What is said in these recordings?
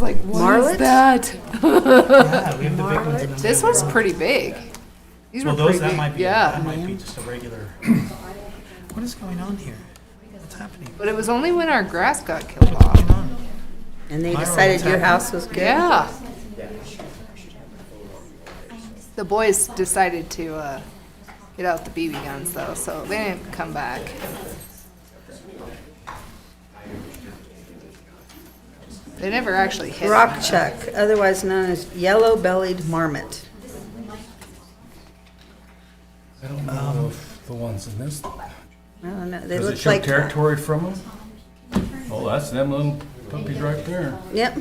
like, what is that? Yeah, we have the big ones. and then This we have one's the- pretty big. These Well, were pretty those, that big. might be, Yeah. that might be just a regular. What is going on here? What's happening? But it was only when our grass got killed What's off. going on? And they Myra, decided what's your happening? house was good? Yeah. The boys decided to get out the BB guns though, so they didn't come back. They never actually hit Rock them. chuck, otherwise known as yellow-bellied marmot. I don't know if the ones in this, I don't know, they does it look show like, territory from them? Oh, that's them little puppies right there. yep,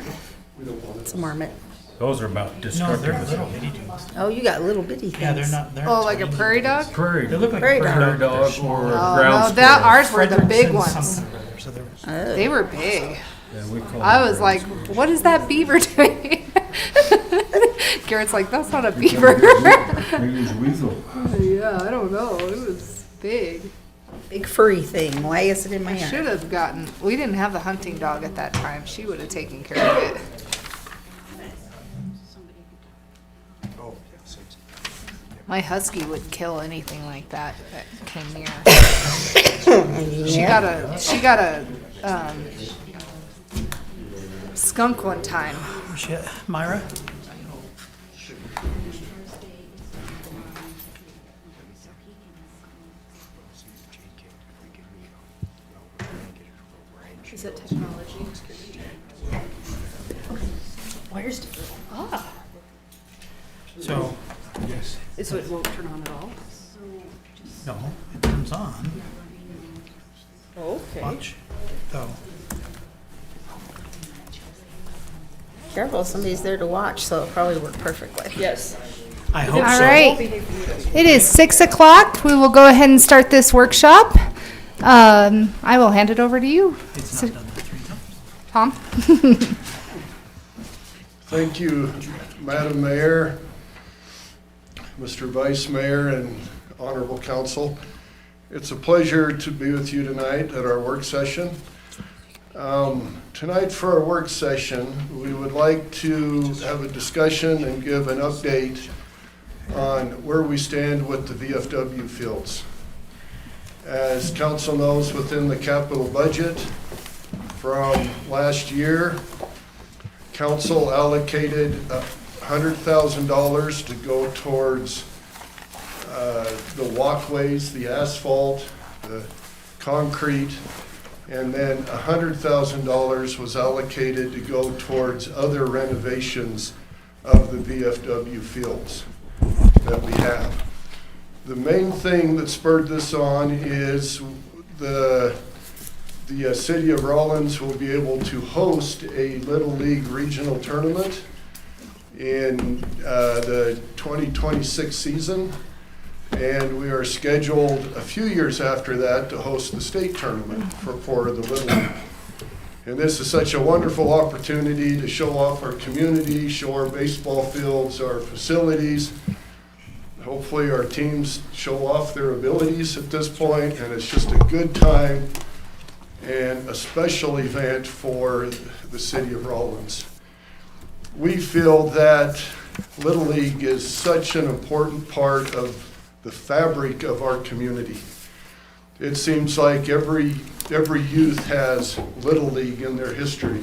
it's a marmot. Those are about No, destructive. they're as little hell. bitty dudes. Oh, you got little bitty things. Yeah, they're not, they're. Oh, like a tiny prairie little dog? dudes. Prairie. They look like Prairie prairie dog. dog. Prairie They're dog small. or Oh, ground no, that squirrel. ours were the big Frederickson's ones. something or other, so they're- Oh. They were big. Yeah, we call I them was like, ground what is that beaver doing? Garrett's like, that's not a beaver. squirrel. We use weasel. Yeah, I don't know. It was big. Big furry thing, why is it in my I yard? should have gotten, we didn't have the hunting dog at that time. She would have taken care of it. My husky would kill anything like that came near. She got a skunk one time. Where's she at? Myra? Is it technology? Where's the? Ah, So, so it won't turn on at all? no, it turns on. Okay. Watch. Though. Careful, somebody's there to watch, so it'll probably work perfectly. Yes. I hope All so. right. It is 6 o'clock. We will go ahead and start this workshop. I will hand it over to you, It's not done 3 times. Tom. Thank you, Madam Mayor, Mr. Vice Mayor, and Honorable Council. It's a pleasure to be with you tonight at our work session. Tonight for our work session, we would like to have a discussion and give an update on where we stand with the VFW fields. As council knows, within the capital budget from last year, council allocated $100,000 to go towards the walkways, the asphalt, the concrete, and then $100,000 was allocated to go towards other renovations of the VFW fields that we have. The main thing that spurred this on is the city of Rawlins will be able to host a Little League regional tournament in the 2026 season. And we are scheduled a few years after that to host the state tournament for the Little League. And this is such a wonderful opportunity to show off our community, show our baseball fields, our facilities. Hopefully our teams show off their abilities at this point, and it's just a good time and a special event for the city of Rawlins. We feel that Little League is such an important part of the fabric of our community. It seems like every youth has Little League in their history.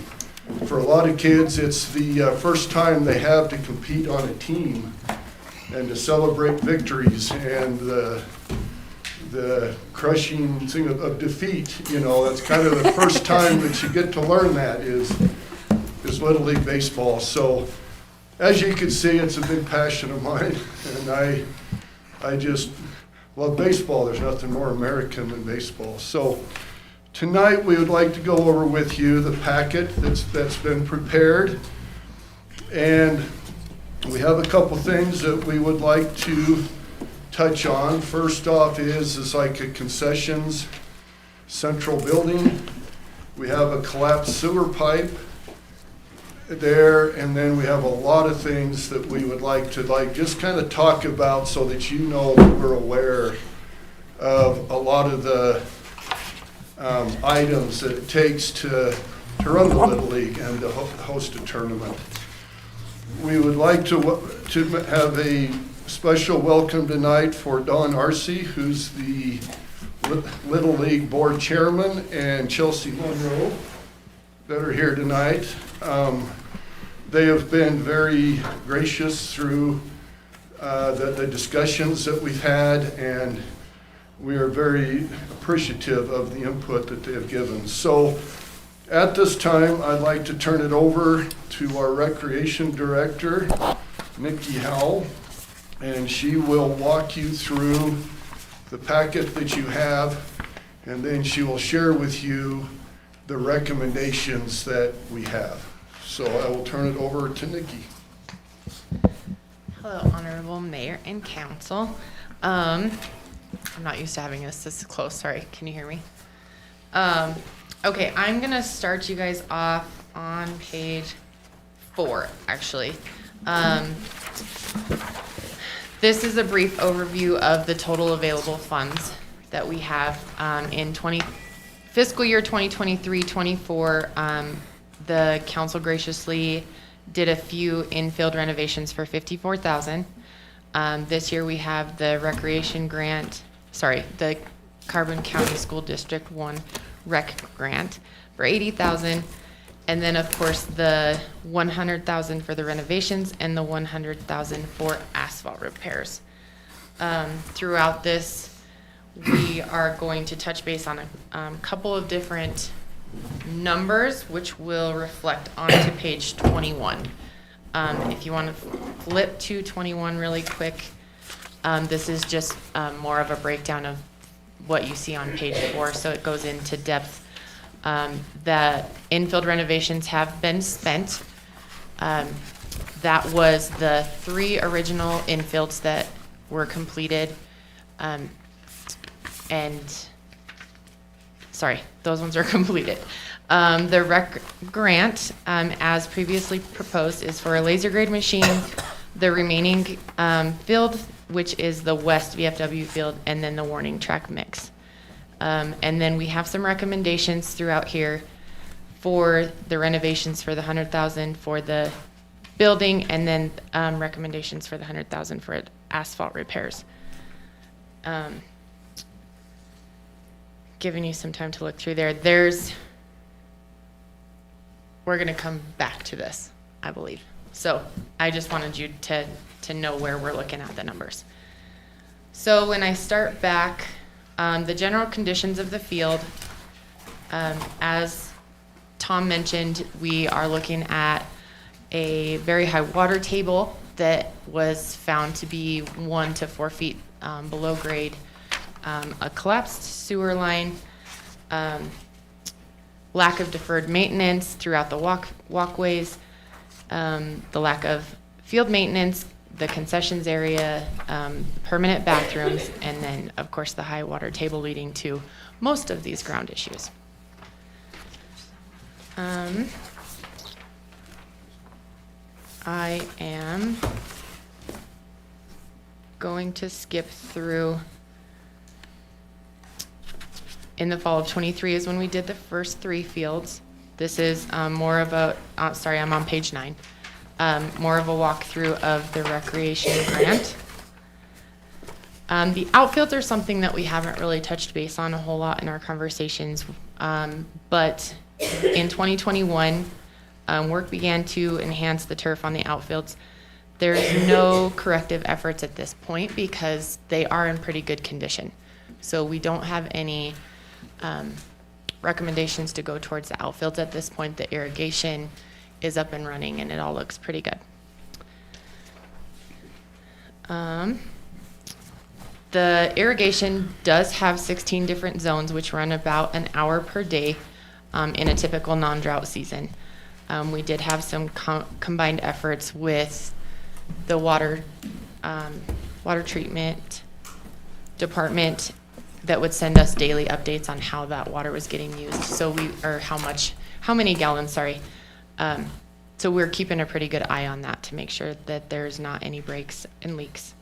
For a lot of kids, it's the first time they have to compete on a team and to celebrate victories and the crushing thing of defeat. You know, that's kind of the first time that you get to learn that is Little League baseball. So as you can see, it's a big passion of mine, and I just love baseball. There's nothing more American than baseball. So tonight we would like to go over with you the packet that's been prepared, and we have a couple things that we would like to touch on. First off is like a concessions central building. We have a collapsed sewer pipe there, and then we have a lot of things that we would like to just kind of talk about so that you know that we're aware of a lot of the items that it takes to run the Little League and to host a tournament. We would like to have a special welcome tonight for Don Arce, who's the Little League Board Chairman, and Chelsea Monroe that are here tonight. They have been very gracious through the discussions that we've had, and we are very appreciative of the input that they have given. So at this time, I'd like to turn it over to our Recreation Director, Nikki Howell, and she will walk you through the packet that you have, and then she will share with you the recommendations that we have. So I will turn it over to Nikki. Hello, Honorable Mayor and Council. I'm not used to having this close. Sorry, can you hear me? Okay, I'm gonna start you guys off on page 4, actually. This is a brief overview of the total available funds that we have in fiscal year 2023-24. The council graciously did a few infield renovations for $54,000. This year we have the recreation grant, the Carbon County School District 1 rec grant for $80,000. And then of course the $100,000 for the renovations and the $100,000 for asphalt repairs. Throughout this, we are going to touch base on a couple of different numbers, which will reflect onto page 21. If you want to flip to 21 really quick, this is just more of a breakdown of what you see on page 4, so it goes into depth. The infield renovations have been spent. That was the 3 original infields that were completed, those ones are completed. The rec grant, as previously proposed, is for a laser grade machine, the remaining field, which is the west VFW field, and then the warning track mix. And then we have some recommendations throughout here for the renovations for the $100,000 for the building, and then recommendations for the $100,000 for asphalt repairs. Giving you some time to look through there. We're gonna come back to this, I believe. So I just wanted you to know where we're looking at the numbers. So when I start back, the general conditions of the field, as Tom mentioned, we are looking at a very high water table that was found to be 1 to 4 feet below grade, a collapsed sewer line, lack of deferred maintenance throughout the walkways, the lack of field maintenance, the concessions area, permanent bathrooms, and then, of course, the high water table leading to most of these ground issues. I am going to skip through. In the fall of 23 is when we did the first 3 fields. This is more of a, I'm on page 9. More of a walkthrough of the recreation grant. The outfields are something that we haven't really touched base on a whole lot in our conversations, but in 2021, work began to enhance the turf on the outfields. There's no corrective efforts at this point because they are in pretty good condition. So we don't have any recommendations to go towards the outfields at this point. The irrigation is up and running and it all looks pretty good. The irrigation does have 16 different zones which run about an hour per day in a typical non-drought season. We did have some combined efforts with the water treatment department that would send us daily updates on how that water was getting used. So how many gallons, sorry. So we're keeping a pretty good eye on that to make sure that there's not any breaks and leaks.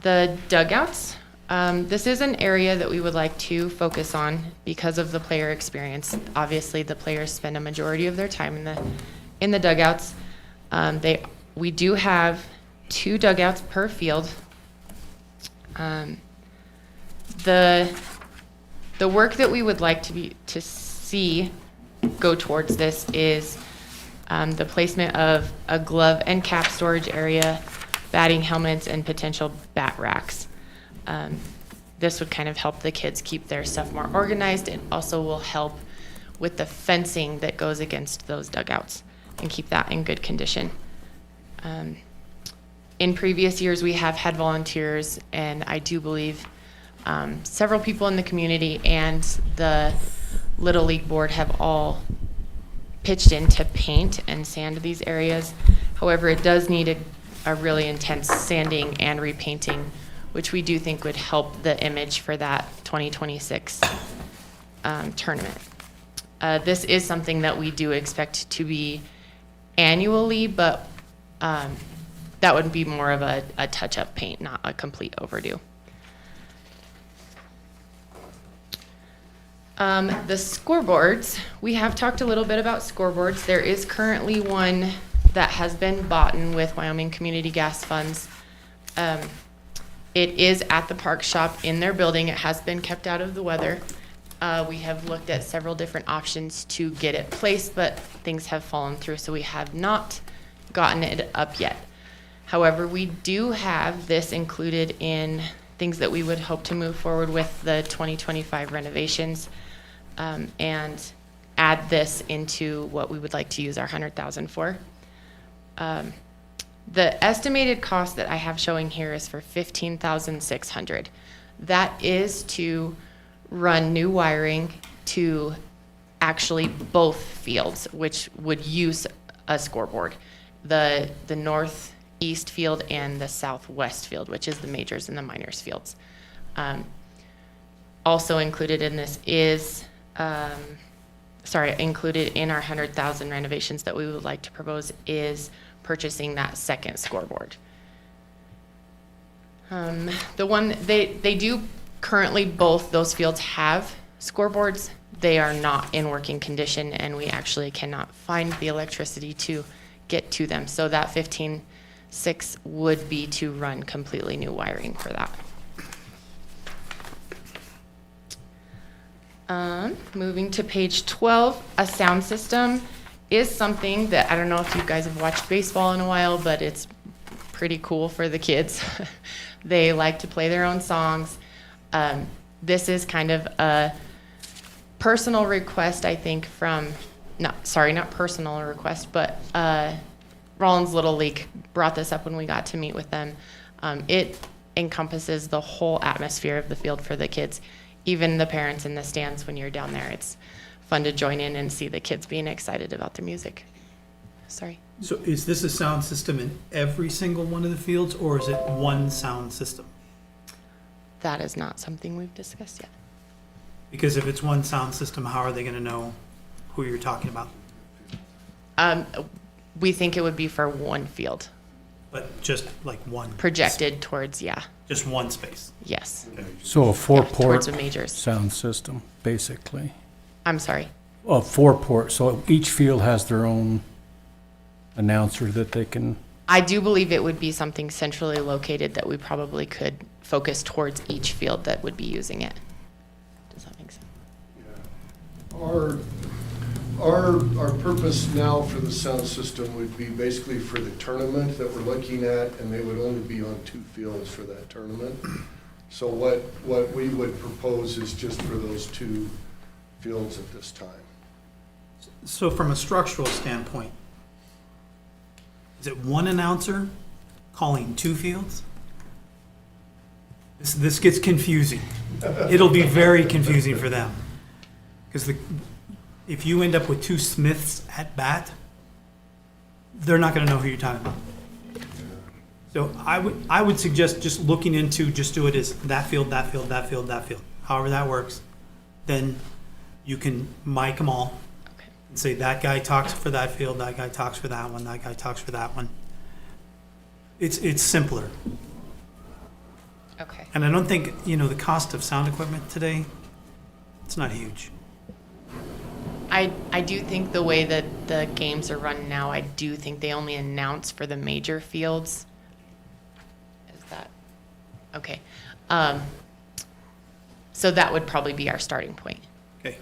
The dugouts, This is an area that we would like to focus on because of the player experience. Obviously, the players spend a majority of their time in the dugouts. We do have 2 dugouts per field. The work that we would like to see go towards this is the placement of a glove and cap storage area, batting helmets, and potential bat racks. This would kind of help the kids keep their stuff more organized. It also will help with the fencing that goes against those dugouts and keep that in good condition. In previous years, we have had volunteers, and I do believe several people in the community and the Little League board have all pitched in to paint and sand these areas. However, it does need a really intense sanding and repainting, which we do think would help the image for that 2026 tournament. This is something that we do expect to be annually, but that would be more of a touch-up paint, not a complete overdo. The scoreboards, we have talked a little bit about scoreboards. There is currently one that has been bought in with Wyoming Community Gas Funds. It is at the park shop in their building. It has been kept out of the weather. We have looked at several different options to get it placed, but things have fallen through, so we have not gotten it up yet. However, we do have this included in things that we would hope to move forward with the 2025 renovations, and add this into what we would like to use our $100,000 for. The estimated cost that I have showing here is for $15,600. That is to run new wiring to actually both fields, which would use a scoreboard. The northeast field and the southwest field, which is the majors and the minors fields. Also included in this is, included in our 100,000 renovations that we would like to propose is purchasing that second scoreboard. The one, they do currently, both those fields have scoreboards. They are not in working condition, and we actually cannot find the electricity to get to them. So that 15.6 would be to run completely new wiring for that. Moving to page 12, a sound system is something that, I don't know if you guys have watched baseball in a while, but it's pretty cool for the kids. They like to play their own songs. This is kind of a personal request, I think, from, not personal request, but Rawlins Little League brought this up when we got to meet with them. It encompasses the whole atmosphere of the field for the kids, even the parents in the stands when you're down there. It's fun to join in and see the kids being excited about the music. Sorry. So is this a sound system in every single one of the fields, or is it one sound system? That is not something we've discussed yet. Because if it's one sound system, how are they going to know who you're talking about? We think it would be for one field, But just like one? projected towards, yeah, Just one space? yes, So a towards four-port the majors. sound system, basically. I'm sorry. A four-port, so each field has their own announcer that they can, I do believe it would be something centrally located that we probably could focus towards each field that would be using it. Does that make sense? Our purpose now for the sound system would be basically for the tournament that we're looking at, and they would only be on 2 fields for that tournament. So what we would propose is just for those 2 fields at this time. So from a structural standpoint, is it one announcer calling 2 fields? This gets confusing. It'll be very confusing for them. Because if you end up with 2 Smiths at bat, they're not going to know who you're talking about. So I would suggest just looking into, just do it as that field, that field, that field, that field. However that works. Then you can mic them all. And say that guy talks for that field, that guy talks for that one, that guy talks for that one. It's simpler. Okay. And I don't think, the cost of sound equipment today, it's not huge. I do think the way that the games are run now, I do think they only announce for the major fields. Is that, okay. So that would probably be our starting point. Okay.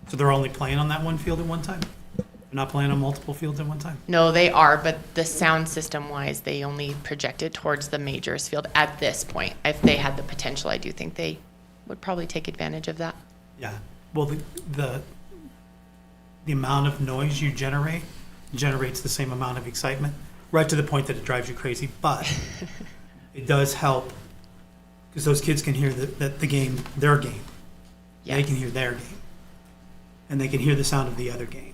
So they're only playing on that one field at one time? They're not playing on multiple fields at one time? No, they are, but the sound system wise, they only project it towards the majors field at this point. If they had the potential, I do think they would probably take advantage of that. Yeah. Well, the amount of noise you generate generates the same amount of excitement, right to the point that it drives you crazy. But it does help because those kids can hear the game, their game. They Yes. can hear their game. And they can hear the sound of the other game.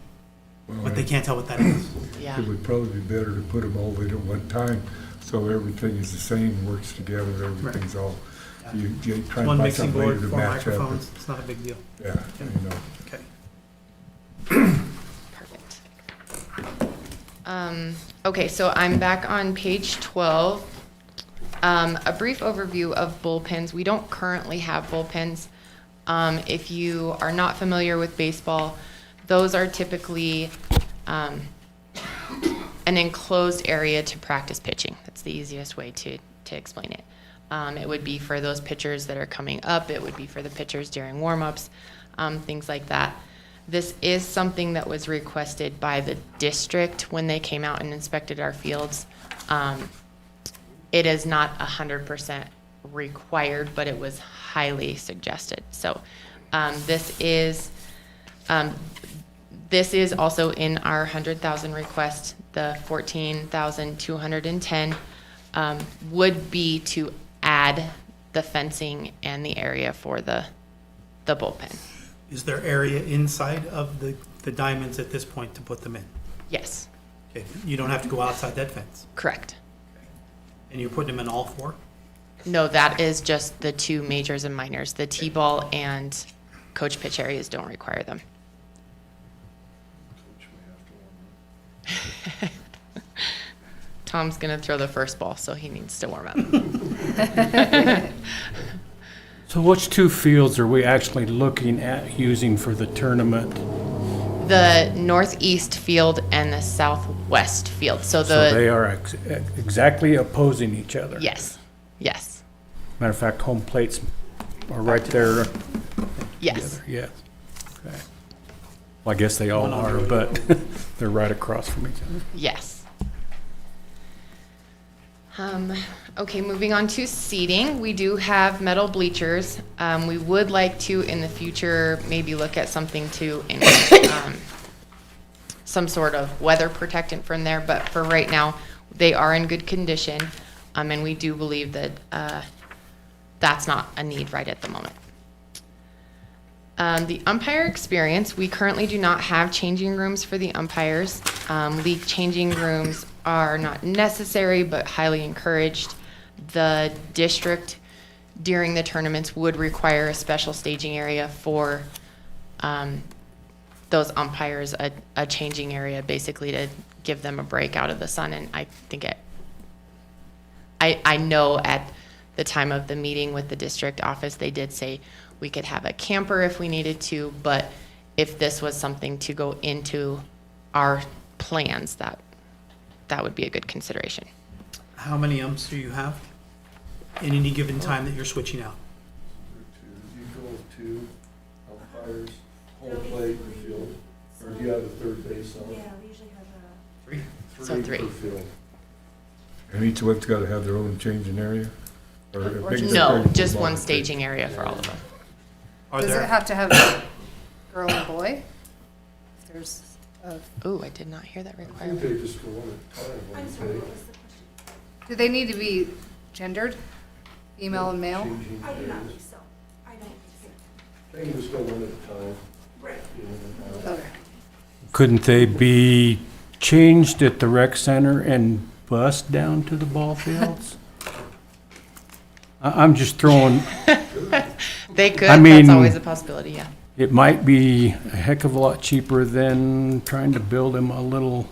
But they can't tell what that is. Yeah. It would probably be better to put them all in at one time, so everything is the same, works together, everything's all, you try and One buy mixing something later board, to 4 match up. microphones, it's not a big deal. Yeah, Okay. Perfect. Okay, so I'm back on page 12. A brief overview of bullpens. We don't currently have bullpens. If you are not familiar with baseball, those are typically an enclosed area to practice pitching. That's the easiest way to explain it. It would be for those pitchers that are coming up. It would be for the pitchers during warm-ups, things like that. This is something that was requested by the district when they came out and inspected our fields. It is not 100% required, but it was highly suggested. So this is also in our 100,000 request. The 14,210 would be to add the fencing and the area for the bullpen. Is there area inside of the diamonds at this point to put them in? Yes, Okay. You don't have to go outside that fence. correct. And you're putting them in all 4? No, that is just the 2 majors and minors. The T-ball and coach pitch areas don't require them. Tom's gonna throw the first ball, so he needs to warm up. So which 2 fields are we actually looking at using for the tournament? The northeast field and the southwest field. So So they the, are exactly opposing each other? yes, yes, Matter of fact, home plates are right there. yes. Yeah. Okay. Well, I guess they all are, but they're right across from each other. Yes. Okay, moving on to seating. We do have metal bleachers. We would like to, in the future, maybe look at something to, some sort of weather protectant from there, but for right now, they are in good condition. And we do believe that, that's not a need right at the moment. The umpire experience, we currently do not have changing rooms for the umpires. League changing rooms are not necessary, but highly encouraged. The district during the tournaments would require a special staging area for those umpires, a changing area, basically to give them a break out of the sun. And I think I know at the time of the meeting with the district office, they did say we could have a camper if we needed to, but if this was something to go into our plans, that would be a good consideration. How many umps do you have in any given time that you're switching out? You go with 2 umpires, home plate, and field, or do you have a third base on? Yeah, we usually have a. 3? So 3. per field. And each one's gotta have their own changing area? Or a big No, separate just ball one pit? staging area for all of them. Are Does it there, have to have a girl and boy? If there's a, Ooh, I did not hear that I think requirement. they just go one at a time, I'm wouldn't sorry, they? what was the question? do they need to be gendered? Female and male? Changing I do not days. think so. I don't think They can just go one at a time. so. Right. you know, Okay. Couldn't they be changed at the rec center and bused down to the ball fields? I'm just throwing, They could, I that's mean- always a possibility, yeah. it might be a heck of a lot cheaper than trying to build him a little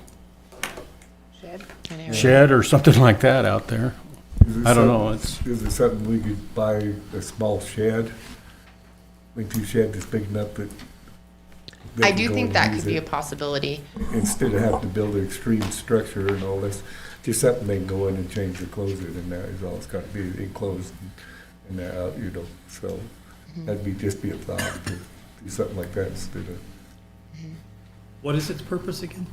Shed? An area. shed or something like that out there. I don't know, it's, Is it something we could buy a small shed? Lean-to shed that's big enough that. they I can do go think and that use could be a it possibility. Instead of having to build an extreme structure and all this, just something they can go in and change or close it, and that is all. It's got to be enclosed and that out, you know, so that'd be, just be a thought to do something like that instead of. What is its purpose again?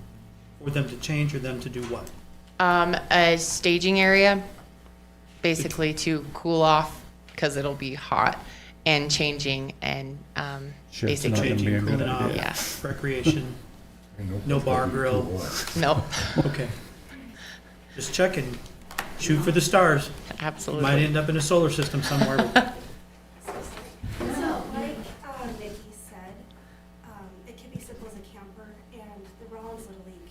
For them to change or them to do what? A staging area, basically to cool off, because it'll be hot, and changing and, Shed's not basically, gonna be a Changing, good cooling off, idea. yeah, recreation, You know, no bar that'd be grill. cool. no, Okay. Just checking. Shoot for the stars. Might absolutely. end up in a solar system somewhere. So, like Nikki said, it can be simple as a camper, and the Rawlins Little League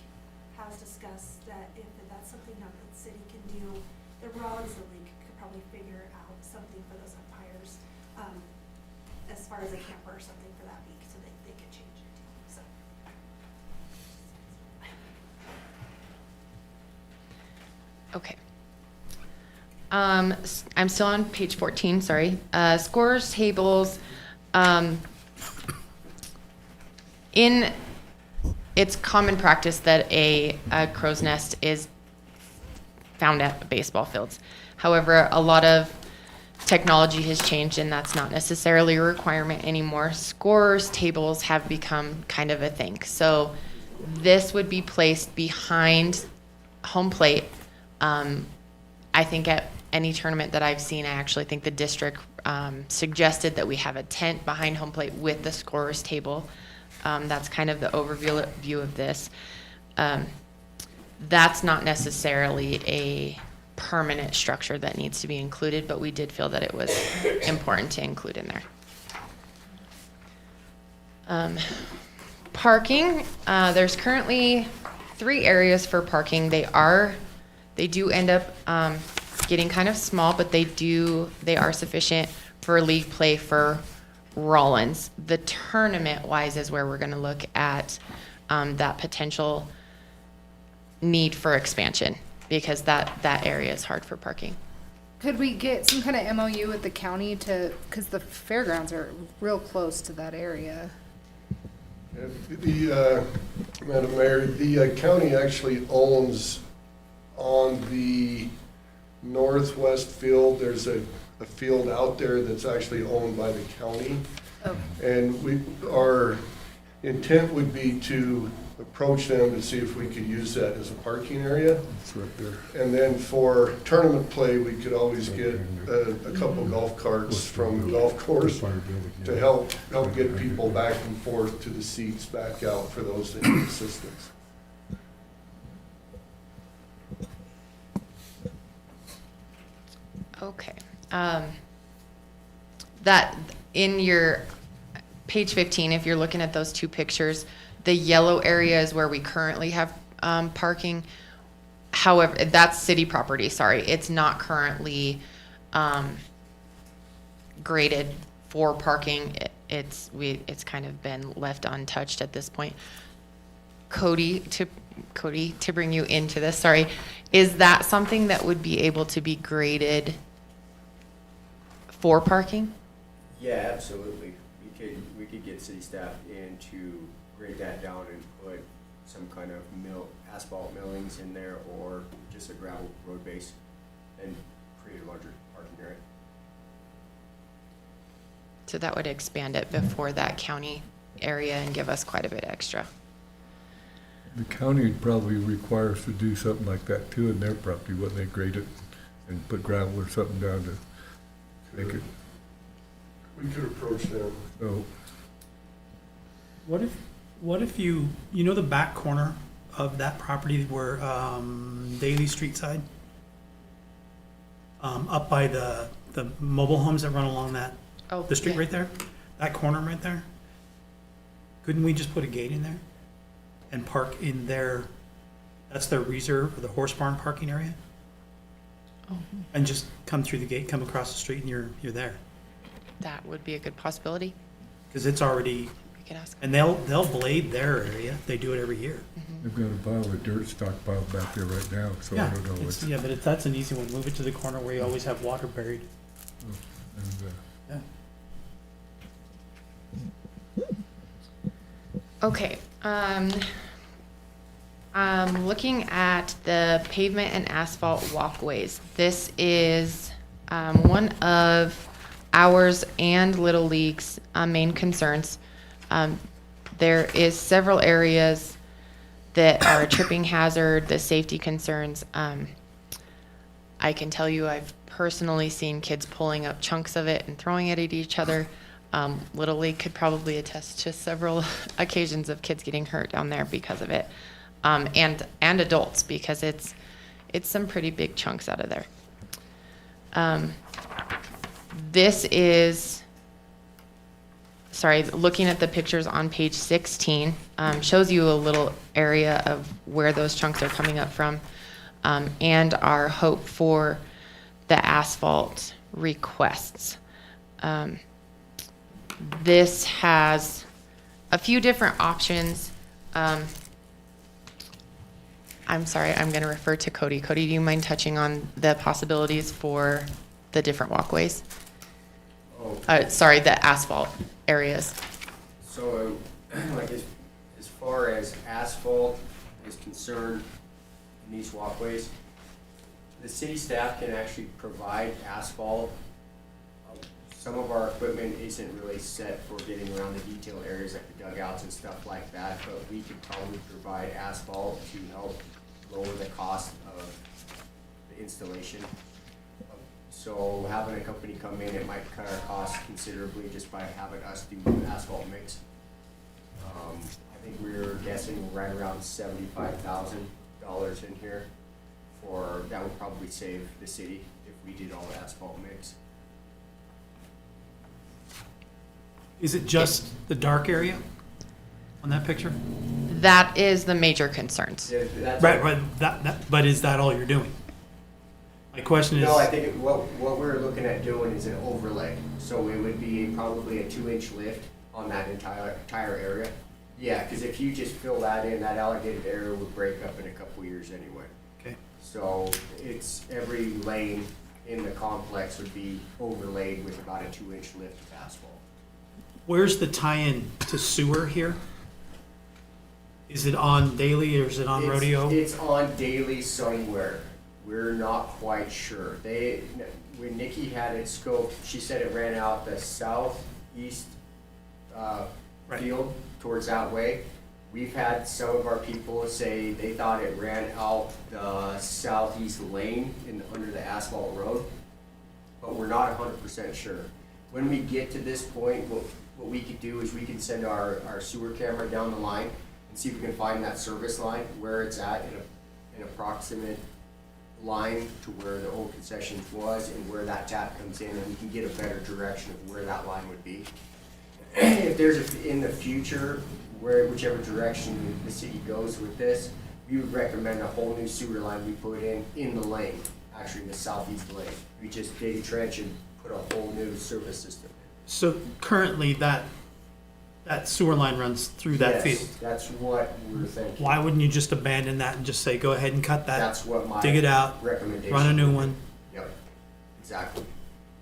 has discussed that if that's something that the city can do, the Rawlins Little League could probably figure out something for those umpires, as far as a camper or something for that week, so they could change it, so. Okay. I'm still on page 14, sorry. Scores tables. It's common practice that a crow's nest is found at baseball fields. However, a lot of technology has changed, and that's not necessarily a requirement anymore. Scores tables have become kind of a thing. So this would be placed behind home plate. I think at any tournament that I've seen, I actually think the district suggested that we have a tent behind home plate with the scorer's table. That's kind of the overview of this. That's not necessarily a permanent structure that needs to be included, but we did feel that it was important to include in there. Parking, there's currently 3 areas for parking. They do end up getting kind of small, but they are sufficient for league play for Rawlins. The tournament-wise is where we're going to look at that potential need for expansion, because that area is hard for parking. Could we get some kind of MOU with the county because the fairgrounds are real close to that area? Madam Mayor, the county actually owns on the northwest field, there's a field out there that's actually owned by the county. Oh. And our intent would be to approach them to see if we could use that as a parking area. It's right there. And then for tournament play, we could always get a couple golf carts from the golf course to help get people back and forth to the seats back out for those that need assistance. Okay. That, in your page 15, if you're looking at those 2 pictures, the yellow area is where we currently have parking. However, that's city property, sorry. It's not currently graded for parking. It's kind of been left untouched at this point. Cody, to bring you into this, sorry, is that something that would be able to be graded for parking? Yeah, absolutely. We could get city staff in to grade that down and put some kind of asphalt millings in there, or just a gravel road base, and create a larger parking area. So that would expand it before that county area and give us quite a bit extra. The county would probably require us to do something like that too in their property, wouldn't they, grade it and put gravel or something down to make it, We could approach them. so. What if you know the back corner of that property where Daly Street side? Up by the mobile homes that run along the street Yeah. right there? That corner right there? Couldn't we just put a gate in there and park in that's their reserve or the horse barn parking area? And just come through the gate, come across the street, and you're there. That would be a good possibility. Because it's already We could ask. And they'll blade their area. They do it every year. They've got a pile of dirt stockpiled back there right now, so I Yeah, don't know it's, what's, yeah, but that's an easy one. Move it to the corner where you always have water buried. and, Yeah. Okay, looking at the pavement and asphalt walkways. This is one of ours and Little League's main concerns. There is several areas that are a tripping hazard, the safety concerns. I can tell you I've personally seen kids pulling up chunks of it and throwing it at each other. Little League could probably attest to several occasions of kids getting hurt down there because of it, and adults, because it's some pretty big chunks out of there. This is, sorry, looking at the pictures on page 16, shows you a little area of where those chunks are coming up from, and our hope for the asphalt requests. This has a few different options. I'm sorry, I'm going to refer to Cody. Cody, do you mind touching on the possibilities for the different walkways? Sorry, the asphalt areas. So, like as far as asphalt is concerned in these walkways, the city staff can actually provide asphalt. Some of our equipment isn't really set for getting around the detail areas like the dugouts and stuff like that, but we could probably provide asphalt to help lower the cost of the installation. So having a company come in, it might cut our costs considerably just by having us do the asphalt mix. I think we're guessing right around $75,000 in here that would probably save the city if we did all the asphalt mix. Is it just the dark area on that picture? That is the major concerns. Yeah, that's Right, but is that all you're doing? My question is. No, I think what we're looking at doing is an overlay. So it would be probably a 2-inch lift on that entire area. Yeah, because if you just fill that in, that alligated area would break up in a couple years anyway. Okay. So it's every lane in the complex would be overlaid with about a 2-inch lift of asphalt. Where's the tie-in to sewer here? Is it on Daily or is it on Rodeo? It's on Daily somewhere. We're not quite sure. When Nikki had it scoped, she said it ran out the southeast Right. field towards that way. We've had some of our people say they thought it ran out the southeast lane under the asphalt road, but we're not 100% sure. When we get to this point, what we could do is we can send our sewer camera down the line and see if we can find that service line, where it's at in a proximate line to where the old concessions was and where that tap comes in, and we can get a better direction of where that line would be. If there's in the future, whichever direction the city goes with this, we would recommend a whole new sewer line we put in the lane, actually in the southeast lane. We just dig a trench and put a whole new service system in. So currently that sewer line runs through that Yes, field. that's what we're thinking. Why wouldn't you just abandon that and just say, go ahead and cut that? That's what my dig it out, recommendation. run a new one? Yep, exactly.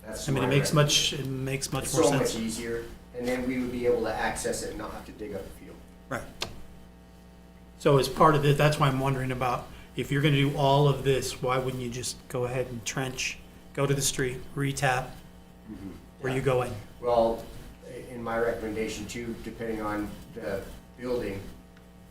That's I mean, my it makes recommendation. much It's more so sense. much easier, and then we would be able to access it and not have to dig up the field. Right. So as part of it, that's why I'm wondering about, if you're gonna do all of this, why wouldn't you just go ahead and trench, go to the street, re-tap, where you go in? Well, in my recommendation too, depending on the building,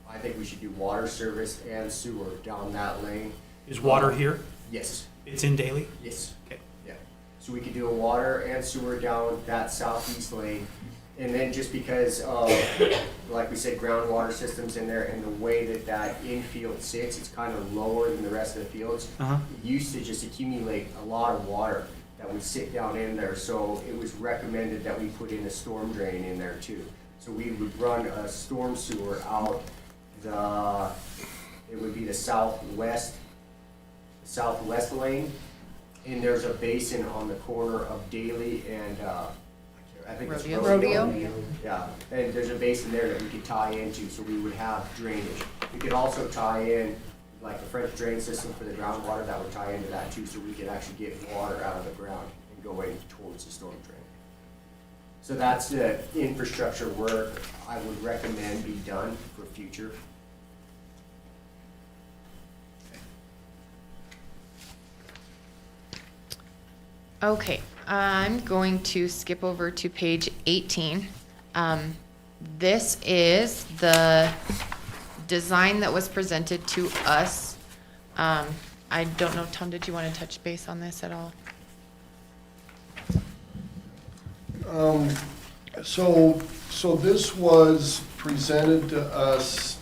I think we should do water service and sewer down that lane. Is water here? Yes, It's in Daily? yes, Okay. yeah. So we could do a water and sewer down that southeast lane. And then just because of, like we said, groundwater systems in there and the way that infield sits, it's kind of lower than the rest of the fields. Uh-huh. It used to just accumulate a lot of water that would sit down in there, so it was recommended that we put in a storm drain in there too. So we would run a storm sewer out it would be the southwest lane, and there's a basin on the corner of Daly and, I can't I think it's Rodeo? Rodeo? Yeah, and there's a basin there that we could tie into, so we would have drainage. We could also tie in, like the French drain system for the groundwater, that would tie into that too, so we could actually get water out of the ground and go in towards the storm drain. So that's the infrastructure work I would recommend be done for future. Okay, I'm going to skip over to page 18. This is the design that was presented to us. I don't know, Tom, did you want to touch base on this at all? So this was presented to us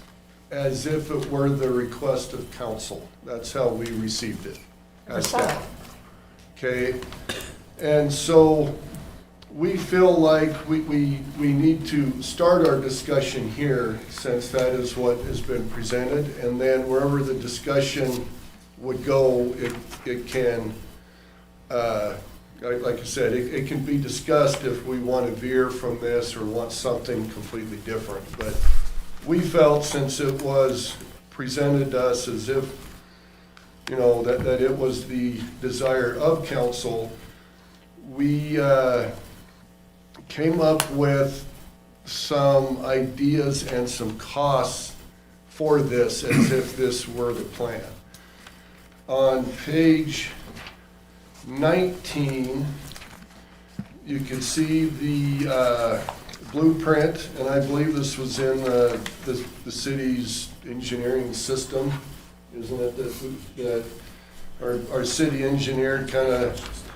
as if it were the request of council. That's how we received it as staff. Okay, and so we feel like we need to start our discussion here, since that is what has been presented, and then wherever the discussion would go, it can, like I said, it can be discussed if we want to veer from this or want something completely different. But we felt, since it was presented to us as if, you know, that it was the desire of council, we came up with some ideas and some costs for this, as if this were the plan. On page 19, you can see the blueprint, and I believe this was in the city's engineering system, isn't it, that our city engineer kind of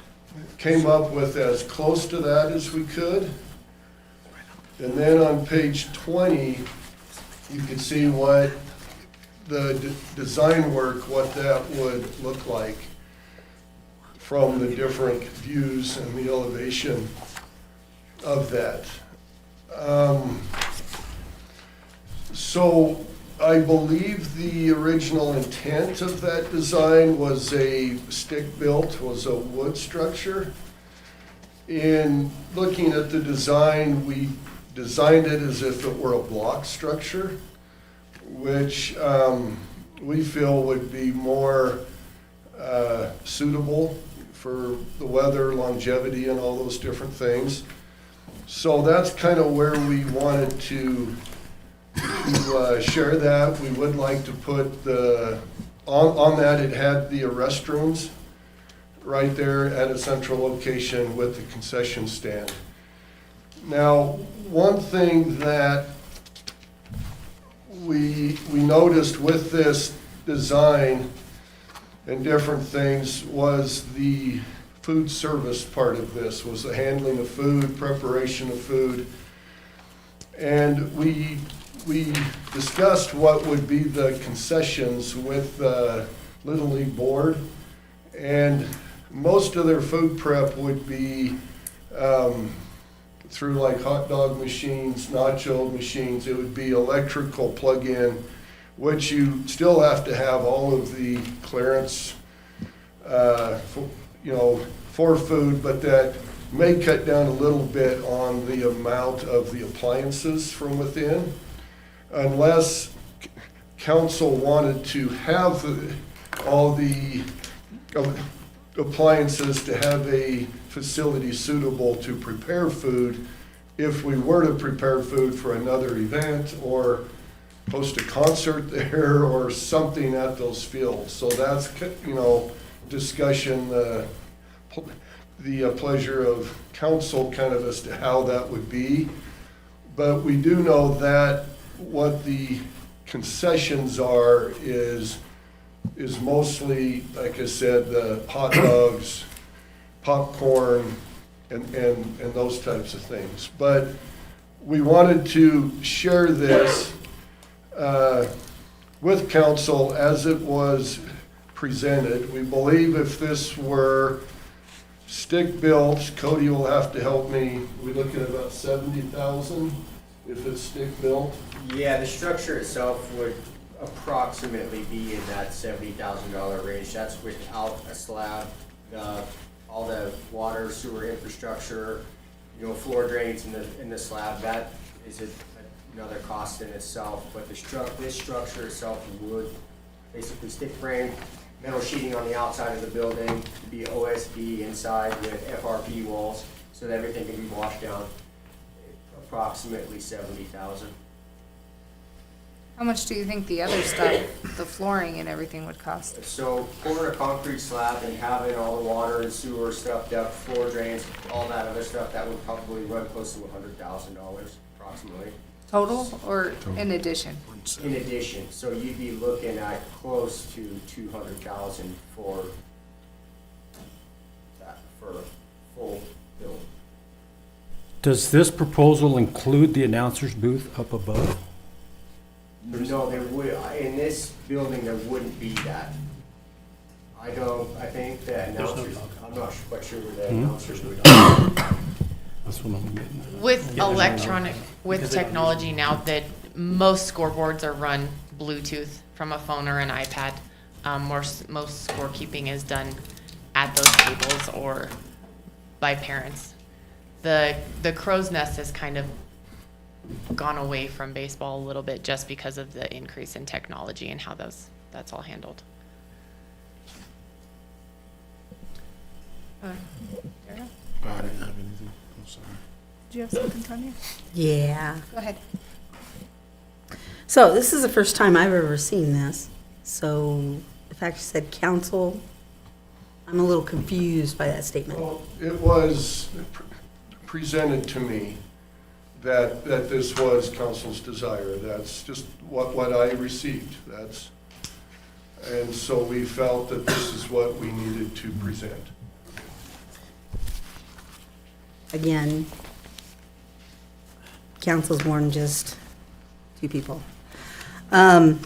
came up with as close to that as we could. And then on page 20, you can see what the design work, what that would look like from the different views and the elevation of that. So I believe the original intent of that design was a stick-built, was a wood structure. In looking at the design, we designed it as if it were a block structure, which we feel would be more suitable for the weather, longevity, and all those different things. So that's kind of where we wanted to share that. We would like to put on that, it had the restrooms right there at a central location with the concession stand. Now, one thing that we noticed with this design and different things was the food service part of this, was the handling of food, preparation of food. And we discussed what would be the concessions with Little League Board, and most of their food prep would be through like hot dog machines, nacho machines. It would be electrical plug-in, which you still have to have all of the clearance, for food, but that may cut down a little bit on the amount of the appliances from within, unless council wanted to have all the appliances to have a facility suitable to prepare food if we were to prepare food for another event or host a concert there or something at those fields. So that's, discussion, the pleasure of council kind of as to how that would be. But we do know that what the concessions are is mostly, like I said, the hot dogs, popcorn, and those types of things. But we wanted to share this with council as it was presented. We believe if this were stick-built, Cody will have to help me, we're looking at about 70,000 if it's stick-built. Yeah, the structure itself would approximately be in that $70,000 range. That's without a slab, all the water, sewer infrastructure, you know, floor drains in the slab, that is another cost in itself. But this structure itself would basically stick frame, metal sheeting on the outside of the building, be OSB inside with FRP walls, so that everything can be washed down. Approximately 70,000. How much do you think the other stuff, the flooring and everything would cost? So pouring a concrete slab and having all the water and sewer stuff, depth, floor drains, all that other stuff, that would probably run close to $100,000 approximately. Total or in addition? In addition, so you'd be looking at close to 200,000 for that, for a full build. Does this proposal include the announcer's booth up above? No, there would, in this building, there wouldn't be that. I think the announcers, I'm not quite sure where the announcers would. That's what I'm getting at. With with technology now that most scoreboards are run Bluetooth from a phone or an iPad. Most scorekeeping is done at those tables or by parents. The crow's nest has kind of gone away from baseball a little bit just because of the increase in technology and how that's all handled. I didn't have anything. I'm sorry. Do you have something, Tanya? Yeah. Go ahead. So this is the first time I've ever seen this. So the fact you said council, I'm a little confused by that statement. Well, it was presented to me that this was council's desire. That's just what I received. And so we felt that this is what we needed to present. Again, council's more than just two people. And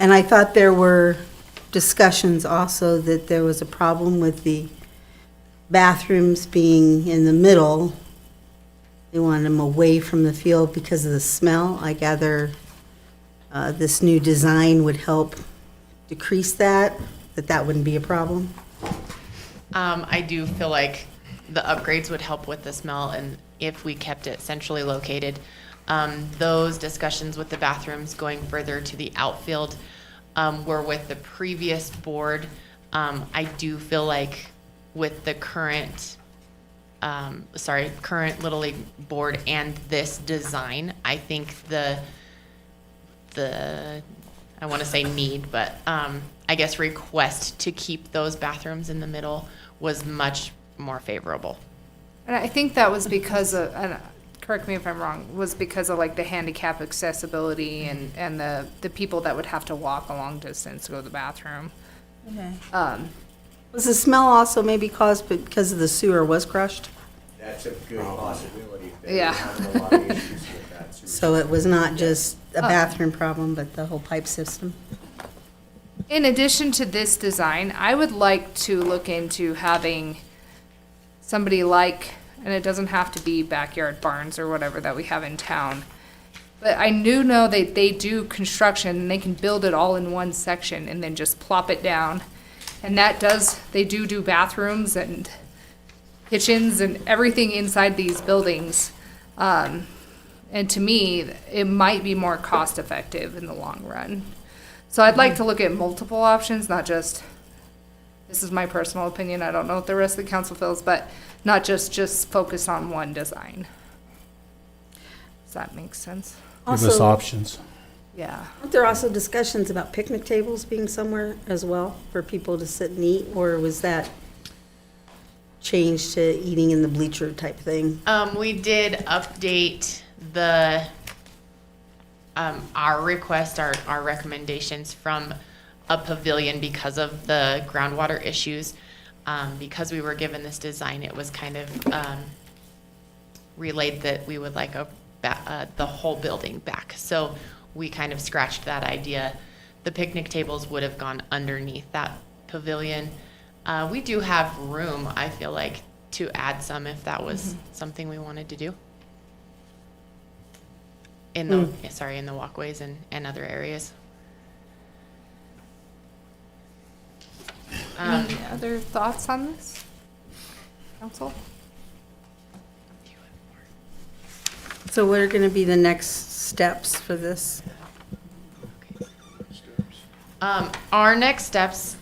I thought there were discussions also that there was a problem with the bathrooms being in the middle. They wanted them away from the field because of the smell. I gather this new design would help decrease that wouldn't be a problem. I do feel like the upgrades would help with the smell, and if we kept it centrally located. Those discussions with the bathrooms going further to the outfield were with the previous board. I do feel like with the current Little League board and this design, I think the I want to say need, but I guess request to keep those bathrooms in the middle was much more favorable. And I think that was because of, and correct me if I'm wrong, was because of like the handicap accessibility and the people that would have to walk a long distance to go to the bathroom. Okay. Was the smell also maybe caused because of the sewer was crushed? That's a good possibility. They Yeah. have a lot of issues with that. So it was not just a bathroom problem, but the whole pipe system? In addition to this design, I would like to look into having somebody like, and it doesn't have to be Backyard Barns or whatever that we have in town, but I do know that they do construction and they can build it all in one section and then just plop it down. And they do bathrooms and kitchens and everything inside these buildings. And to me, it might be more cost effective in the long run. So I'd like to look at multiple options, not just, this is my personal opinion, I don't know what the rest of the council feels, but not just focus on one design. Does that make sense? Give us Also, options. Yeah. aren't there also discussions about picnic tables being somewhere as well for people to sit and eat? Or was that changed to eating in the bleacher type thing? We did update our request, our recommendations from a pavilion because of the groundwater issues. Because we were given this design, it was kind of relayed that we would like the whole building back. So we kind of scratched that idea. The picnic tables would have gone underneath that pavilion. We do have room, I feel like, to add some if that was something we wanted to do. In the walkways and other areas. Any other thoughts on this, council? So what are going to be the next steps for this? Our next steps,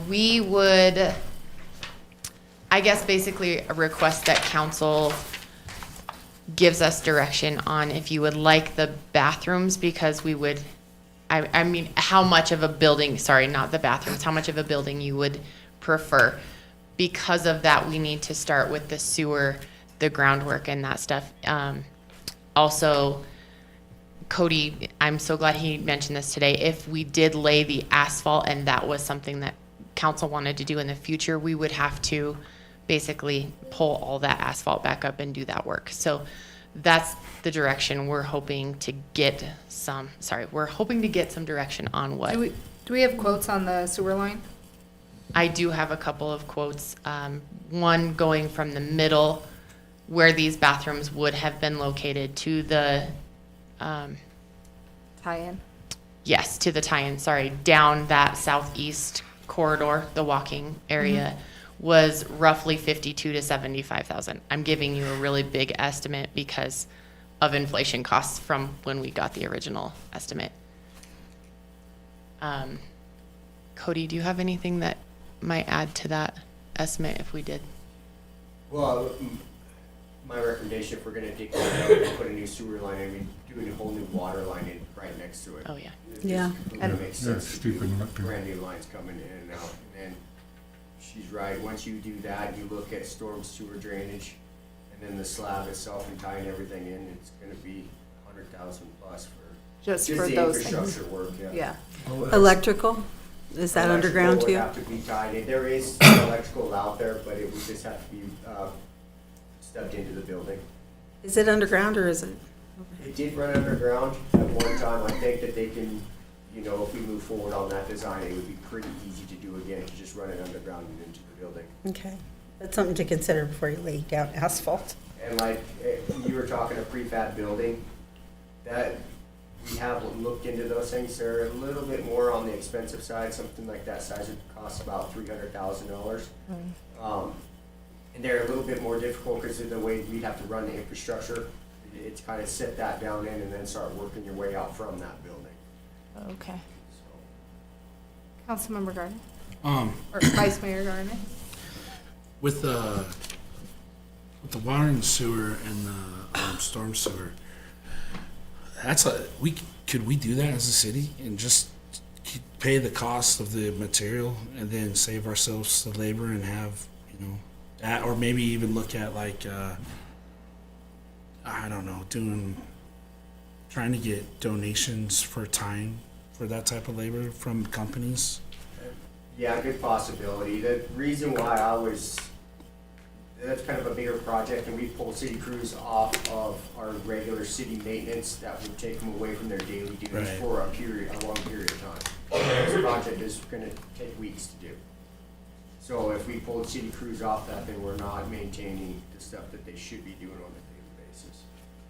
we would, I guess, basically request that council gives us direction on if you would like the bathrooms, because we would, I mean, how much of a building, sorry, not the bathrooms, how much of a building you would prefer. Because of that, we need to start with the sewer, the groundwork and that stuff. Also, Cody, I'm so glad he mentioned this today. If we did lay the asphalt and that was something that council wanted to do in the future, we would have to basically pull all that asphalt back up and do that work. So that's the direction we're hoping to get some, we're hoping to get some direction on what. Do we have quotes on the sewer line? I do have a couple of quotes. One going from the middle where these bathrooms would have been located to the, Tie-in? yes, to the tie-in, down that southeast corridor, the walking area, was roughly 52 to 75,000. I'm giving you a really big estimate because of inflation costs from when we got the original estimate. Cody, do you have anything that might add to that estimate if we did? Well, my recommendation, if we're gonna dig that out and put a new sewer line in, we do a whole new water line in right next to it. Oh, yeah. It just Yeah. completely makes Yeah, sense. stupid not to. Brand new lines coming in and out, and she's right, once you do that, you look at storm sewer drainage, and then the slab itself and tying everything in, it's gonna be 100,000 plus for Just just for the those infrastructure things? work, Yeah. Electrical? Is that underground too? Electrical would have to be tied in. There is electrical out there, but it would just have to be stubbed into the building. Is it underground or is it? It did run underground at one time. I think that they can, you know, if we move forward on that design, it would be pretty easy to do again, to just run it underground and into the building. Okay. That's something to consider before you lay down asphalt. And like, you were talking a prefab building, that, we have looked into those things. They're a little bit more on the expensive side. Something like that size would cost about $300,000. And they're a little bit more difficult because of the way we'd have to run the infrastructure. It's kind of set that down in and then start working your way out from that building. Okay. So, Councilmember Gardner? Um, Or Vice Mayor Gardner? with the water and sewer and the storm sewer, could we do that as a city and just pay the cost of the material and then save ourselves the labor and have, you know, that, or maybe even look at like, I don't know, trying to get donations for time for that type of labor from companies? yeah, good possibility. The reason why that's kind of a bigger project, and we pull city crews off of our regular city maintenance, that would take them away from their daily duties Right. for a long period of time. This project is gonna take weeks to do. So if we pulled city crews off that, then we're not maintaining the stuff that they should be doing on a daily basis.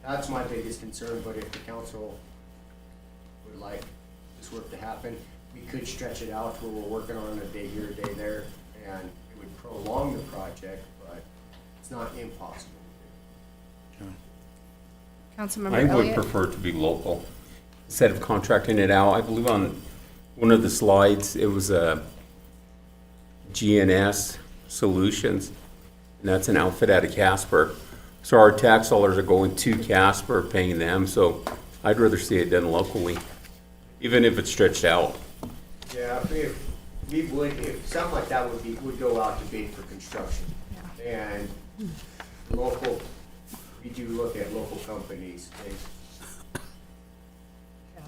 That's my biggest concern, but if the council would like this work to happen, we could stretch it out to where we're working on a day here, a day there, and it would prolong the project, but it's not impossible to do. Councilmember I would Elliott? prefer to be local instead of contracting it out. I believe on one of the slides, it was a GNS Solutions, and that's an outfit out of Casper. So our tax dollars are going to Casper, paying them, so I'd rather see it done locally, even if it's stretched out. Yeah, if something like that would go out to bid for construction. And local, we do look at local companies,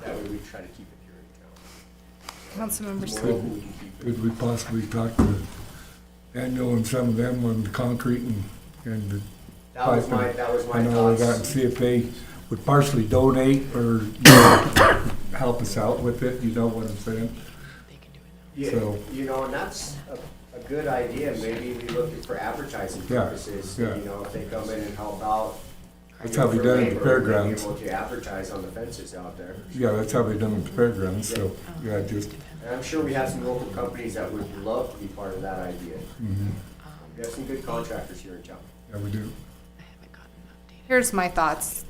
that way we try to keep it here in town. Councilmember The more Sweet? local we can keep it. Could we possibly talk to Daniel and some of them on the concrete and the That was my and all of that, and thoughts. see if they would partially donate or, you know, help us out with it, you know what I'm saying? They can do it Yeah, So- you know, and that's a good idea. Maybe we look at for advertising Yeah, purposes, yeah. you know, if they come in and help out. That's you know, how we for done it at the labor, fairgrounds. Being able to advertise on the fences out there. Yeah, that's how they done it at the fairgrounds, so, yeah, just, And I'm sure we have some local companies that would love to be part of that idea. mhm, We have some good contractors here in town. yeah, we do. I haven't gotten an update. Here's my thoughts.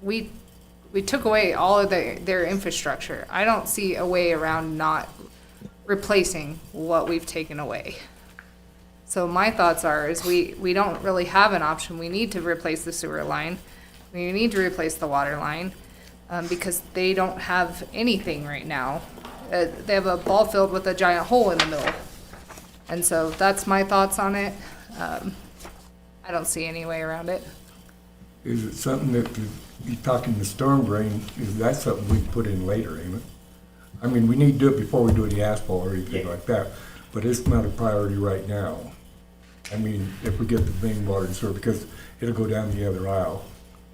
we took away all of their infrastructure. I don't see a way around not replacing what we've taken away. So my thoughts is we don't really have an option. We need to replace the sewer line. We need to replace the water line, because they don't have anything right now. They have a ball field with a giant hole in the middle. And so that's my thoughts on it. I don't see any way around it. Is it something that, you talking the storm drain, is that something we put in later, ain't it? I mean, we need to do it before we do any asphalt or anything like that, but it's not a priority right now. I mean, if we get the main water and sewer, because it'll go down the other aisle.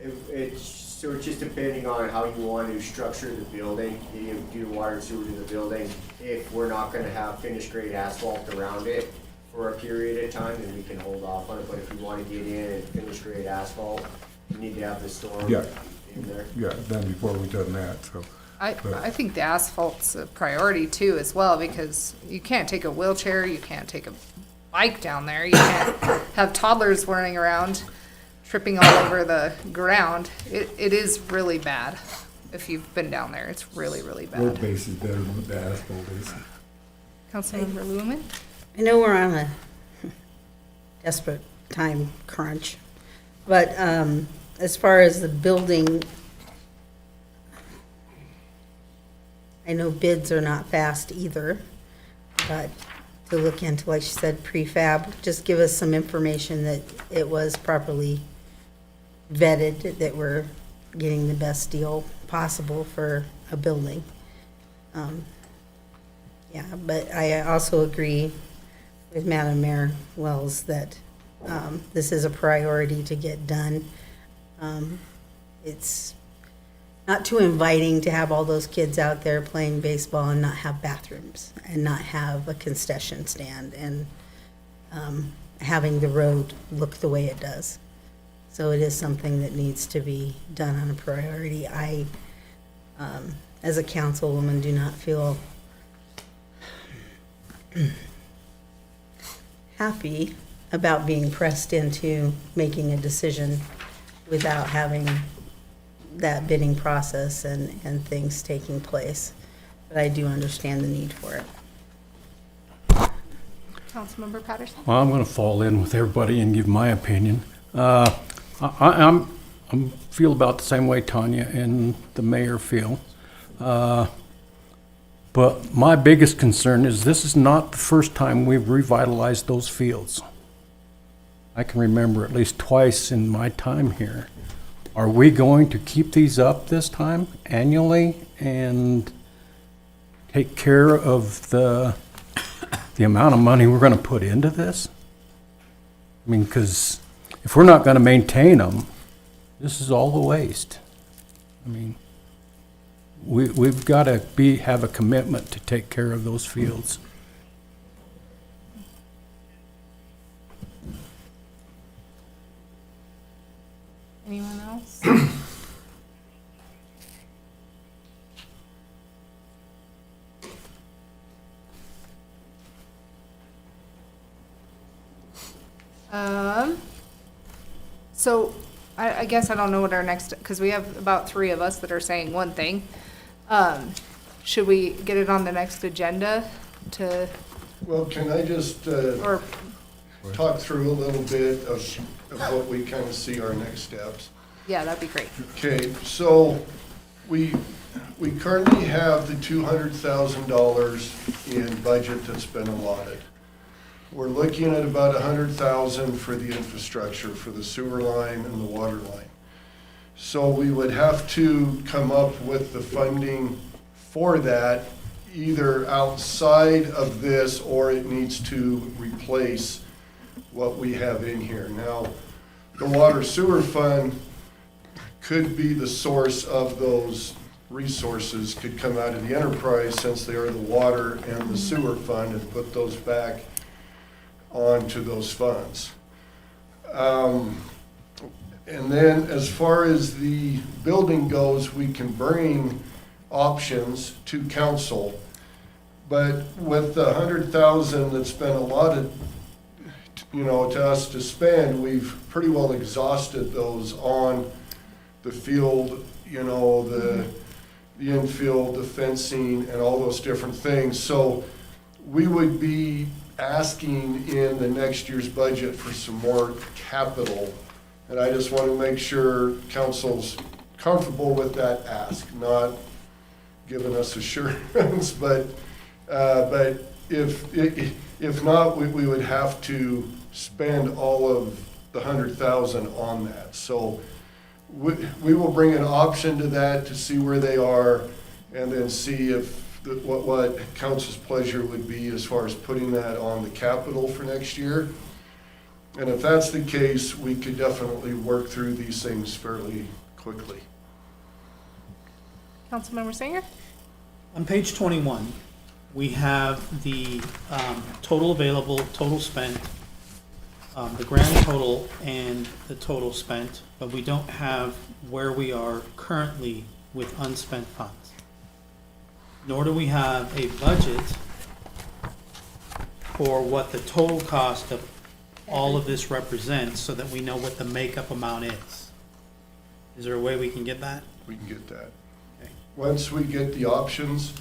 So it's just depending on how you want to structure the building, you do water and sewer to the building. If we're not gonna have finished grade asphalt around it for a period of time, then we can hold off on it. But if you wanna get in and finish grade asphalt, you need to have the storm Yeah. in there. Yeah, done before we done that, so. I think the asphalt's a priority too as well, because you can't take a wheelchair, you can't take a bike down there, you can't have toddlers running around, tripping all over the ground. It is really bad. If you've been down there, it's really, really Road bad. base is better than what the asphalt is. Councilmember Lumen? I know we're on a desperate time crunch, but as far as the building, I know bids are not fast either, but to look into, like she said, prefab, just give us some information that it was properly vetted, that we're getting the best deal possible for a building. Yeah, but I also agree with Madam Mayor Wells that this is a priority to get done. It's not too inviting to have all those kids out there playing baseball and not have bathrooms and not have a concession stand and having the road look the way it does. So it is something that needs to be done on a priority. I, as a councilwoman, do not feel happy about being pressed into making a decision without having that bidding process and things taking place. But I do understand the need for it. Councilmember Patterson? Well, I'm gonna fall in with everybody and give my opinion. I'm feel about the same way Tanya and the mayor feel. But my biggest concern is this is not the first time we've revitalized those fields. I can remember at least twice in my time here. Are we going to keep these up this time annually and take care of the amount of money we're gonna put into this? I mean, because if we're not gonna maintain them, this is all a waste. I mean, we've gotta have a commitment to take care of those fields. Anyone else? So I guess I don't know what our next, because we have about 3 of us that are saying one thing. Should we get it on the next agenda to, Well, can I just or, talk through a little bit of what we kind of see our next steps? yeah, that'd be great. Okay, so we currently have the $200,000 in budget that's been allotted. We're looking at about $100,000 for the infrastructure, for the sewer line and the water line. So we would have to come up with the funding for that, either outside of this or it needs to replace what we have in here. Now, the water sewer fund could be the source of those resources, could come out of the enterprise since they are the water and the sewer fund, and put those back onto those funds. And then as far as the building goes, we can bring options to council. But with the $100,000 that's been allotted, to us to spend, we've pretty well exhausted those on the field, you know, the infield, the fencing, and all those different things. So we would be asking in the next year's budget for some more capital. And I just want to make sure council's comfortable with that ask, not giving us assurance, but if not, we would have to spend all of the 100,000 on that. So we will bring an option to that to see where they are, and then see if, what council's pleasure would be as far as putting that on the capital for next year. And if that's the case, we could definitely work through these things fairly quickly. Councilmember Singer? On page 21, we have the total available, total spent, the grand total and the total spent, but we don't have where we are currently with unspent funds. Nor do we have a budget for what the total cost of all of this represents, so that we know what the makeup amount is. Is there a way we can get that? We can get that. Okay. Once we get the options,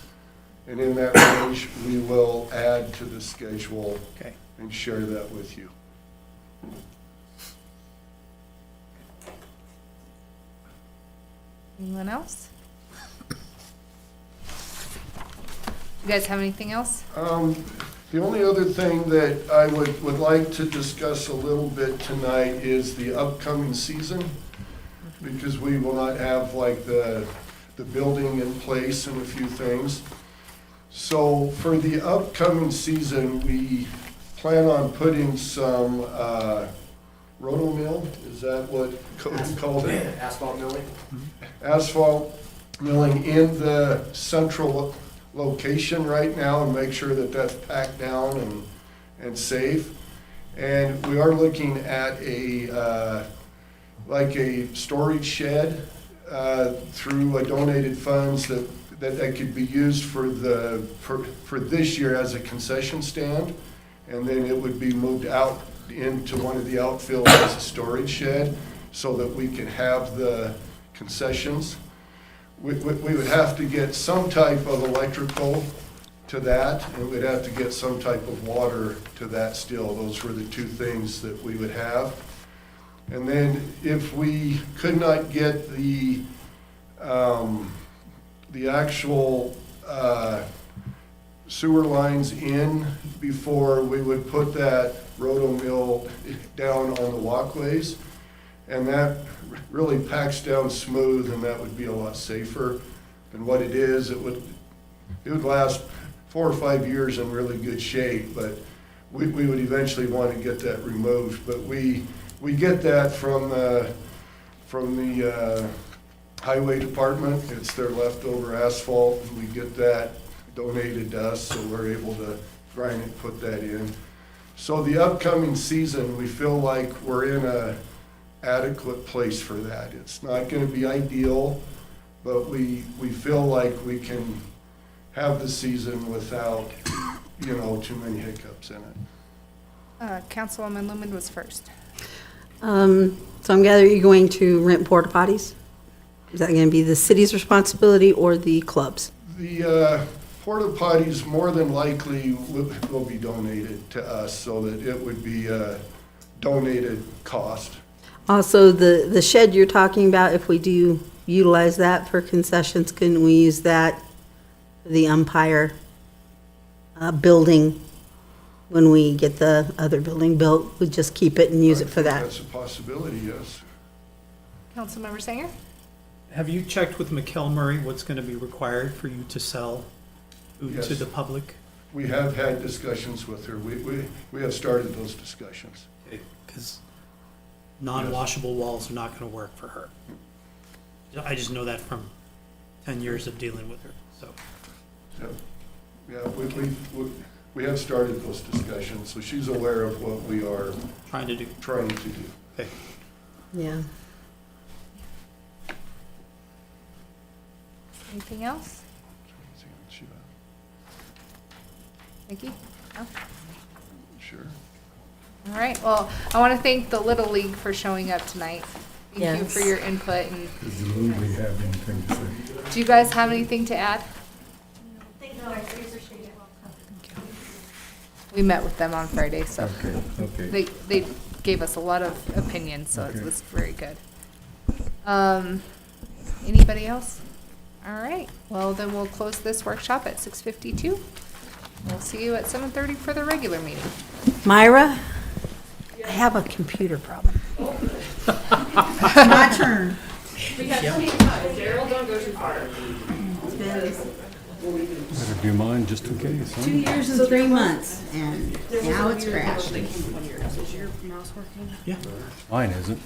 and in that range, we will add to the schedule Okay. and share that with you. Anyone else? You guys have anything else? The only other thing that I would like to discuss a little bit tonight is the upcoming season, because we will not have like the building in place and a few things. So for the upcoming season, we plan on putting some roto mill, is that what Cody called it? Asphalt milling? Asphalt milling in the central location right now, and make sure that that's packed down and safe. And we are looking at a, like a storage shed through donated funds that could be used for this year as a concession stand. And then it would be moved out into one of the outfields as a storage shed, so that we can have the concessions. We would have to get some type of electrical to that, and we'd have to get some type of water to that still. Those were the two things that we would have. And then if we could not get the actual sewer lines in before we would put that roto mill down on the walkways, and that really packs down smooth, and that would be a lot safer than what it is. It would last 4 or 5 years in really good shape, but we would eventually want to get that removed. But we get that from the highway department. It's their leftover asphalt, and we get that donated to us, so we're able to grind it, put that in. So the upcoming season, we feel like we're in a adequate place for that. It's not going to be ideal, but we feel like we can have the season without, too many hiccups in it. Councilwoman Lumen was first. So I'm gathering you're going to rent porta potties? Is that going to be the city's responsibility or the clubs? The porta potties more than likely will be donated to us, so that it would be a donated cost. Also, the shed you're talking about, if we do utilize that for concessions, can we use that for the umpire building when we get the other building built? We just keep it and use it for that? That's a possibility, yes. Councilmember Singer? Have you checked with McKell Murray what's going to be required for you to sell food to Yes. the public? We have had discussions with her. We have started those discussions. Because non-washable walls are not going to work for her. I just know that from 10 years of dealing with her, so. Yeah, we have started those discussions, so she's aware of what we are Trying to do. trying to do. Okay. Yeah. Anything else? Nikki? No? Sure. All right, well, I want to thank the Little League for showing up tonight. Thank you for Yes. your input, and Does Lily have anything to say? do you guys have anything to add? Thank you, I appreciate it. We met with them on Friday, so Okay. they gave us a lot of opinions, so it Okay. was very good. Anybody else? All right, well, then we'll close this workshop at 6:52. We'll see you at 7:30 for the regular meeting. Myra, I have a computer problem. My turn. Better do mine just in case, huh? 2 years and 3 months, and now it's crashed. Mine isn't.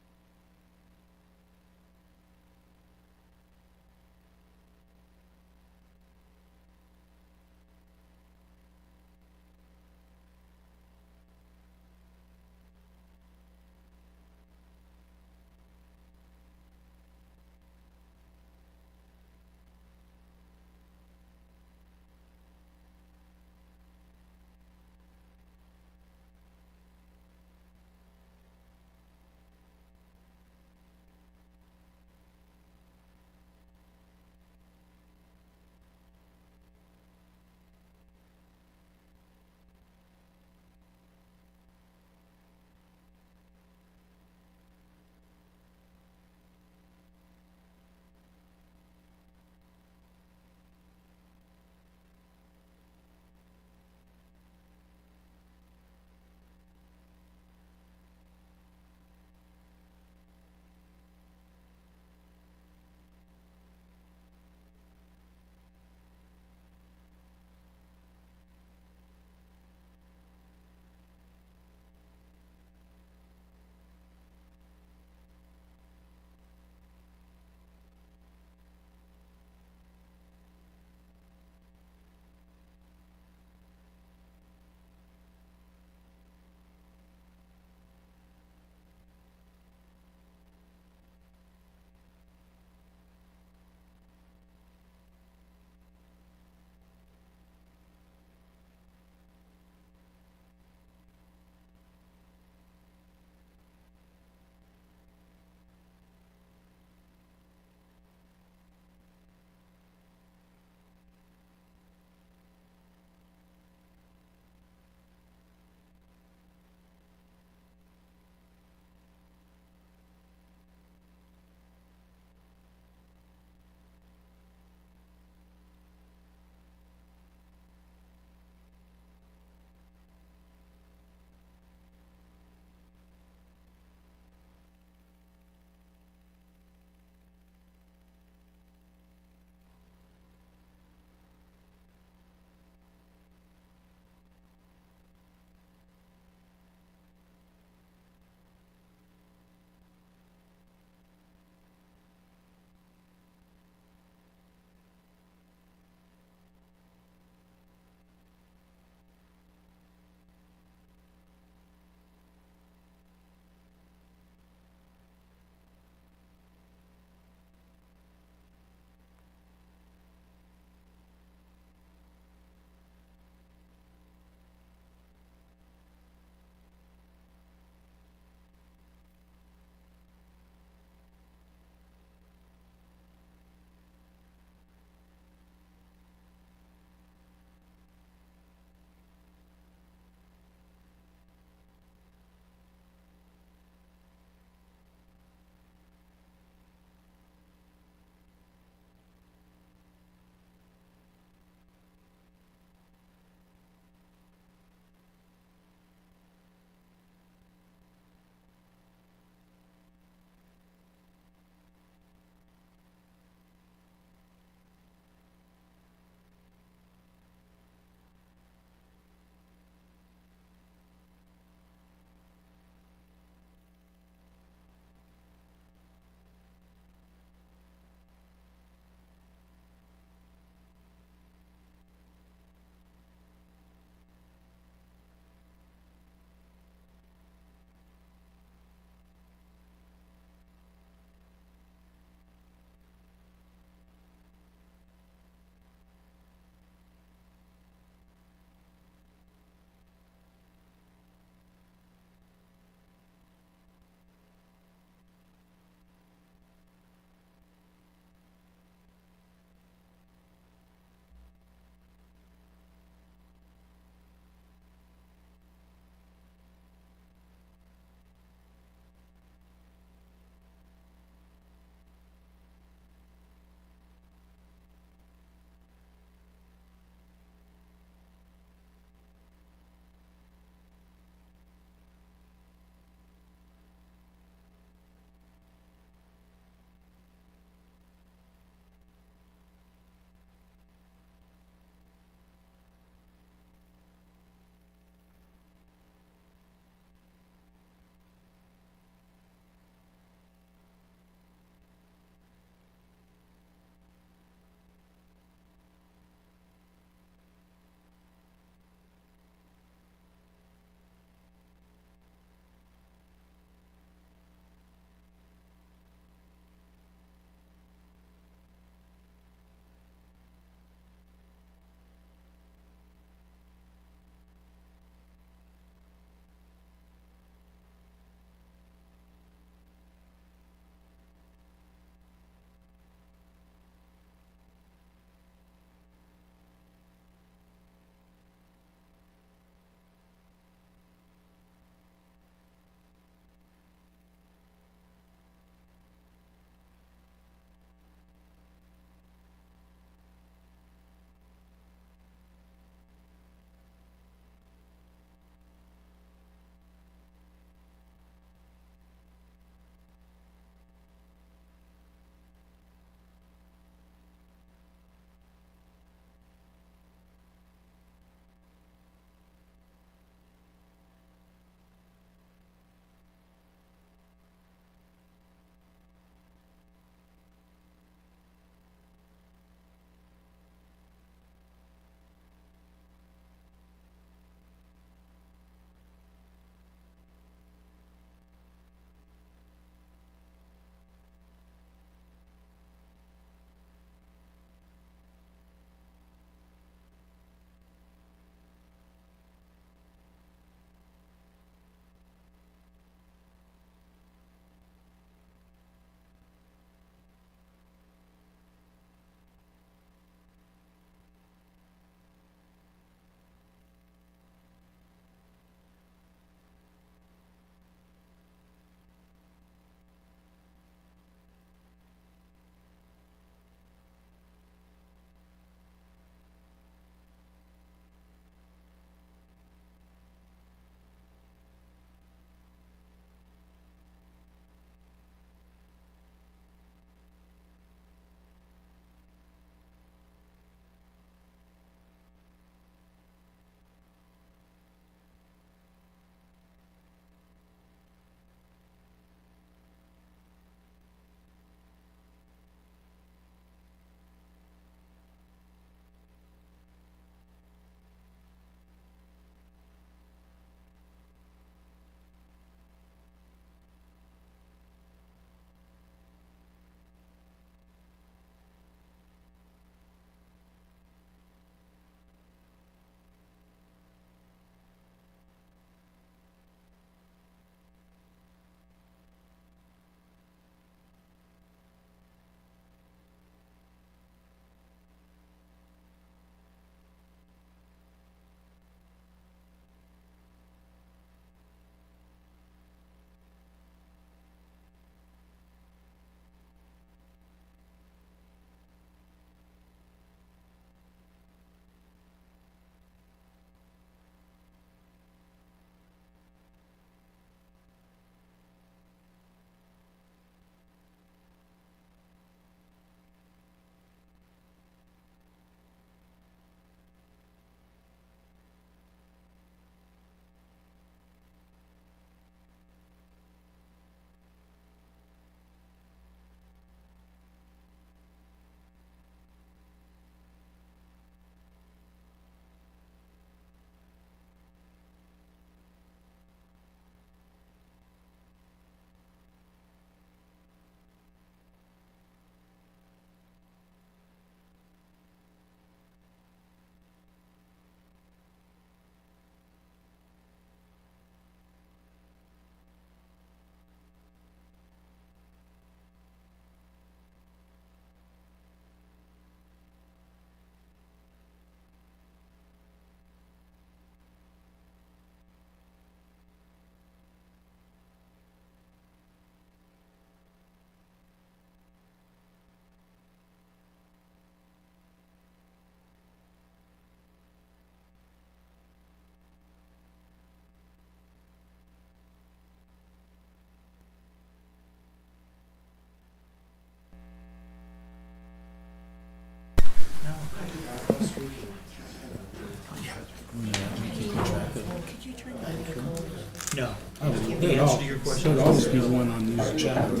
the answer to your question. Should always be one on these channels.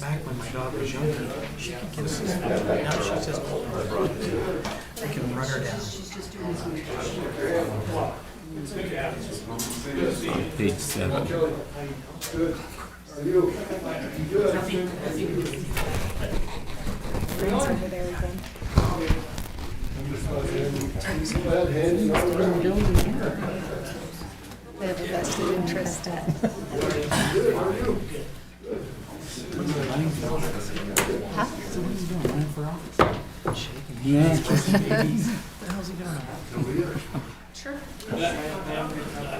Back when my daughter was younger, she could get us. Now she's just old. I can run her down. Page 7. They have a vested interest.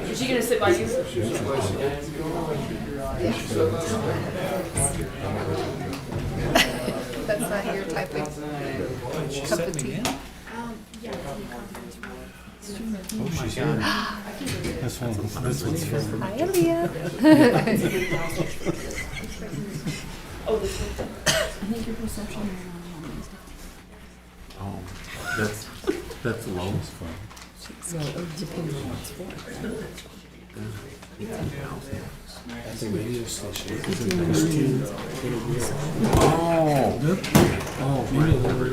Is she gonna sit by you? That's not your type of cup of tea. Oh, she's here. This one's here. Hi, Aaliyah. Oh, that's low. At the radio station. Oh, maybe they were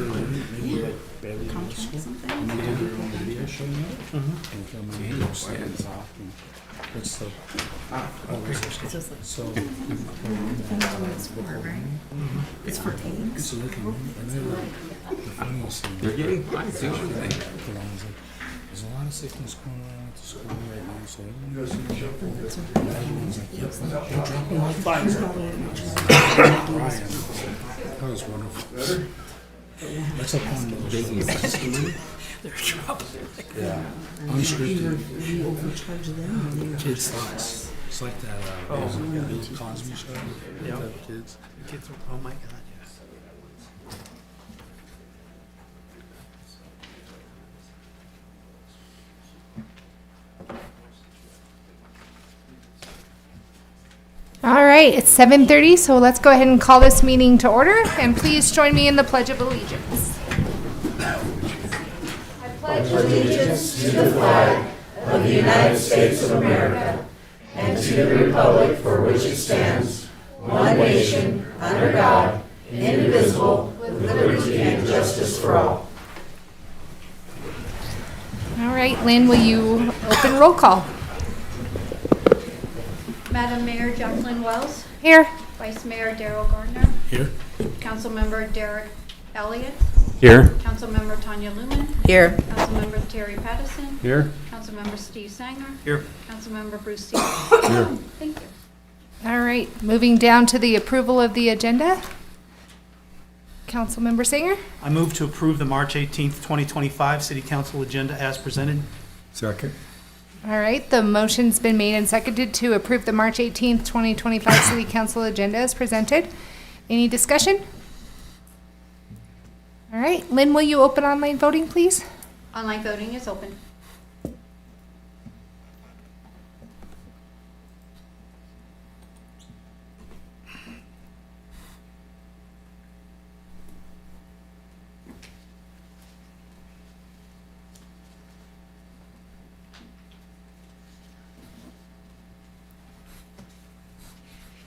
maybe like barely in school. And they did their own video showing up. And film and video stands off. And what's the, so. It's for eggs. So looking, and they were, the funniest thing. They're getting high, too, aren't they? There's a lot of sickness going around at the school right now, so everyone's and everyone's like, yep, they're dropping like flies. Brian, that was wonderful. That's up on the They're trouble. yeah, unscripted. Kids thoughts. It's like that, Bill Cosby show. Yep. The kids. Kids are, oh my God, yes. All right, it's 7:30, so let's go ahead and call this meeting to order, and please join me in the Pledge of Allegiance. I pledge allegiance to the flag of the United States of America and to the republic for which it stands, one nation, under God, indivisible, with liberty and justice for all. All right, Lynn, will you open roll call? Madam Mayor Jacqueline Wells, Here. Vice Mayor Darrell Gardner, Here. Councilmember Derek Elliott, Here. Councilmember Tanya Lumen, Here. Councilmember Terry Pattison, Here? Councilmember Steve Sanger, Here. Councilmember Bruce Stevens. Here. Thank you. All right, moving down to the approval of the agenda. Councilmember Singer? I move to approve the March 18th, 2025 City Council agenda as presented. Second. All right, the motion's been made and seconded to approve the March 18th, 2025 City Council agenda as presented. Any discussion? All right, Lynn, will you open online voting, please? Online voting is open.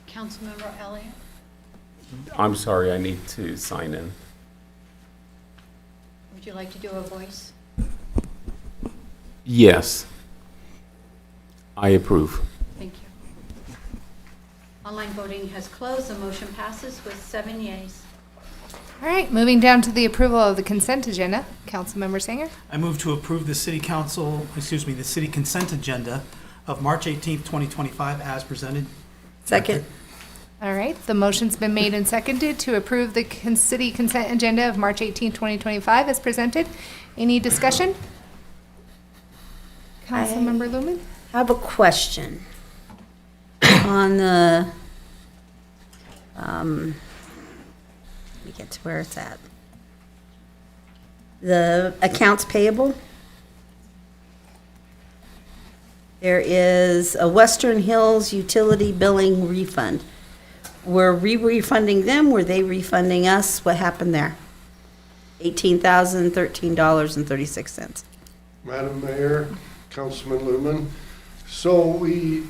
Councilmember Elliott. I'm sorry, I need to sign in. Would you like to do a voice? Yes. I approve. Thank you. Online voting has closed. The motion passes with 7 yeas. All right, moving down to the approval of the consent agenda. Councilmember Singer? I move to approve the City consent agenda of March 18th, 2025 as presented. Second. All right, the motion's been made and seconded to approve the city consent agenda of March 18th, 2025 as presented. Any discussion? Councilmember Lumen? I have a question on the, let me get to where it's at. The accounts payable. There is a Western Hills utility billing refund. Were we refunding them? Were they refunding us? What happened there? $18,013.36. Madam Mayor, Councilman Lumen. So we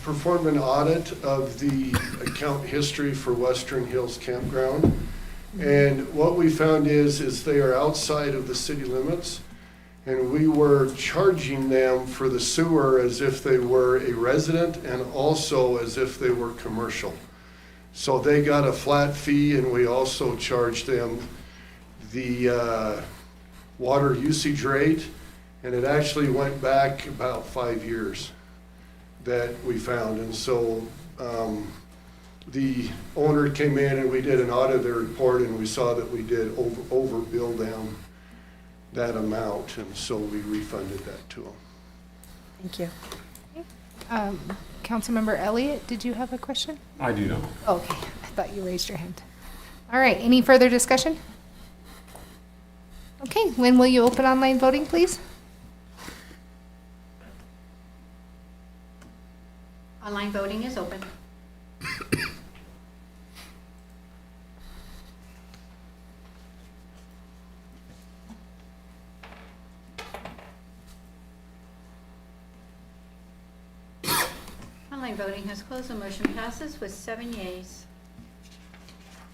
performed an audit of the account history for Western Hills Campground. And what we found is they are outside of the city limits. And we were charging them for the sewer as if they were a resident and also as if they were commercial. So they got a flat fee, and we also charged them the water usage rate. And it actually went back about 5 years that we found. And so the owner came in and we did an audit of their report, and we saw that we did overbill them that amount. And so we refunded that to them. Thank you. Councilmember Elliott, did you have a question? I do know. Okay, I thought you raised your hand. All right, any further discussion? Okay, when will you open online voting, please? Online voting is open. Online voting has closed. The motion passes with 7 yeas.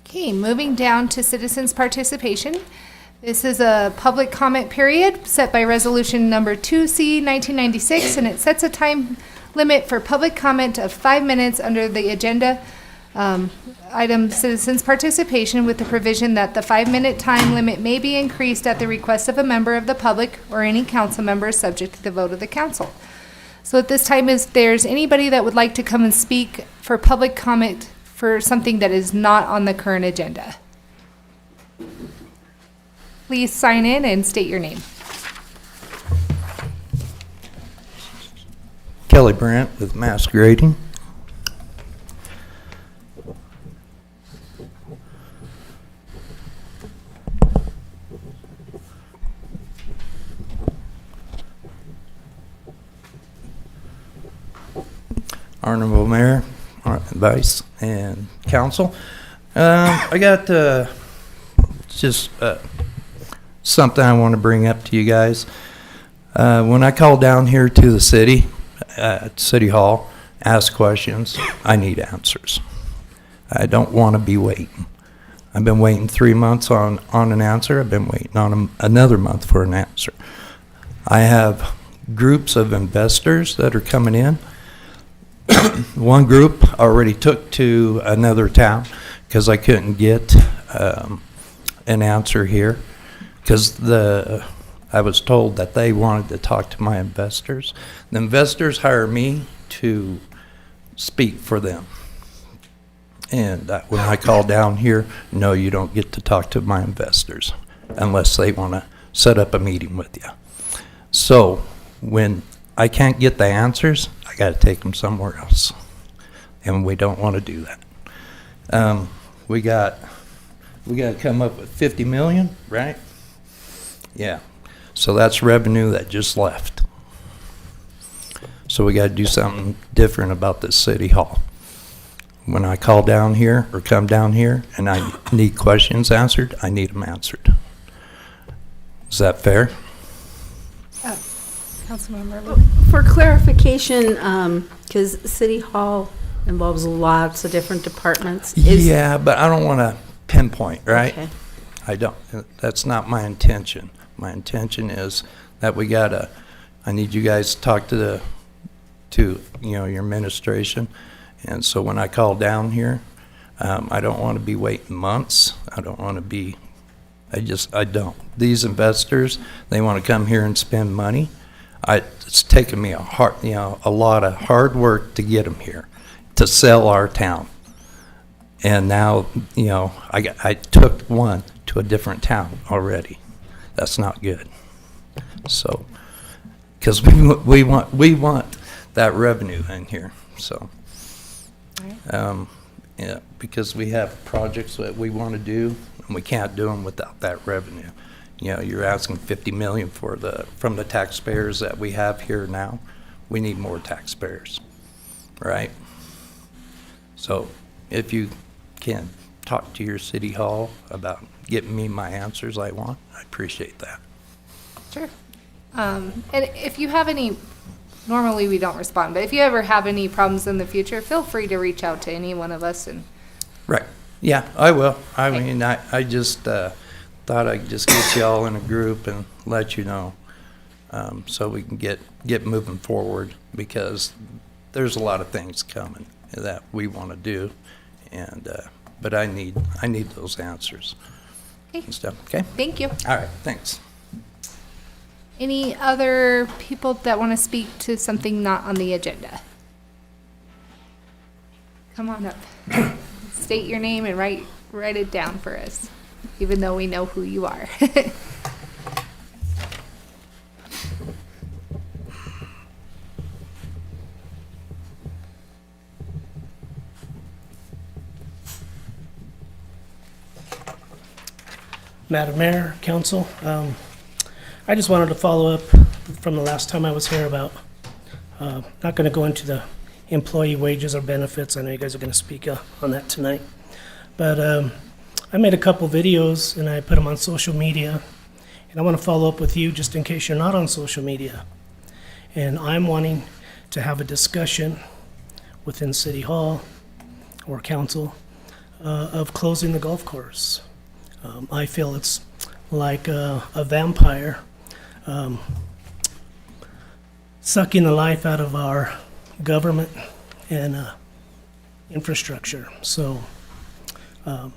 Okay, moving down to citizens' participation. This is a public comment period set by resolution number 2C 1996, and it sets a time limit for public comment of 5 minutes under the agenda item citizens' participation, with the provision that the 5-minute time limit may be increased at the request of a member of the public or any council member, subject to the vote of the council. So at this time, if there's anybody that would like to come and speak for public comment for something that is not on the current agenda, please sign in and state your name. Kelly Brandt with Mass Grading. Honorable Mayor, Vice, and Council. I got just something I want to bring up to you guys. When I call down here to the city, at City Hall, ask questions, I need answers. I don't want to be waiting. I've been waiting 3 months on an answer. I've been waiting on another month for an answer. I have groups of investors that are coming in. One group already took to another town because I couldn't get an answer here, because I was told that they wanted to talk to my investors. The investors hire me to speak for them. And when I call down here, no, you don't get to talk to my investors unless they want to set up a meeting with you. So when I can't get the answers, I got to take them somewhere else. And we don't want to do that. We got to come up with 50 million, right? Yeah. So that's revenue that just left. So we got to do something different about this city hall. When I call down here or come down here and I need questions answered, I need them answered. Is that fair? Councilmember. For clarification, because City Hall involves lots of different departments. Yeah, but I don't want to pinpoint, right? Okay. I don't. That's not my intention. My intention is that I need you guys to talk to your administration. And so when I call down here, I don't want to be waiting months. I don't want to be, I don't. These investors, they want to come here and spend money. It's taken me a lot of hard work to get them here, to sell our town. And now, I took one to a different town already. That's not good. So, because we want that revenue in here. So, yeah, because we have projects that we want to do, and we can't do them without that revenue. You're asking 50 million from the taxpayers that we have here now. We need more taxpayers, right? So, if you can talk to your city hall about getting me my answers I want, I appreciate that. Sure. And if you have any, normally we don't respond, but if you ever have any problems in the future, feel free to reach out to any one of us and Right. Yeah, I will. I Okay. mean, I just thought I'd just get you all in a group and let you know, so we can get moving forward, because there's a lot of things coming that we want to do, and but I need those answers Okay. and stuff. Okay. Thank you. All right. Thanks. Any other people that want to speak to something not on the agenda? Come on up. State your name and write it down for us, even though we know who you are. Madam Mayor, Council, I just wanted to follow up from the last time I was here about, not going to go into the employee wages or benefits. I know you guys are going to speak on that tonight. But I made a couple videos and I put them on social media. And I want to follow up with you just in case you're not on social media. And I'm wanting to have a discussion within City Hall or Council of closing the golf course. I feel it's like a vampire sucking the life out of our government and infrastructure. So I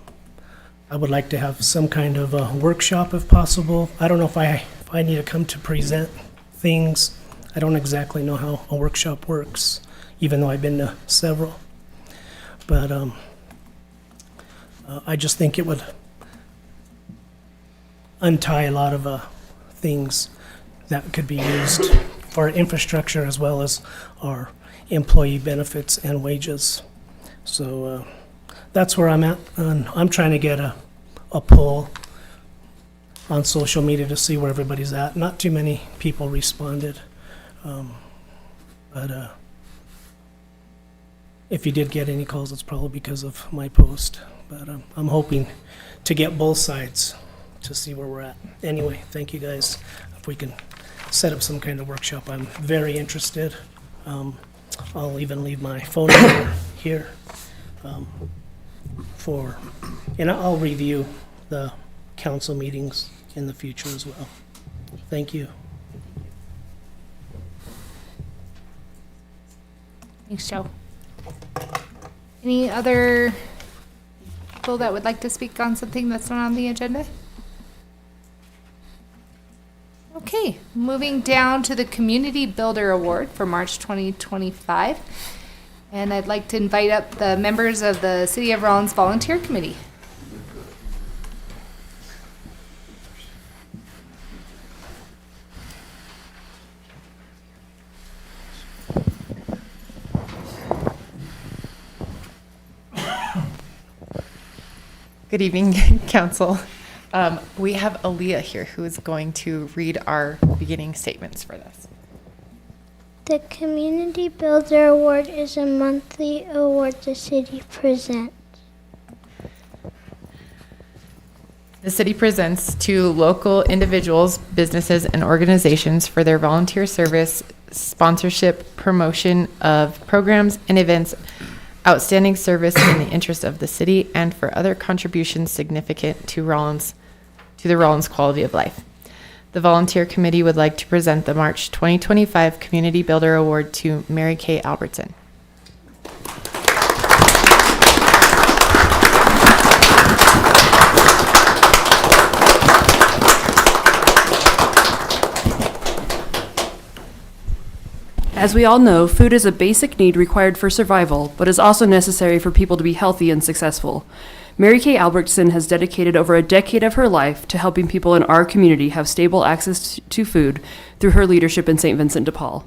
would like to have some kind of a workshop if possible. I don't know if I need to come to present things. I don't exactly know how a workshop works, even though I've been to several. But I just think it would untie a lot of things that could be used for our infrastructure as well as our employee benefits and wages. So that's where I'm at. And I'm trying to get a poll on social media to see where everybody's at. Not too many people responded. But if you did get any calls, it's probably because of my post. But I'm hoping to get both sides to see where we're at. Anyway, thank you guys. If we can set up some kind of workshop, I'm very interested. I'll even leave my phone number here and I'll review the council meetings in the future as well. Thank you. Thanks, Joe. Any other people that would like to speak on something that's not on the agenda? Okay, moving down to the Community Builder Award for March 2025. And I'd like to invite up the members of the City of Rawlins Volunteer Committee. Good evening, Council. We have Aaliyah here who is going to read our beginning statements for this. The Community Builder Award is a monthly award the city presents. The city presents to local individuals, businesses, and organizations for their volunteer service, sponsorship, promotion of programs and events, outstanding service in the interest of the city, and for other contributions significant to the Rawlins quality of life. The volunteer committee would like to present the March 2025 Community Builder Award to Mary Kay Albertson. As we all know, food is a basic need required for survival, but is also necessary for people to be healthy and successful. Mary Kay Albertson has dedicated over a decade of her life to helping people in our community have stable access to food through her leadership in St. Vincent de Paul.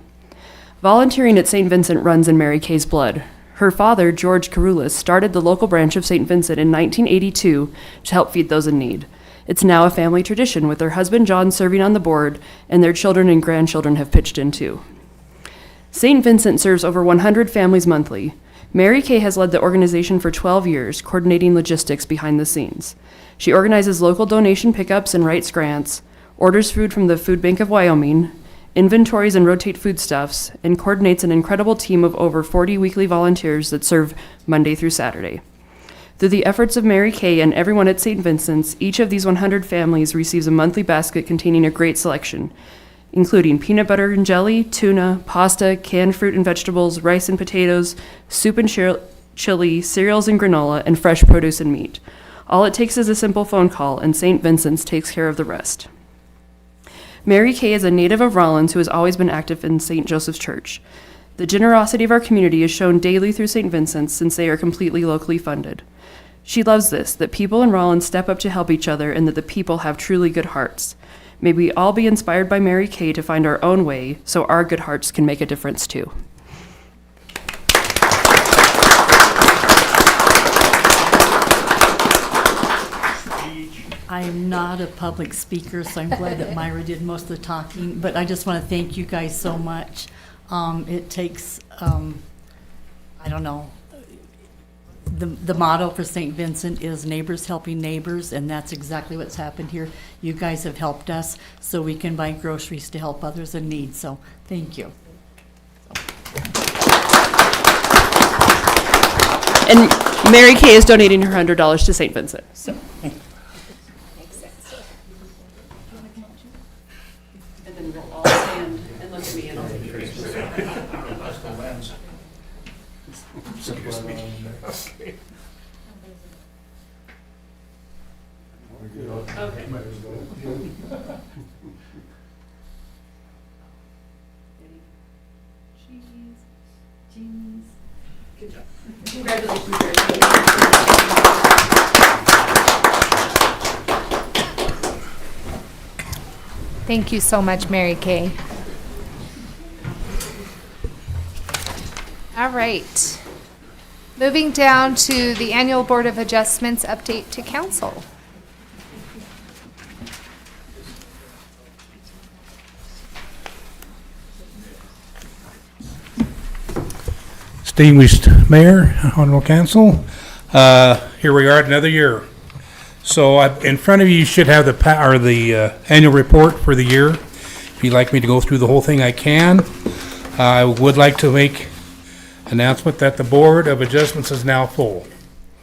Volunteering at St. Vincent runs in Mary Kay's blood. Her father, George Caroulas, started the local branch of St. Vincent in 1982 to help feed those in need. It's now a family tradition, with her husband John serving on the board, and their children and grandchildren have pitched in too. St. Vincent serves over 100 families monthly. Mary Kay has led the organization for 12 years, coordinating logistics behind the scenes. She organizes local donation pickups and writes grants, orders food from the Food Bank of Wyoming, inventories and rotate foodstuffs, and coordinates an incredible team of over 40 weekly volunteers that serve Monday through Saturday. Through the efforts of Mary Kay and everyone at St. Vincent's, each of these 100 families receives a monthly basket containing a great selection, including peanut butter and jelly, tuna, pasta, canned fruit and vegetables, rice and potatoes, soup and chili, cereals and granola, and fresh produce and meat. All it takes is a simple phone call, and St. Vincent's takes care of the rest. Mary Kay is a native of Rawlins who has always been active in St. Joseph's Church. The generosity of our community is shown daily through St. Vincent's since they are completely locally funded. She loves this, that people in Rawlins step up to help each other and that the people have truly good hearts. May we all be inspired by Mary Kay to find our own way so our good hearts can make a difference too. I am not a public speaker, so I'm glad that Myra did most of the talking, but I just want to thank you guys so much. It takes, I don't know, the motto for St. Vincent is neighbors helping neighbors, and that's exactly what's happened here. You guys have helped us so we can buy groceries to help others in need, so thank you. And Mary Kay is donating her $100 to St. Vincent. So. And then we'll all stand and look at me and I'll take pictures. Okay. Cheese. Good job. Congratulations. Thank you so much, Mary Kay. All right. Moving down to the annual Board of Adjustments update to council. Distinguished Mayor, Honorable Council, here we are another year. So in front of you should have the annual report for the year. If you'd like me to go through the whole thing, I can. I would like to make announcement that the Board of Adjustments is now full.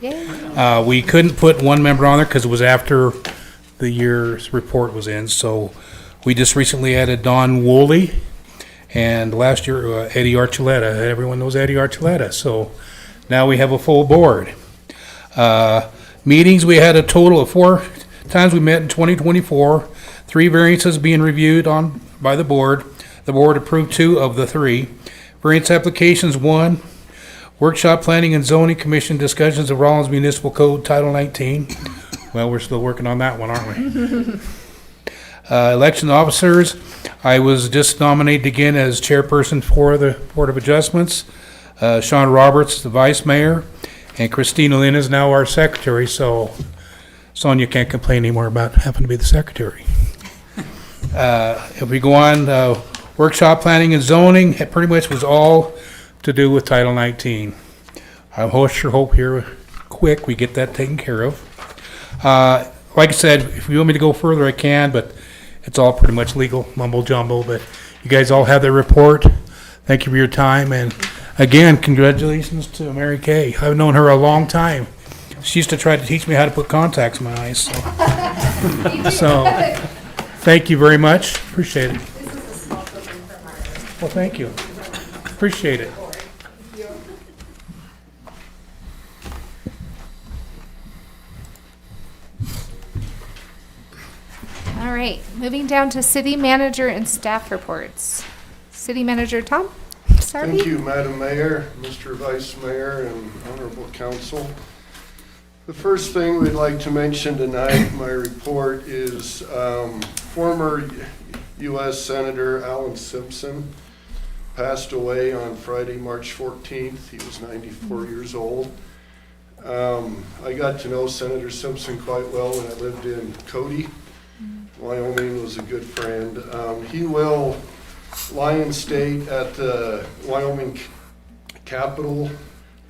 Yay. We couldn't put one member on there because it was after the year's report was in. So we just recently added Don Woolley. And last year, Eddie Archuleta. Everyone knows Eddie Archuleta. So now we have a full board. Meetings, we had a total of 4 times we met in 2024. 3 variances being reviewed by the board. The board approved 2 of the 3. Variance applications, 1. Workshop Planning and Zoning Commission discussions of Rawlins Municipal Code Title 19. Well, we're still working on that one, aren't we? Election officers, I was just nominated again as chairperson for the Board of Adjustments. Sean Roberts, the vice mayor, and Christina Lynn is now our secretary, so Sonia can't complain anymore about having to be the secretary. If we go on, workshop planning and zoning, it pretty much was all to do with Title 19. I sure hope here quick we get that taken care of. Like I said, if you want me to go further, I can, but it's all pretty much legal mumble jumble. But you guys all have the report. Thank you for your time, and again, congratulations to Mary Kay. I've known her a long time. She used to try to teach me how to put contacts in my eyes. So thank you very much. Appreciate it. Well, thank you. Appreciate it. All right, moving down to city manager and staff reports. City manager Tom Sarby. Thank you, Madam Mayor, Mr. Vice Mayor, and Honorable Council. The first thing we'd like to mention tonight in my report is former U.S. Senator Alan Simpson passed away on Friday, March 14th. He was 94 years old. I got to know Senator Simpson quite well when I lived in Cody, Wyoming. Was a good friend. He will lie in state at the Wyoming Capitol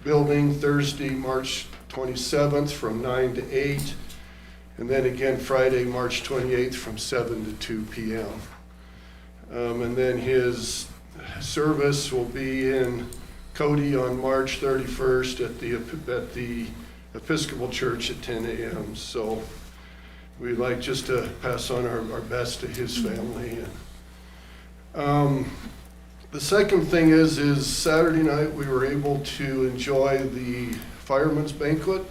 building Thursday, March 27th from 9 to 8, and then again Friday, March 28th from 7 to 2 p.m. And then his service will be in Cody on March 31st at the Episcopal Church at 10 a.m. So we'd like just to pass on our best to his family. The second thing is Saturday night we were able to enjoy the Fireman's Banquet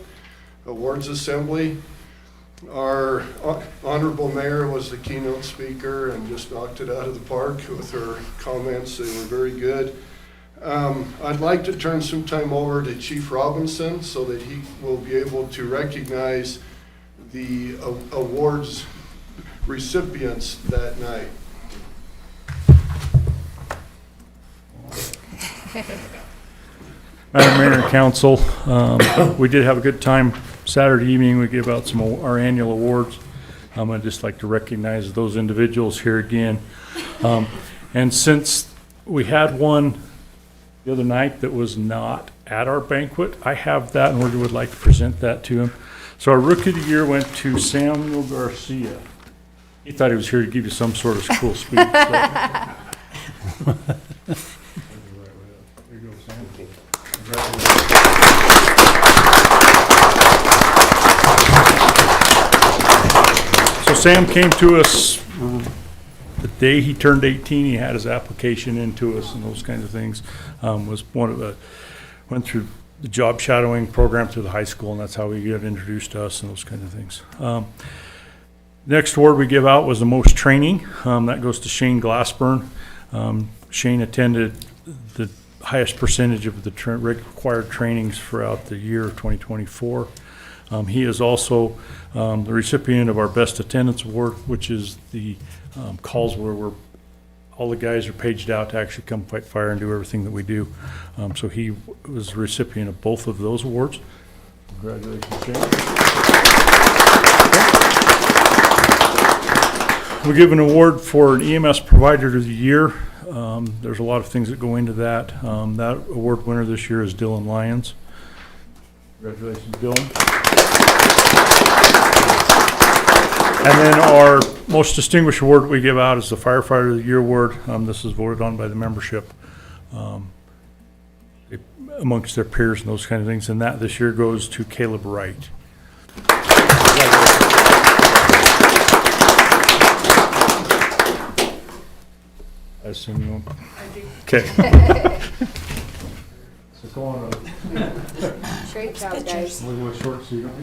Awards Assembly. Our honorable mayor was the keynote speaker and just knocked it out of the park with her comments. They were very good. I'd like to turn some time over to Chief Robinson so that he will be able to recognize the awards recipients that night. Madam Mayor and Council, we did have a good time Saturday evening. We gave out our annual awards. I'd just like to recognize those individuals here again. And since we had one the other night that was not at our banquet, I have that and we would like to present that to him. So our Rookie of the Year went to Samuel Garcia. He thought he was here to give you some sort of cool speech. So Sam came to us the day he turned 18. He had his application into us and those kinds of things. Went through the job shadowing program through the high school, and that's how he got introduced to us and those kinds of things. Next award we give out was the most training. That goes to Shane Glassburn. Shane attended the highest percentage of the required trainings throughout the year of 2024. He is also the recipient of our Best Attendance Award, which is the calls where all the guys are paged out to actually come fight fire and do everything that we do. So he was the recipient of both of those awards. Congratulations, Shane. We give an award for an EMS Provider of the Year. There's a lot of things that go into that. That award winner this year is Dylan Lyons. Congratulations, Dylan. And then our most distinguished award we give out is the Firefighter of the Year Award. This is voted on by the membership amongst their peers and those kind of things. And that this year goes to Caleb Wright. I assume you won't. Okay. So go on. Great job, guys. A little short, so you don't.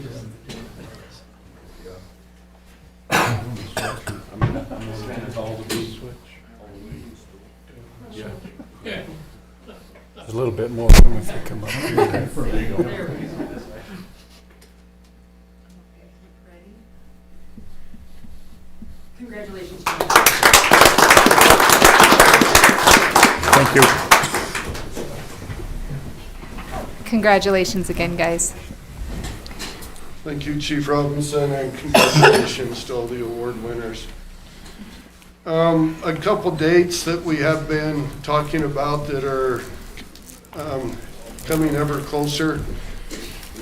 Yeah. A little bit more room if they come up here. There you go. Congratulations. Thank you. Congratulations again, guys. Thank you, Chief Robinson, and congratulations to all the award winners. A couple dates that we have been talking about that are coming ever closer.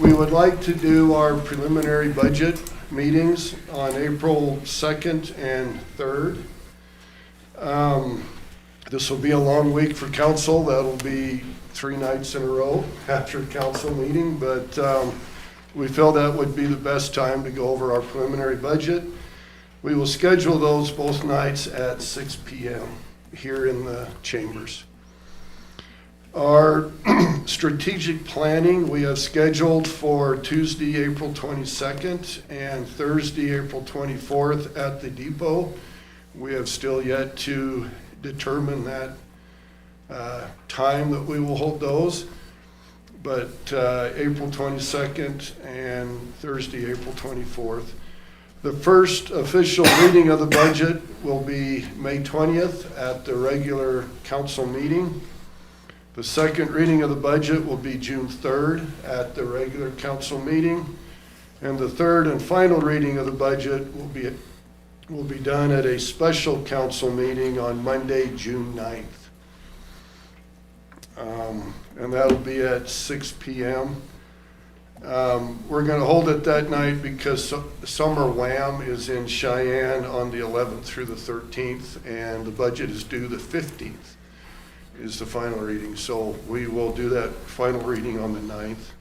We would like to do our preliminary budget meetings on April 2nd and 3rd. This will be a long week for council. That'll be 3 nights in a row after council meeting, but we feel that would be the best time to go over our preliminary budget. We will schedule those both nights at 6 p.m. here in the chambers. Our strategic planning we have scheduled for Tuesday, April 22nd and Thursday, April 24th at the depot. We have still yet to determine that time that we will hold those, but April 22nd and Thursday, April 24th. The first official reading of the budget will be May 20th at the regular council meeting. The second reading of the budget will be June 3rd at the regular council meeting. And the third and final reading of the budget will be done at a special council meeting on Monday, June 9th. And that'll be at 6 p.m. We're gonna hold it that night because Summer Wham is in Cheyenne on the 11th through the 13th, and the budget is due the 15th, is the final reading. So we will do that final reading on the 9th.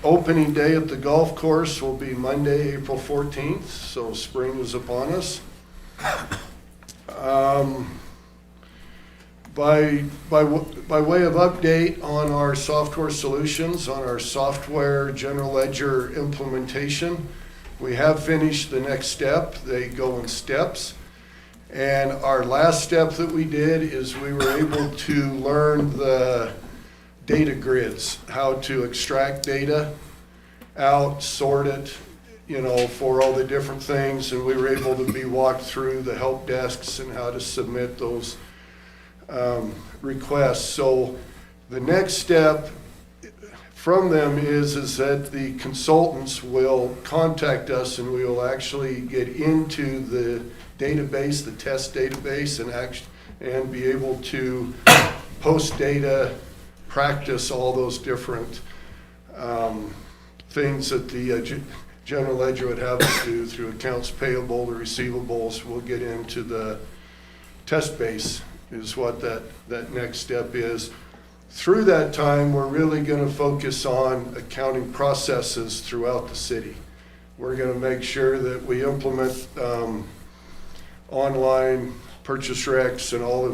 Opening day at the golf course will be Monday, April 14th, so spring is upon us. By way of update on our software solutions, on our software general ledger implementation, we have finished the next step. They go in steps. And our last step that we did is we were able to learn the data grids, how to extract data out, sort it, you know, for all the different things. And we were able to be walked through the help desks and how to submit those requests. So the next step from them is that the consultants will contact us and we will actually get into the database, the test database, and be able to post data, practice all those different things that the general ledger would have us do through accounts payable, the receivables. We'll get into the test base is what that next step is. Through that time, we're really going to focus on accounting processes throughout the city. We're going to make sure that we implement online purchase recs and all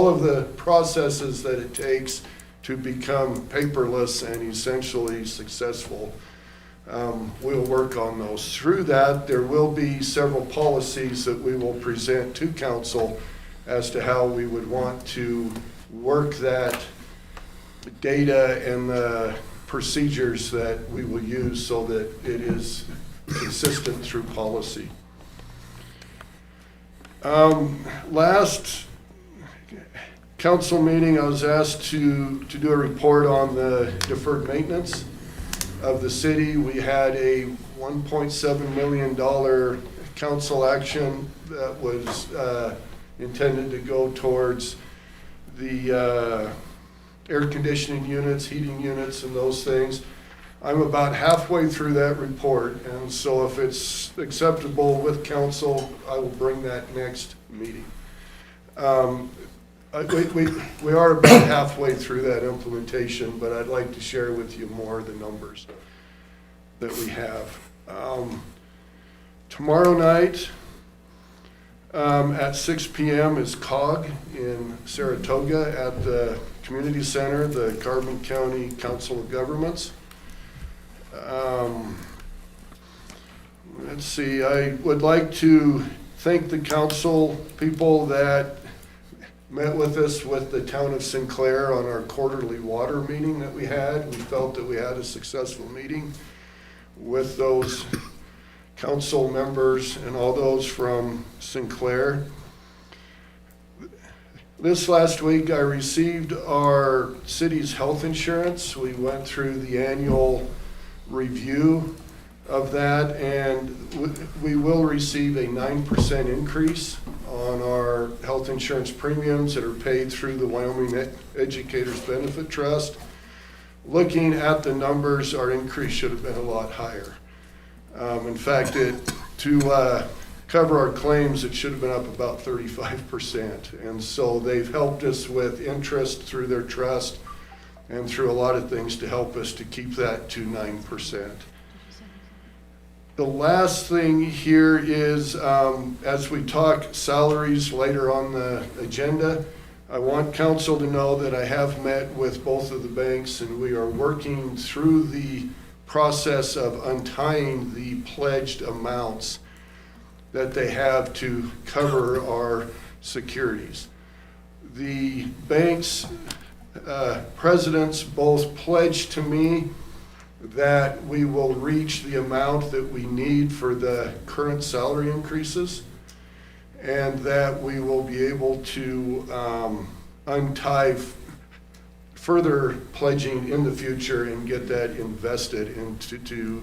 of the processes that it takes to become paperless and essentially successful. We'll work on those. Through that, there will be several policies that we will present to council as to how we would want to work that data and the procedures that we will use so that it is consistent through policy. Last council meeting, I was asked to do a report on the deferred maintenance of the city. We had a $1.7 million council action that was intended to go towards the air conditioning units, heating units, and those things. I'm about halfway through that report, and so if it's acceptable with council, I will bring that next meeting. We are about halfway through that implementation, but I'd like to share with you more of the numbers that we have. Tomorrow night at 6 p.m. is COG in Saratoga at the Community Center, the Carbon County Council of Governments. Let's see, I would like to thank the council people that met with us with the town of Sinclair on our quarterly water meeting that we had. We felt that we had a successful meeting with those council members and all those from Sinclair. This last week I received our city's health insurance. We went through the annual review of that, and we will receive a 9% increase on our health insurance premiums that are paid through the Wyoming Educators Benefit Trust. Looking at the numbers, our increase should have been a lot higher. In fact, to cover our claims, it should have been up about 35%. And so they've helped us with interest through their trust and through a lot of things to help us to keep that to 9%. The last thing here is, as we talk salaries later on the agenda, I want council to know that I have met with both of the banks and we are working through the process of untying the pledged amounts that they have to cover our securities. The banks' presidents both pledged to me that we will reach the amount that we need for the current salary increases, and that we will be able to untie further pledging in the future and get that invested into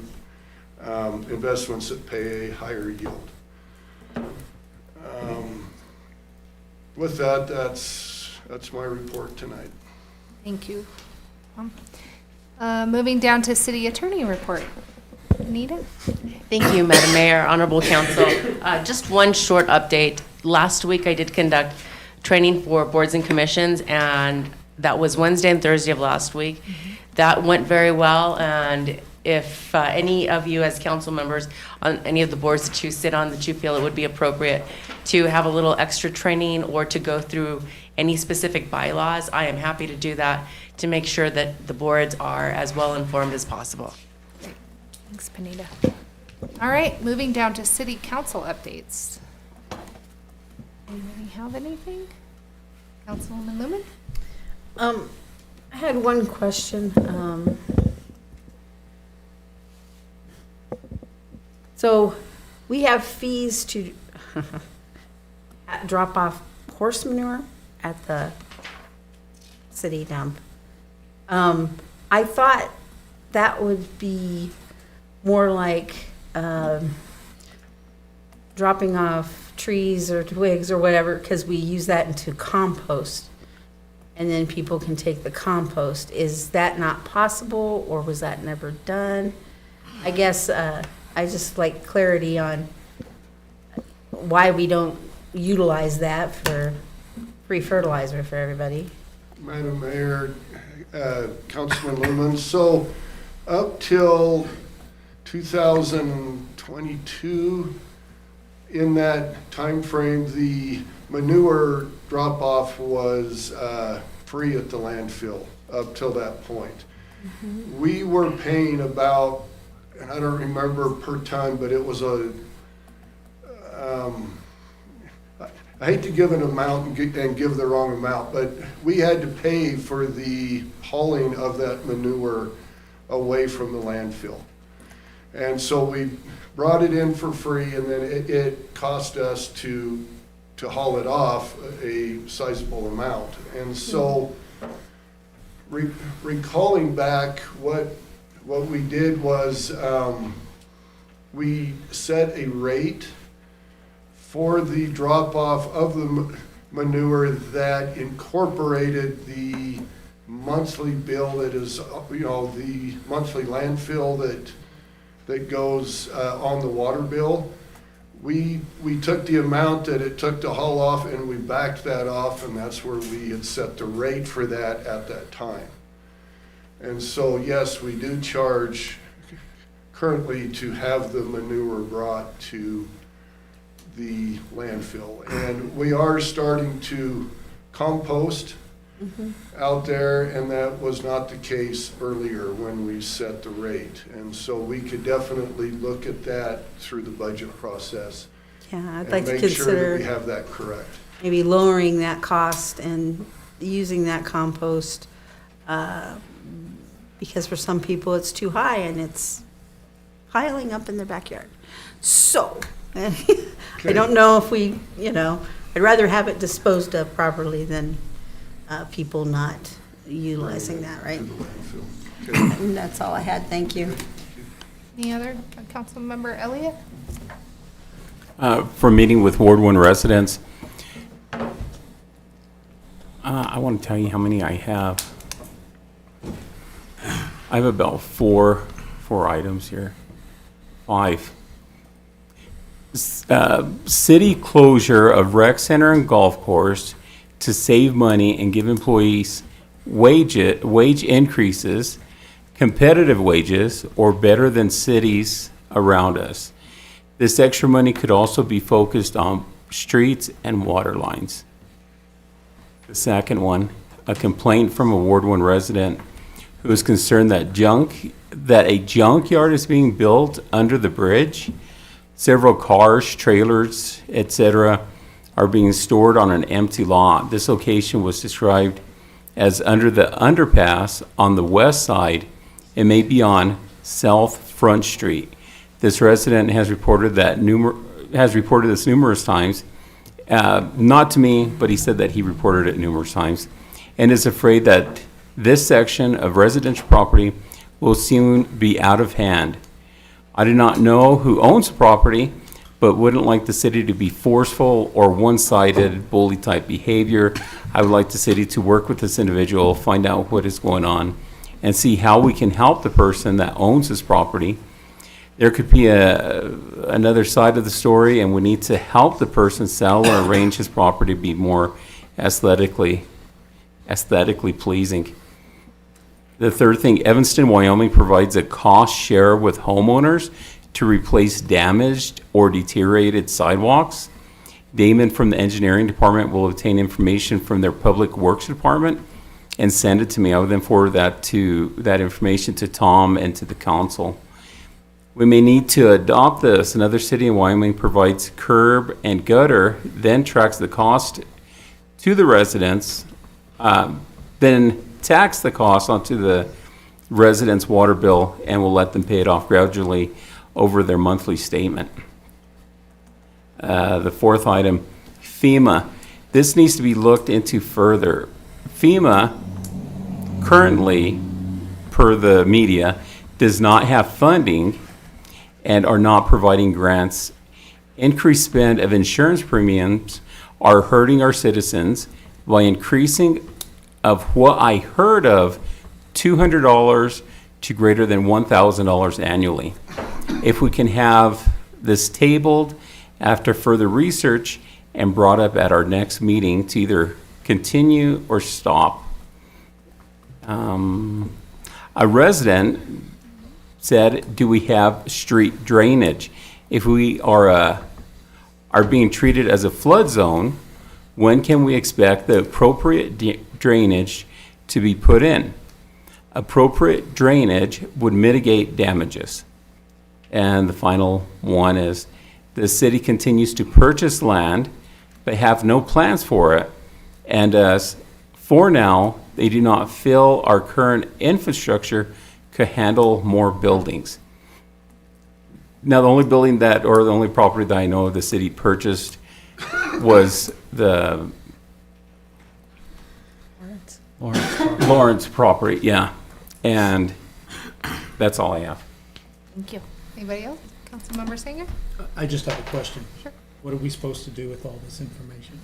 investments that pay a higher yield. With that, that's my report tonight. Thank you. Moving down to city attorney report. Anita? Thank you, Madam Mayor, Honorable Council. Just one short update. Last week, I did conduct training for boards and commissions, and that was Wednesday and Thursday of last week. That went very well, and if any of you as council members on any of the boards that you sit on that you feel it would be appropriate to have a little extra training or to go through any specific bylaws, I am happy to do that to make sure that the boards are as well informed as possible. Thanks, Panita. All right, moving down to city council updates. Anybody have anything? Councilwoman Lumen? I had one question. So we have fees to drop off horse manure at the city dump. I thought that would be more like dropping off trees or twigs or whatever, because we use that into compost. And then people can take the compost. Is that not possible, or was that never done? I guess I just like clarity on why we don't utilize that for free fertilizer for everybody. Madam Mayor, Councilman Lumen, so up till 2022, in that time frame, the manure drop-off was free at the landfill up till that point. We were paying about, and I don't remember per ton, but it was I hate to give an amount and give the wrong amount, but we had to pay for the hauling of that manure away from the landfill. And so we brought it in for free, and then it cost us to haul it off a sizable amount. And so recalling back, what we did was we set a rate for the drop-off of the manure that incorporated the monthly bill that is, the monthly landfill that goes on the water bill. We took the amount that it took to haul off and we backed that off, and that's where we had set the rate for that at that time. And so, yes, we do charge currently to have the manure brought to the landfill. And we are starting to compost out there, and that was not the case earlier when we set the rate. And so we could definitely look at that through the budget process. Yeah, I'd like to and make sure that consider we have that correct. maybe lowering that cost and using that compost, because for some people it's too high and it's piling up in their backyard. So, I don't know if we, I'd rather have it disposed of properly than people not utilizing that, right? And that's all I had, thank you. Any other? Councilmember Elliott? For meeting with Ward 1 residents, I want to tell you how many I have. I have about four items here. 5. City closure of rec center and golf course to save money and give employees wage increases, competitive wages, or better than cities around us. This extra money could also be focused on streets and water lines. The second one, a complaint from a Ward 1 resident who is concerned that a junkyard is being built under the bridge. Several cars, trailers, etc. are being stored on an empty lot. This location was described as under the underpass on the west side and may be on South Front Street. This resident has reported this numerous times, not to me, but he said that he reported it numerous times, and is afraid that this section of residential property will soon be out of hand. I do not know who owns the property, but wouldn't like the city to be forceful or one-sided bully-type behavior. I would like the city to work with this individual, find out what is going on, and see how we can help the person that owns this property. There could be another side of the story, and we need to help the person sell or arrange his property to be more aesthetically pleasing. The third thing, Evanston, Wyoming provides a cost share with homeowners to replace damaged or deteriorated sidewalks. Damon from the engineering department will obtain information from their public works department and send it to me. I would then forward that information to Tom and to the council. We may need to adopt this. Another city in Wyoming provides curb and gutter, then tracks the cost to the residents, then tax the cost onto the residents' water bill, and will let them pay it off gradually over their monthly statement. The fourth item, FEMA. This needs to be looked into further. FEMA currently, per the media, does not have funding and are not providing grants. Increased spend of insurance premiums are hurting our citizens by increasing of what I heard of $200 to greater than $1,000 annually. If we can have this tabled after further research and brought up at our next meeting to either continue or stop. A resident said, do we have street drainage? If we are being treated as a flood zone, when can we expect the appropriate drainage to be put in? Appropriate drainage would mitigate damages. And the final one is, the city continues to purchase land but have no plans for it. And for now, they do not feel our current infrastructure could handle more buildings. Now, the only building that, or the only property that I know the city purchased was the Lawrence property, yeah. And that's all I have. Thank you. Anybody else? Councilmember Sanger? I just have a question. Sure. What are we supposed to do with all this information?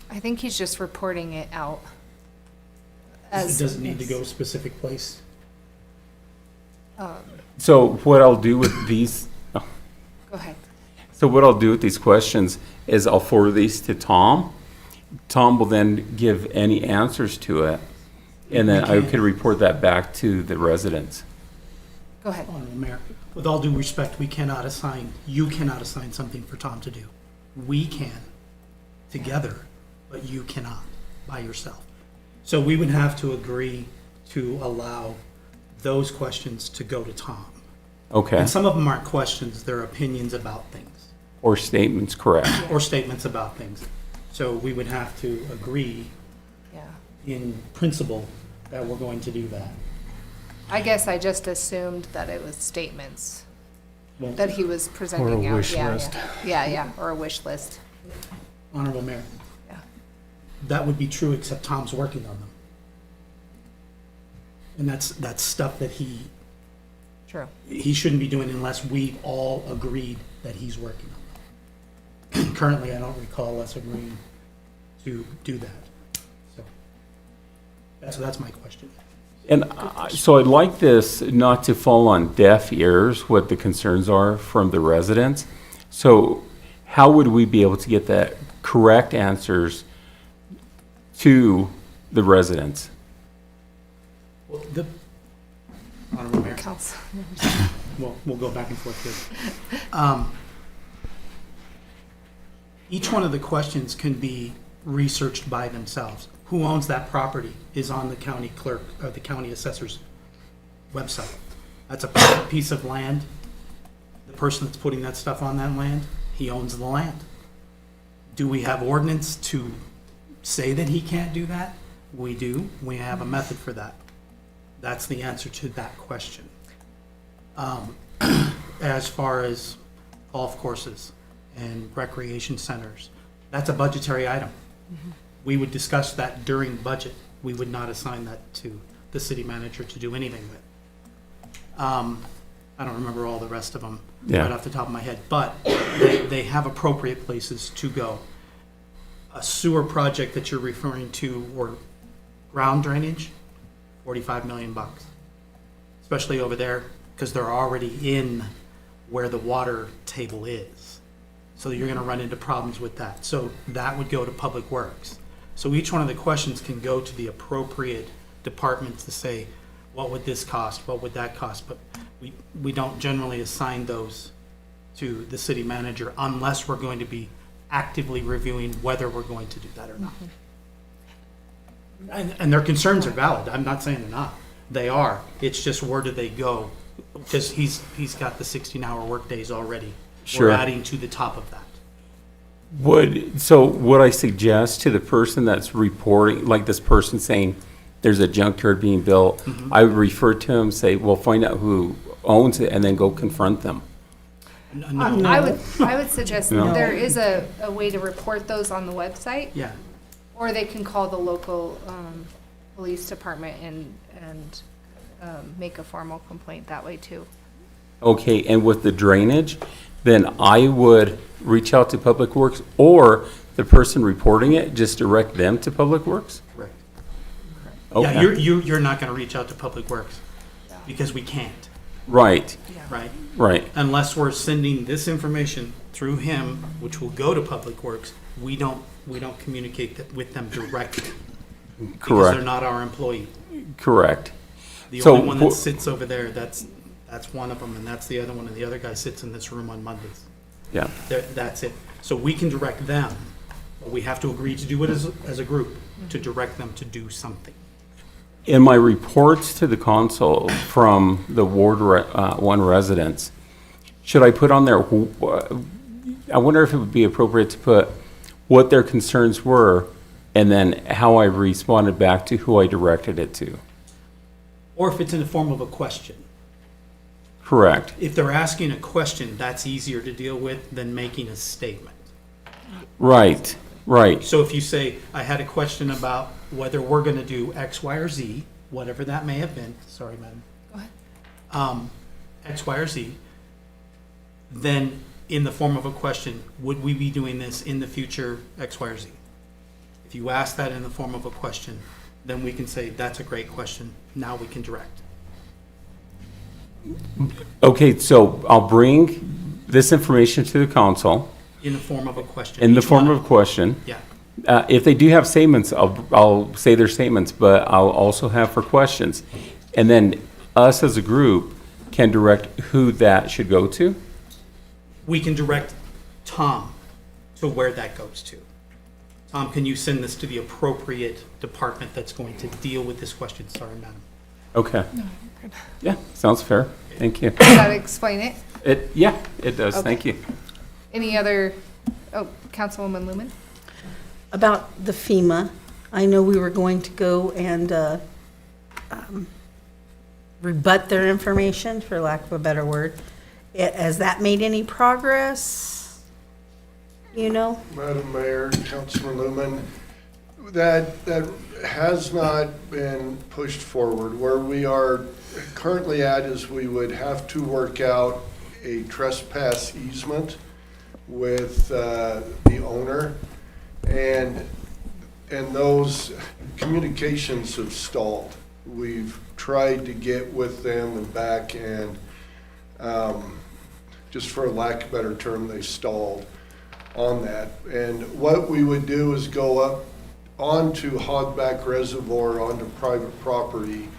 I think he's just reporting it out. Does it need to go a specific place? So what I'll do with these, Go ahead. so what I'll do with these questions is I'll forward these to Tom. Tom will then give any answers to it, and then I could report that back to the residents. Go ahead. Honorable Mayor, with all due respect, you cannot assign something for Tom to do. We can, together, but you cannot, by yourself. So we would have to agree to allow those questions to go to Tom. Okay. And some of them aren't questions, they're opinions about things. Or statements, correct. Or statements about things. So we would have to agree in principle that we're going to do that. I guess I just assumed that it was statements Well, that he was presenting Or a out. wish Yeah, list. yeah, or a wish list. Honorable Mayor. Yeah. That would be true, except Tom's working on them. And that's stuff that True. he shouldn't be doing unless we've all agreed that he's working on them. Currently, I don't recall us agreeing to do that. So that's my question. And so I'd like this not to fall on deaf ears, what the concerns are from the residents. So how would we be able to get the correct answers to the residents? Well, Honorable Mayor. Council. We'll go back and forth here. Each one of the questions can be researched by themselves. Who owns that property is on the county clerk, or the county assessor's website. That's a piece of land. The person that's putting that stuff on that land, he owns the land. Do we have ordinance to say that he can't do that? We do. We have a method for that. That's the answer to that question. As far as golf courses and recreation centers, that's a budgetary item. We would discuss that during budget. We would not assign that to the city manager to do anything with. I don't remember all the rest of them right off the top of my head, but they have appropriate places to go. A sewer project that you're referring to, or ground drainage $45 million, especially over there, because they're already in where the water table is. So you're gonna run into problems with that. So that would go to Public Works. So each one of the questions can go to the appropriate departments to say, what would this cost? What would that cost? But we don't generally assign those to the city manager unless we're going to be actively reviewing whether we're going to do that or not. And their concerns are valid. I'm not saying they're not. They are. It's just where do they go? Because he's got the 16-hour workdays already. Sure. We're adding to the top of that. Would I suggest to the person that's reporting, like this person saying there's a junkyard being built, I would refer to him, say, well, find out who owns it and then go confront them. I would suggest No. there is a way to report those on the website. Yeah. Or they can call the local police department and make a formal complaint that way too. Okay, and with the drainage, then I would reach out to Public Works, or the person reporting it, just direct them to Public Works? Correct. Okay. Yeah, you're not gonna reach out to Public Works because we can't, Right, right? right. Unless we're sending this information through him, which will go to Public Works, we don't communicate with them directly. Because Correct. they're not our employee. Correct. The So only one that wh- sits over there, that's one of them, and that's the other one, and the other guy sits in this room on Mondays. Yeah. That's it. So we can direct them, but we have to agree to do it as a group, to direct them to do something. In my reports to the council from the Ward 1 residents, should I put on there, I wonder if it would be appropriate to put what their concerns were and then how I responded back to who I directed it to? Or if it's in the form of a question. Correct. If they're asking a question, that's easier to deal with than making a statement. Right, right. So if you say, I had a question about whether we're gonna do X, Y, or Z, whatever that may have been, sorry, madam. Go ahead. X, Y, or Z, then in the form of a question, would we be doing this in the future, X, Y, or Z? If you ask that in the form of a question, then we can say, that's a great question, now we can direct. Okay, so I'll bring this information to the council In the form of a question. in the Each form one of a question. Yeah, If they do have statements, I'll say their statements, but I'll also have for questions. And then us as a group can direct who that should go to? we can direct Tom to where that goes to. Tom, can you send this to the appropriate department that's going to deal with this question? Sorry, madam. Okay. Yeah, sounds fair. Thank you. Does that explain it? Yeah, it does. Okay. Thank you. Any other, Councilwoman Lumen? About the FEMA, I know we were going to go and rebut their information, for lack of a better word. Has that made any progress? You know? Madam Mayor, Councilman Lumen, that has not been pushed forward. Where we are currently at is we would have to work out a trespass easement with the owner, and those communications have stalled. We've tried to get with them and back, and just for a lack of a better term, they stalled on that. And what we would do is go up onto Hogback Reservoir, onto private property,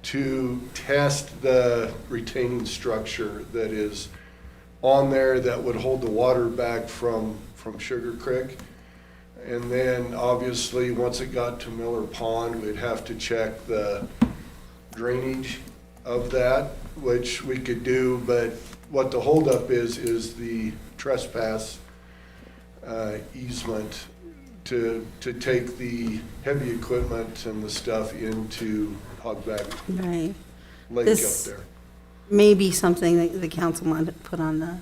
to test the retaining structure that is on there that would hold the water back from Sugar Creek. And then obviously, once it got to Miller Pond, we'd have to check the drainage of that, which we could do, but what the holdup is the trespass easement to take the heavy equipment and the stuff into Hogback Right. Lake This- up there. Maybe something that the council might put on the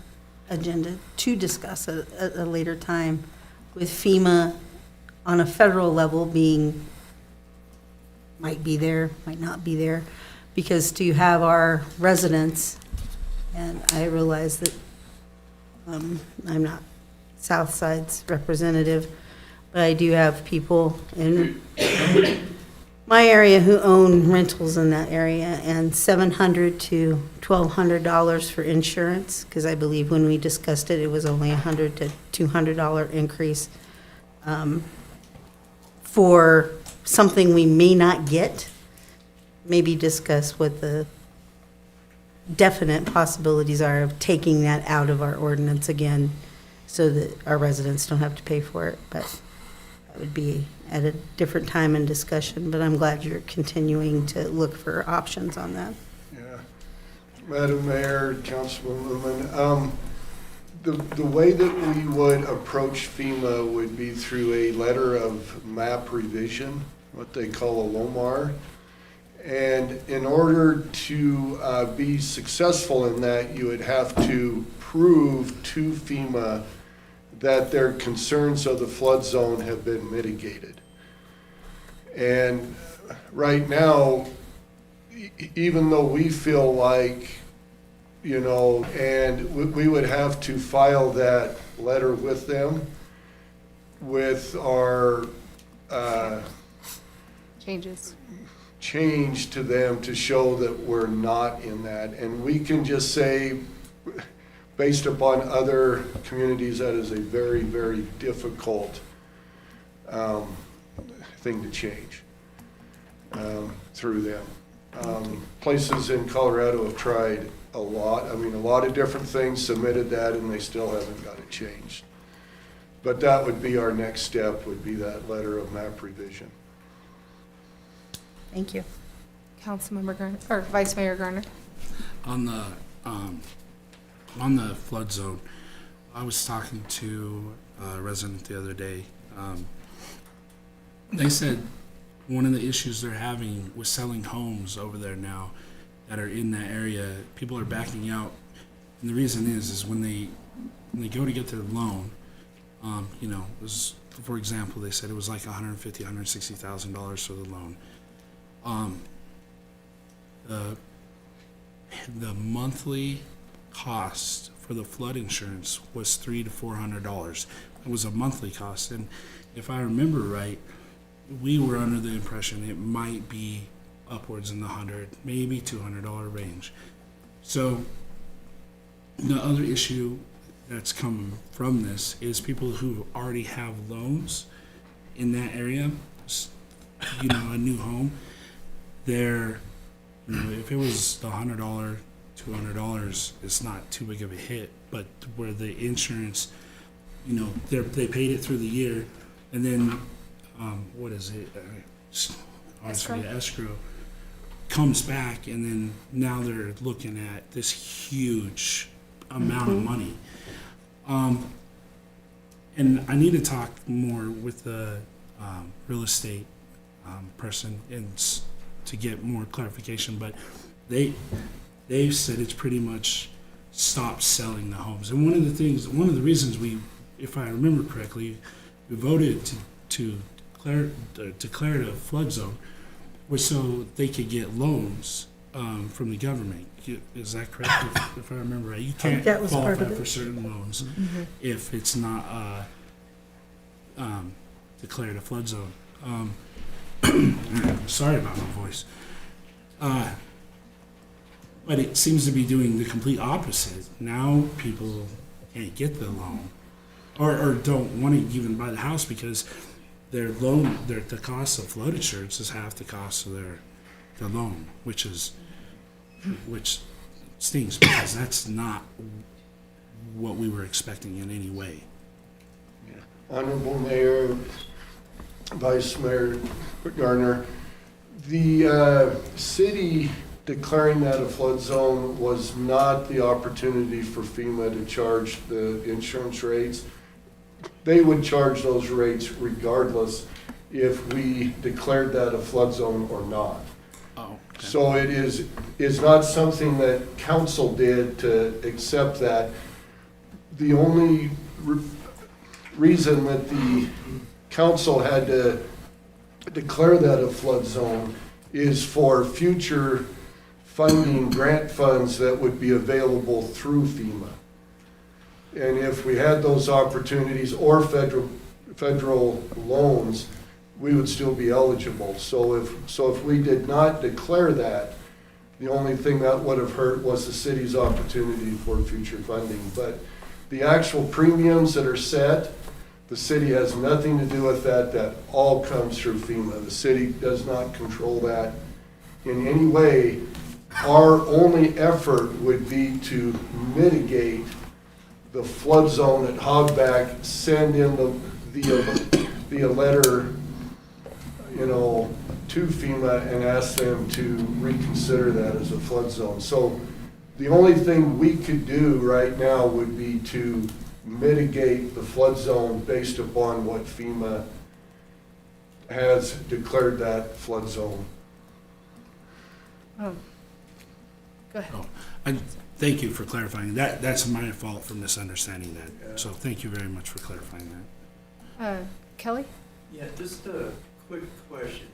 agenda to discuss at a later time, with FEMA on a federal level being, might be there, might not be there, because to have our residents, and I realize that I'm not Southside's representative, but I do have people in my area who own rentals in that area, and $700 to $1,200 for insurance, because I believe when we discussed it, it was only $100 to $200 increase for something we may not get. Maybe discuss what the definite possibilities are of taking that out of our ordinance again, so that our residents don't have to pay for it, but that would be at a different time and discussion, but I'm glad you're continuing to look for options on that. Yeah. Madam Mayor, Councilwoman, the way that we would approach FEMA would be through a letter of map revision, what they call a LOMAR. And in order to be successful in that, you would have to prove to FEMA that their concerns of the flood zone have been mitigated. And right now, even though we feel like, you know, and we would have to file that letter with them with our change to them to show that we're not in that. And we can just say, based upon other communities, that is a very, very difficult thing to change through them. Places in Colorado have tried a lot. I mean, a lot of different things, submitted that, and they still haven't got it changed. But that would be our next step, would be that letter of map revision. Thank you. Councilmember Garner, or Vice Mayor Garner. On the flood zone, I was talking to a resident the other day. They said one of the issues they're having with selling homes over there now that are in that area, people are backing out. And the reason is when they go to get their loan, you know, it was, for example, they said it was like $150,000, $160,000 for the loan. The monthly cost for the flood insurance was $300 to $400. It was a monthly cost, and if I remember right, we were under the impression it might be upwards in the $100, maybe $200 range. So the other issue that's come from this is people who already have loans in that area, you know, a new home. They're, you know, if it was the $100, $200, it's not too big of a hit. But where the insurance, you know, they paid it through the year, and then what is it? Escrow comes back, and then now they're looking at this huge amount of money. And I need to talk more with the real estate person and to get more clarification, but they've said it's pretty much stopped selling the homes. And one of the reasons we, if I remember correctly, we voted to declare it a flood zone was so they could get loans from the government. Is that correct? If I remember right, you can't qualify for certain loans if it's not declared a flood zone. Sorry about my voice. But it seems to be doing the complete opposite. Now people can't get the loan, or don't want to even buy the house because their loan, the cost of flood insurance is half the cost of their loan, which stings because that's not what we were expecting in any way. Honorable Mayor, Vice Mayor Garner, the city declaring that a flood zone was not the opportunity for FEMA to charge the insurance rates. They would charge those rates regardless if we declared that a flood zone or not. Oh, okay. So it is not something that council did to accept that. The only reason that the council had to declare that a flood zone is for future funding grant funds that would be available through FEMA. And if we had those opportunities or federal loans, we would still be eligible. So if we did not declare that, the only thing that would have hurt was the city's opportunity for future funding. But the actual premiums that are set, the city has nothing to do with that. That all comes through FEMA. The city does not control that in any way. Our only effort would be to mitigate the flood zone at Hogback, send in the letter, to FEMA and ask them to reconsider that as a flood zone. So the only thing we could do right now would be to mitigate the flood zone based upon what FEMA has declared that flood zone. Go ahead. Thank you for clarifying. That's my fault for misunderstanding that. Yeah. So thank you very much for clarifying that. Kelly? Yeah, just a quick question.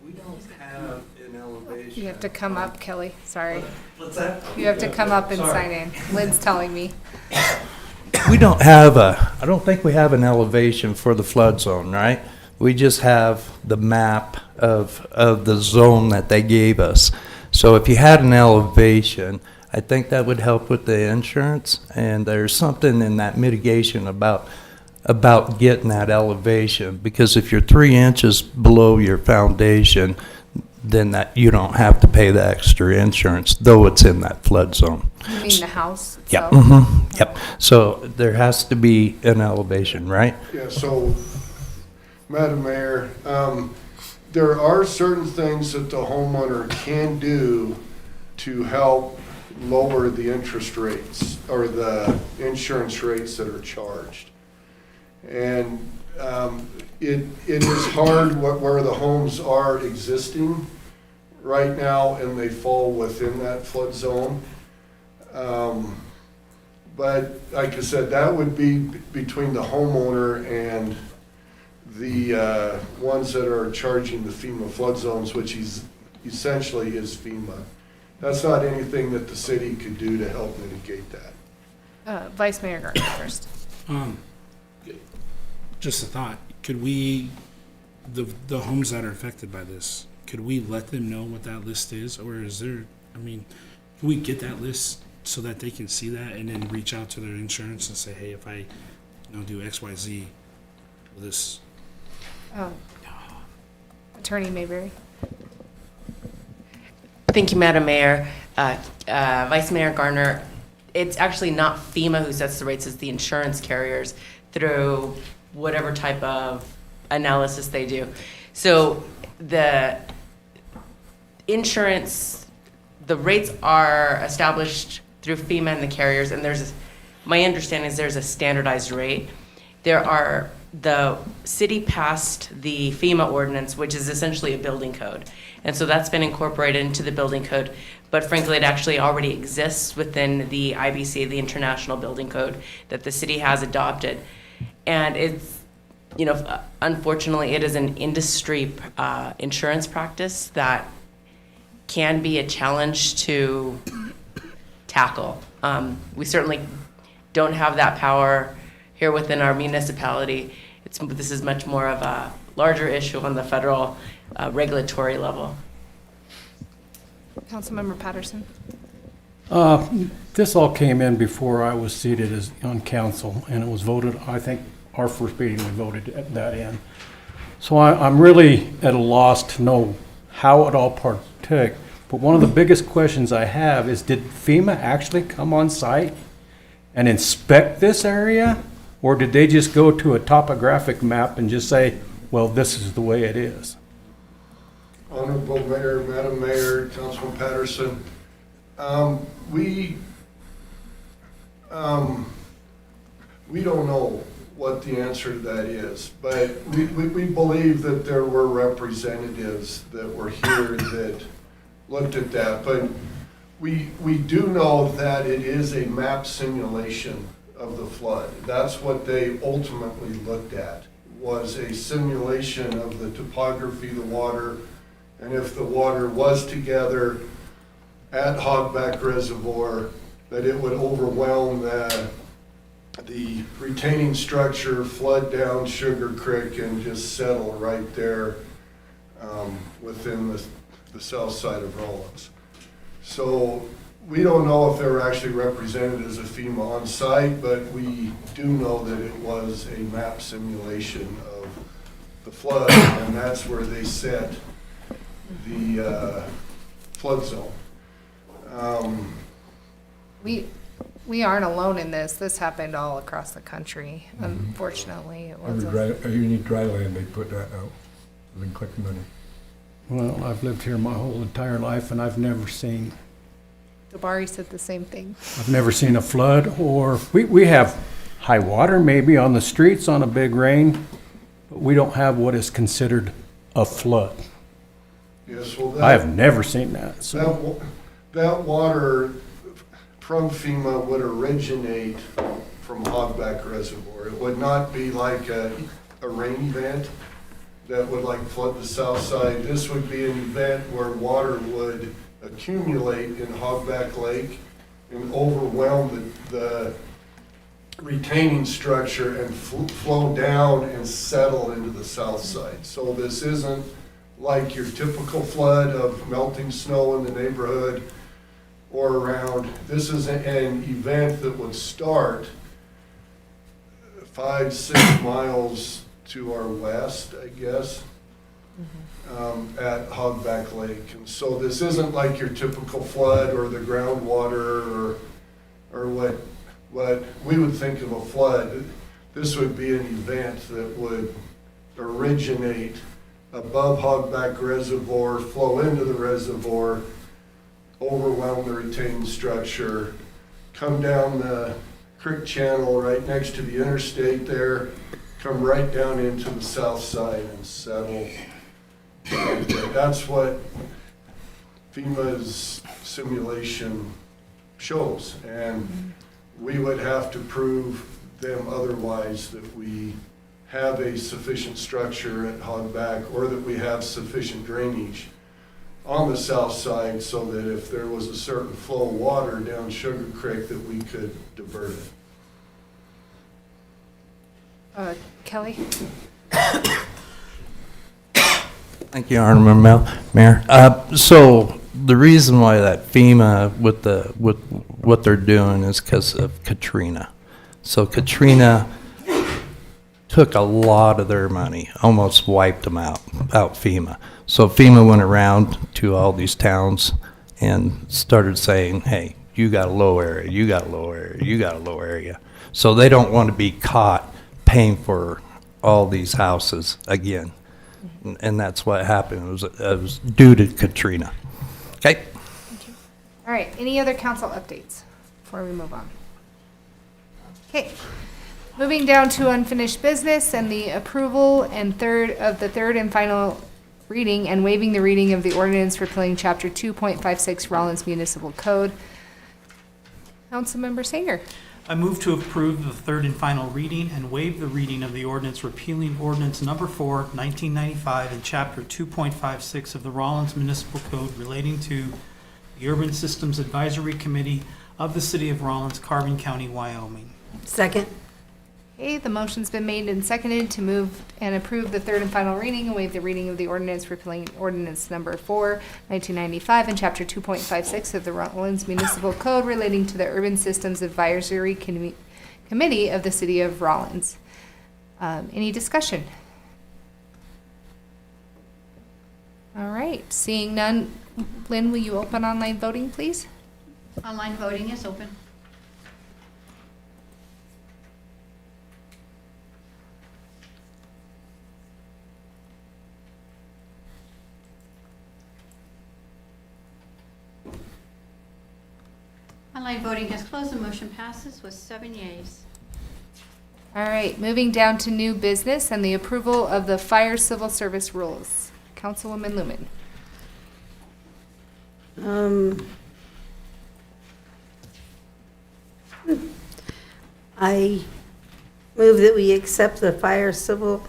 We don't have an elevation. You have to come up, Kelly. Sorry. What's that? You have to come up and Sorry. sign in. Lynn's telling me. We don't have I don't think we have an elevation for the flood zone, right? We just have the map of the zone that they gave us. So if you had an elevation, I think that would help with the insurance. And there's something in that mitigation about getting that elevation, because if you're 3 inches below your foundation, then that you don't have to pay the extra insurance, though it's in that flood zone. You mean the house Yep. itself? Yep. So there has to be an elevation, right? Yeah, so, Madam Mayor, there are certain things that the homeowner can do to help lower the interest rates or the insurance rates that are charged. And it is hard where the homes are existing right now and they fall within that flood zone. But like I said, that would be between the homeowner and the ones that are charging the FEMA flood zones, which essentially is FEMA. That's not anything that the city could do to help mitigate that. Vice Mayor Gardner first. Just a thought. Could we, the homes that are affected by this, could we let them know what that list is? Or is there, can we get that list so that they can see that and then reach out to their insurance and say, hey, if I do X, Y, Z, will this? Attorney Mayberry. Thank you, Madam Mayor. Vice Mayor Garner, it's actually not FEMA who sets the rates, it's the insurance carriers through whatever type of analysis they do. So the insurance, the rates are established through FEMA and the carriers, and my understanding is there's a standardized rate. The city passed the FEMA ordinance, which is essentially a building code. And so that's been incorporated into the building code. But frankly, it actually already exists within the IBC, the International Building Code, that the city has adopted. And it's, unfortunately, it is an industry insurance practice that can be a challenge to tackle. We certainly don't have that power here within our municipality. This is much more of a larger issue on the federal regulatory level. Councilmember Patterson. This all came in before I was seated on council, and it was voted, I think, our first meeting, we voted that in. So I'm really at a loss to know how it all partook. But one of the biggest questions I have is, did FEMA actually come on site and inspect this area? Or did they just go to a topographic map and just say, well, this is the way it is? Honorable Mayor, Madam Mayor, Councilman Patterson, we don't know what the answer to that is, but we believe that there were representatives that were here that looked at that, but we do know that it is a map simulation of the flood. That's what they ultimately looked at, was a simulation of the topography of the water, and if the water was together at Hogback Reservoir, that it would overwhelm the retaining structure flood down Sugar Creek and just settle right there within the south side of Rawlins. So we don't know if they were actually represented as a FEMA on site, but we do know that it was a map simulation of the flood, and that's where they set the flood zone. We aren't alone in this. This happened all across the country. Unfortunately, it wasn't. Any dry land, they put that out, then collect money. Well, I've lived here my whole entire life, and I've never seen said the same thing. I've never seen a flood, or we have high water maybe on the streets on a big rain, but we don't have what is considered a flood. Yes, well, I have never seen that. So. That water from FEMA would originate from Hogback Reservoir. It would not be like a rain event that would like flood the south side. This would be an event where water would accumulate in Hogback Lake and overwhelm the retaining structure and flow down and settle into the south side. So this isn't like your typical flood of melting snow in the neighborhood or around. This is an event that would start 5-6 miles to our west, I guess, at Hogback Lake. And so this isn't like your typical flood or the groundwater or what we would think of a flood. This would be an event that would originate above Hogback Reservoir, flow into the reservoir, overwhelm the retaining structure, come down the creek channel right next to the interstate there, come right down into the south side and settle. And that's what FEMA's simulation shows. And we would have to prove them otherwise, that we have a sufficient structure at Hogback or that we have sufficient drainage on the south side so that if there was a certain flow of water down Sugar Creek that we could divert it. Kelly? Thank you, Honorable Mayor. So the reason why that FEMA with what they're doing is because of Katrina. So Katrina took a lot of their money, almost wiped them out FEMA. So FEMA went around to all these towns and started saying, hey, you got a low area, you got a low area, you got a low area. So they don't want to be caught paying for all these houses again. And that's what happened. It was due to Katrina. Okay? All right, any other council updates before we move on? Okay, moving down to unfinished business and the approval and third and final reading and waiving the reading of the ordinance repealing Chapter 2.56 Rawlins Municipal Code. Councilmember Sanger. I move to approve the third and final reading and waive the reading of the ordinance repealing ordinance number 4, 1995, and Chapter 2.56 of the Rawlins Municipal Code relating to the Urban Systems Advisory Committee of the City of Rawlins, Carbon County, Wyoming. Second. Okay, the motion's been made and seconded to move and approve the third and final reading and waive the reading of the ordinance repealing ordinance number 4, 1995, and Chapter 2.56 of the Rawlins Municipal Code relating to the Urban Systems Advisory Committee of the City of Rawlins. Any discussion? All right, seeing none, Lynn, will you open online voting, please? Online voting is open. Online voting has closed. The motion passes with 7 yeas. All right, moving down to new business and the approval of the fire civil service rules. Councilwoman Lumen. I move that we accept the fire civil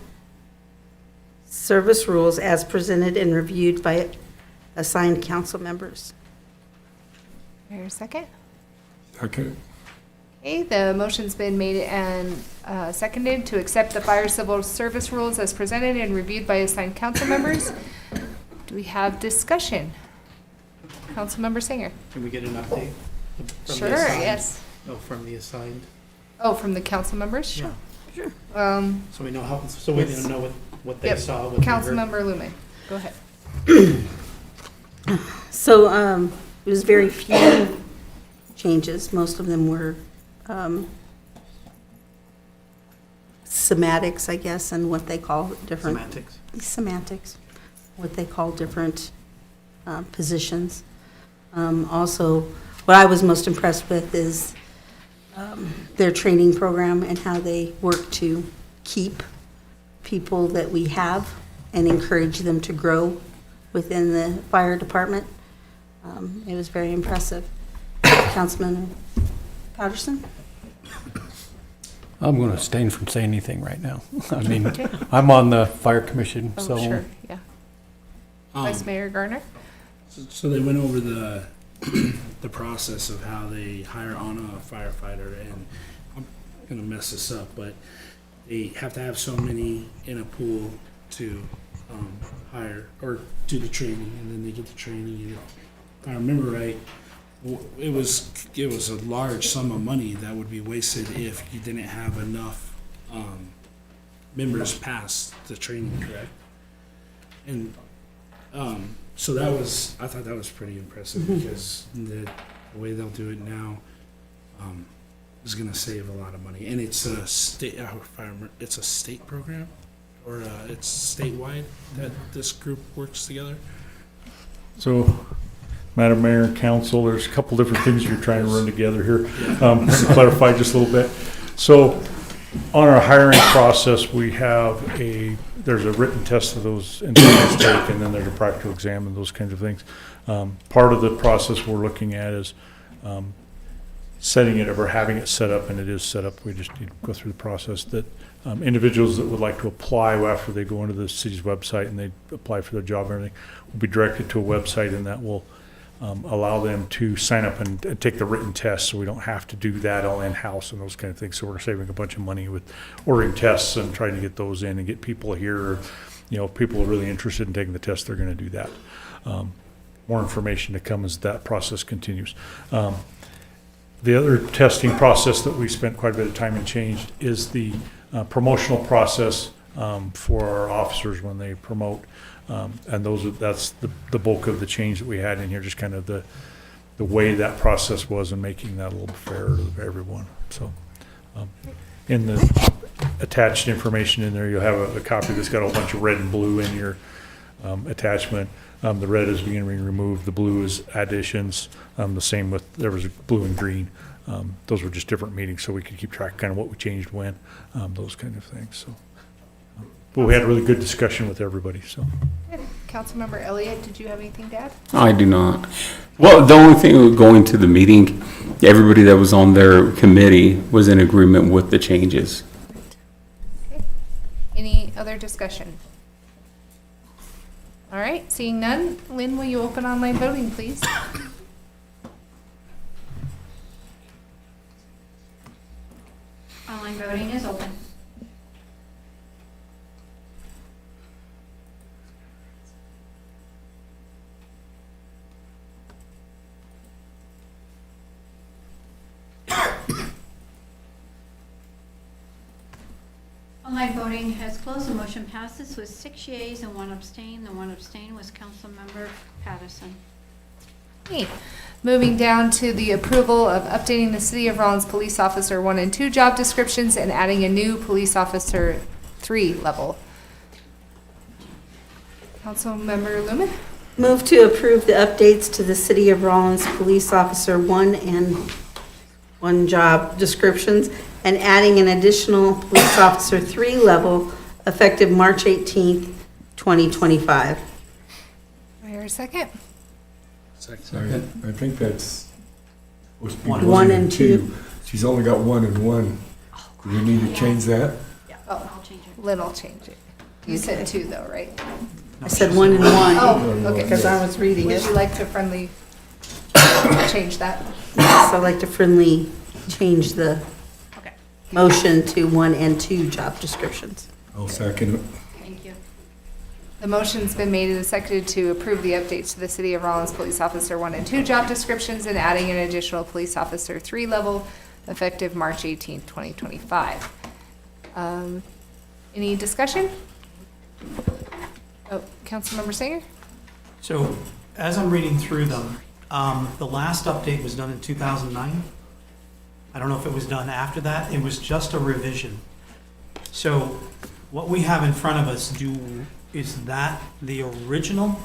service rules as presented and reviewed by assigned council members. Here, a second. Okay. Okay, the motion's been made and seconded to accept the fire civil service rules as presented and reviewed by assigned council members. Do we have discussion? Councilmember Singer. Can we get an update? from the Sure, assigned? yes. Oh, from the assigned? Oh, from the council members? Sure. Yeah. Sure. So we know how, so we Yes. know what they Yep. saw, what they heard. Councilmember Lumen, go ahead. So, it was very few changes. Most of them were, semantics, I guess, and what they call different. Semantics. Semantics, what they call different, positions. Also, what I was most impressed with is, their training program and how they work to keep people that we have and encourage them to grow within the fire department. It was very impressive. Councilman Patterson? I'm going to abstain from saying anything right now. I mean, I'm on the fire commission, Oh, so. sure, yeah. Vice Mayor Garner? So they went over the the process of how they hire on a firefighter, and I'm gonna mess this up, but they have to have so many in a pool to hire or do the training, and then they get the training. And if I remember right, it was a large sum of money that would be wasted if you didn't have enough members pass the training, correct? And so I thought that was pretty impressive because the way they'll do it now is going to save a lot of money, and it's a state. If I remember, it's a state program, or it's statewide that this group works together. So, Madam Mayor and Council, there's a couple different things you're trying to run together here. Let me clarify just a little bit. So, on our hiring process, we have there's a written test that those individuals take, and then there's a practical exam and those kinds of things. Part of the process we're looking at is setting it or having it set up, and it is set up. We just need to go through the process that individuals that would like to apply after they go into the city's website and they apply for their job and everything will be directed to a website, and that will allow them to sign up and take the written test, so we don't have to do that all in-house and those kind of things. So we're saving a bunch of money with ordering tests and trying to get those in and get people here. You know, if people are really interested in taking the test, they're going to do that. More information to come as that process continues. The other testing process that we spent quite a bit of time and changed is the promotional process for our officers when they promote. And that's the bulk of the change that we had in here, just kind of the way that process was and making that a little fairer to everyone. So in the attached information in there, you'll have a copy that's got a whole bunch of red and blue in your attachment. The red is being removed, the blue is additions. The same with, there was blue and green. Those were just different meetings, so we could keep track of kind of what we changed when, those kind of things. So, but we had a really good discussion with everybody. So, Councilmember Elliott, did you have anything to add? I do not. Well, the only thing going to the meeting, everybody that was on their committee was in agreement with the changes. Okay. Any other discussion? All right, seeing none, Lynn, will you open online voting, please? Online voting is open. Online voting has closed. The motion passes with 6 yeas and 1 abstain. The 1 abstain was Councilmember Patterson. Okay. Moving down to the approval of updating the City of Rawlins Police Officer 1 and 2 job descriptions and adding a new Police Officer 3 level. Councilmember Lumen? Move to approve the updates to the City of Rawlins Police Officer 1 and 1 job descriptions and adding an additional Police Officer 3 level effective March 18th, 2025. Do I hear a second? Second. I think that's supposed to be 1 and 2. She's only got 1 and 1. Do we need to change that? Oh, I'll change it. Lynn will change it. You said 2 though, right? I said 1 and 1. Oh, okay. Because I was reading Would it. you like to friendly change that? Yes, I'd like to friendly change the Okay. motion to 1 and 2 job descriptions. I'll second it. Thank you. The motion's been made and seconded to approve the updates to the City of Rawlins Police Officer 1 and 2 job descriptions and adding an additional Police Officer 3 level effective March 18th, 2025. Any discussion? Oh, Councilmember Singer? So, as I'm reading through them, the last update was done in 2009. I don't know if it was done after that. It was just a revision. So, what we have in front of us, is that the original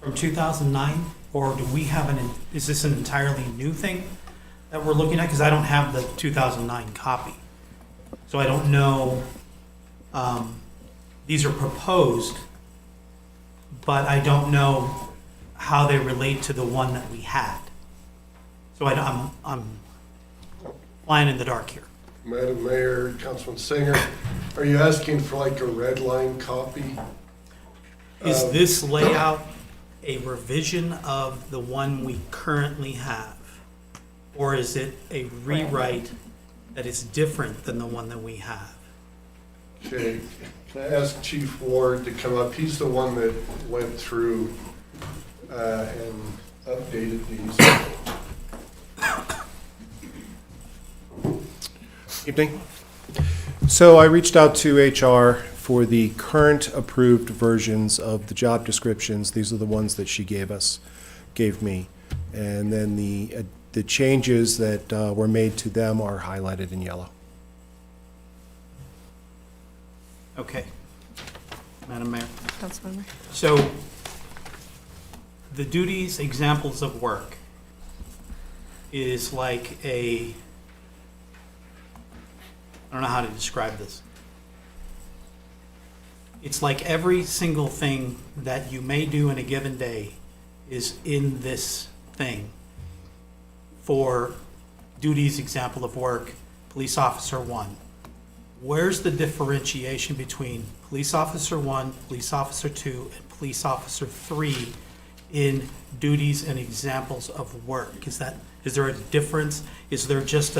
from 2009? Or do we have is this an entirely new thing that we're looking at? Because I don't have the 2009 copy. So I don't know, these are proposed, but I don't know how they relate to the one that we had. So I'm flying in the dark here. Madam Mayor, Councilman Singer, are you asking for like a red line copy? Is this layout a revision of the one we currently have? Or is it a rewrite that is different than the one that we have? Okay, can I ask Chief Ward to come up? He's the one that went through and updated these. Evening. So I reached out to HR for the current approved versions of the job descriptions. These are the ones that she gave me. And then the changes that were made to them are highlighted in yellow. Okay. Madam Mayor. Councilmember? So the duties, examples of work is like I don't know how to describe this. It's like every single thing that you may do in a given day is in this thing. For duties, example of work, police officer 1. Where's the differentiation between police officer 1, police officer 2, and police officer 3 in duties and examples of work? Is there a difference? Is there just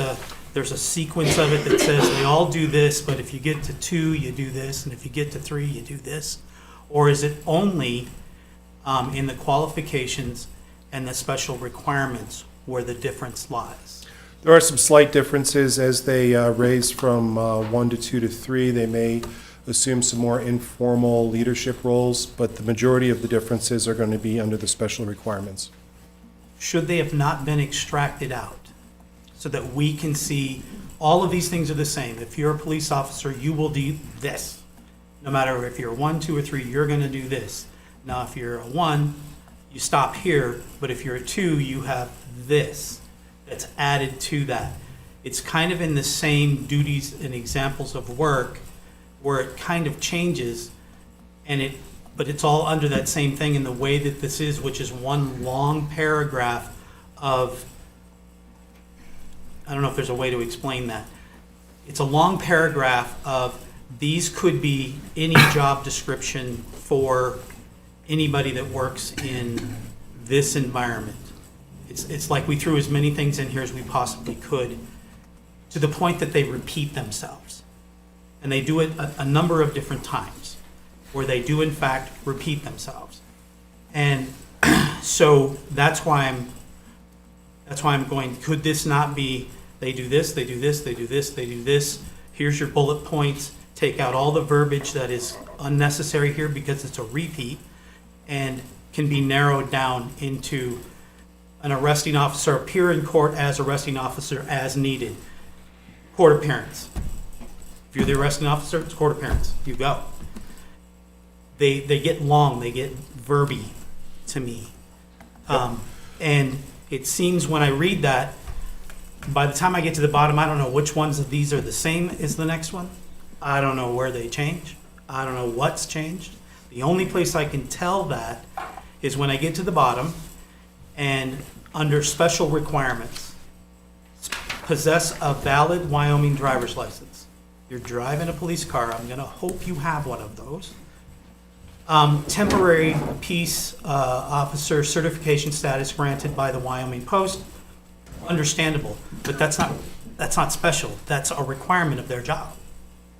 there's a sequence of it that says they all do this, but if you get to 2, you do this, and if you get to 3, you do this? Or is it only in the qualifications and the special requirements where the difference lies? There are some slight differences as they raise from 1 to 2 to 3. They may assume some more informal leadership roles, but the majority of the differences are going to be under the special requirements. Should they have not been extracted out so that we can see all of these things are the same? If you're a police officer, you will do this. No matter if you're 1, 2, or 3, you're going to do this. Now, if you're a 1, you stop here, but if you're a 2, you have this that's added to that. It's kind of in the same duties and examples of work where it kind of changes, but it's all under that same thing in the way that this is, which is one long paragraph of, I don't know if there's a way to explain that. It's a long paragraph of these could be any job description for anybody that works in this environment. It's like we threw as many things in here as we possibly could, to the point that they repeat themselves. And they do it a number of different times, where they do in fact repeat themselves. And so that's why I'm going, could this not be, they do this, they do this, they do this, they do this, here's your bullet points, take out all the verbiage that is unnecessary here because it's a repeat, and can be narrowed down into an arresting officer, appear in court as arresting officer as needed. Court appearance. If you're the arresting officer, it's court appearance. You go. They get long, they get verby to me. And it seems when I read that, by the time I get to the bottom, I don't know which ones of these are the same as the next one. I don't know where they change. I don't know what's changed. The only place I can tell that is when I get to the bottom and under special requirements, possess a valid Wyoming driver's license. You're driving a police car. I'm going to hope you have one of those. Temporary peace officer certification status granted by the Wyoming Post. Understandable, but that's not that's not special. That's a requirement of their job,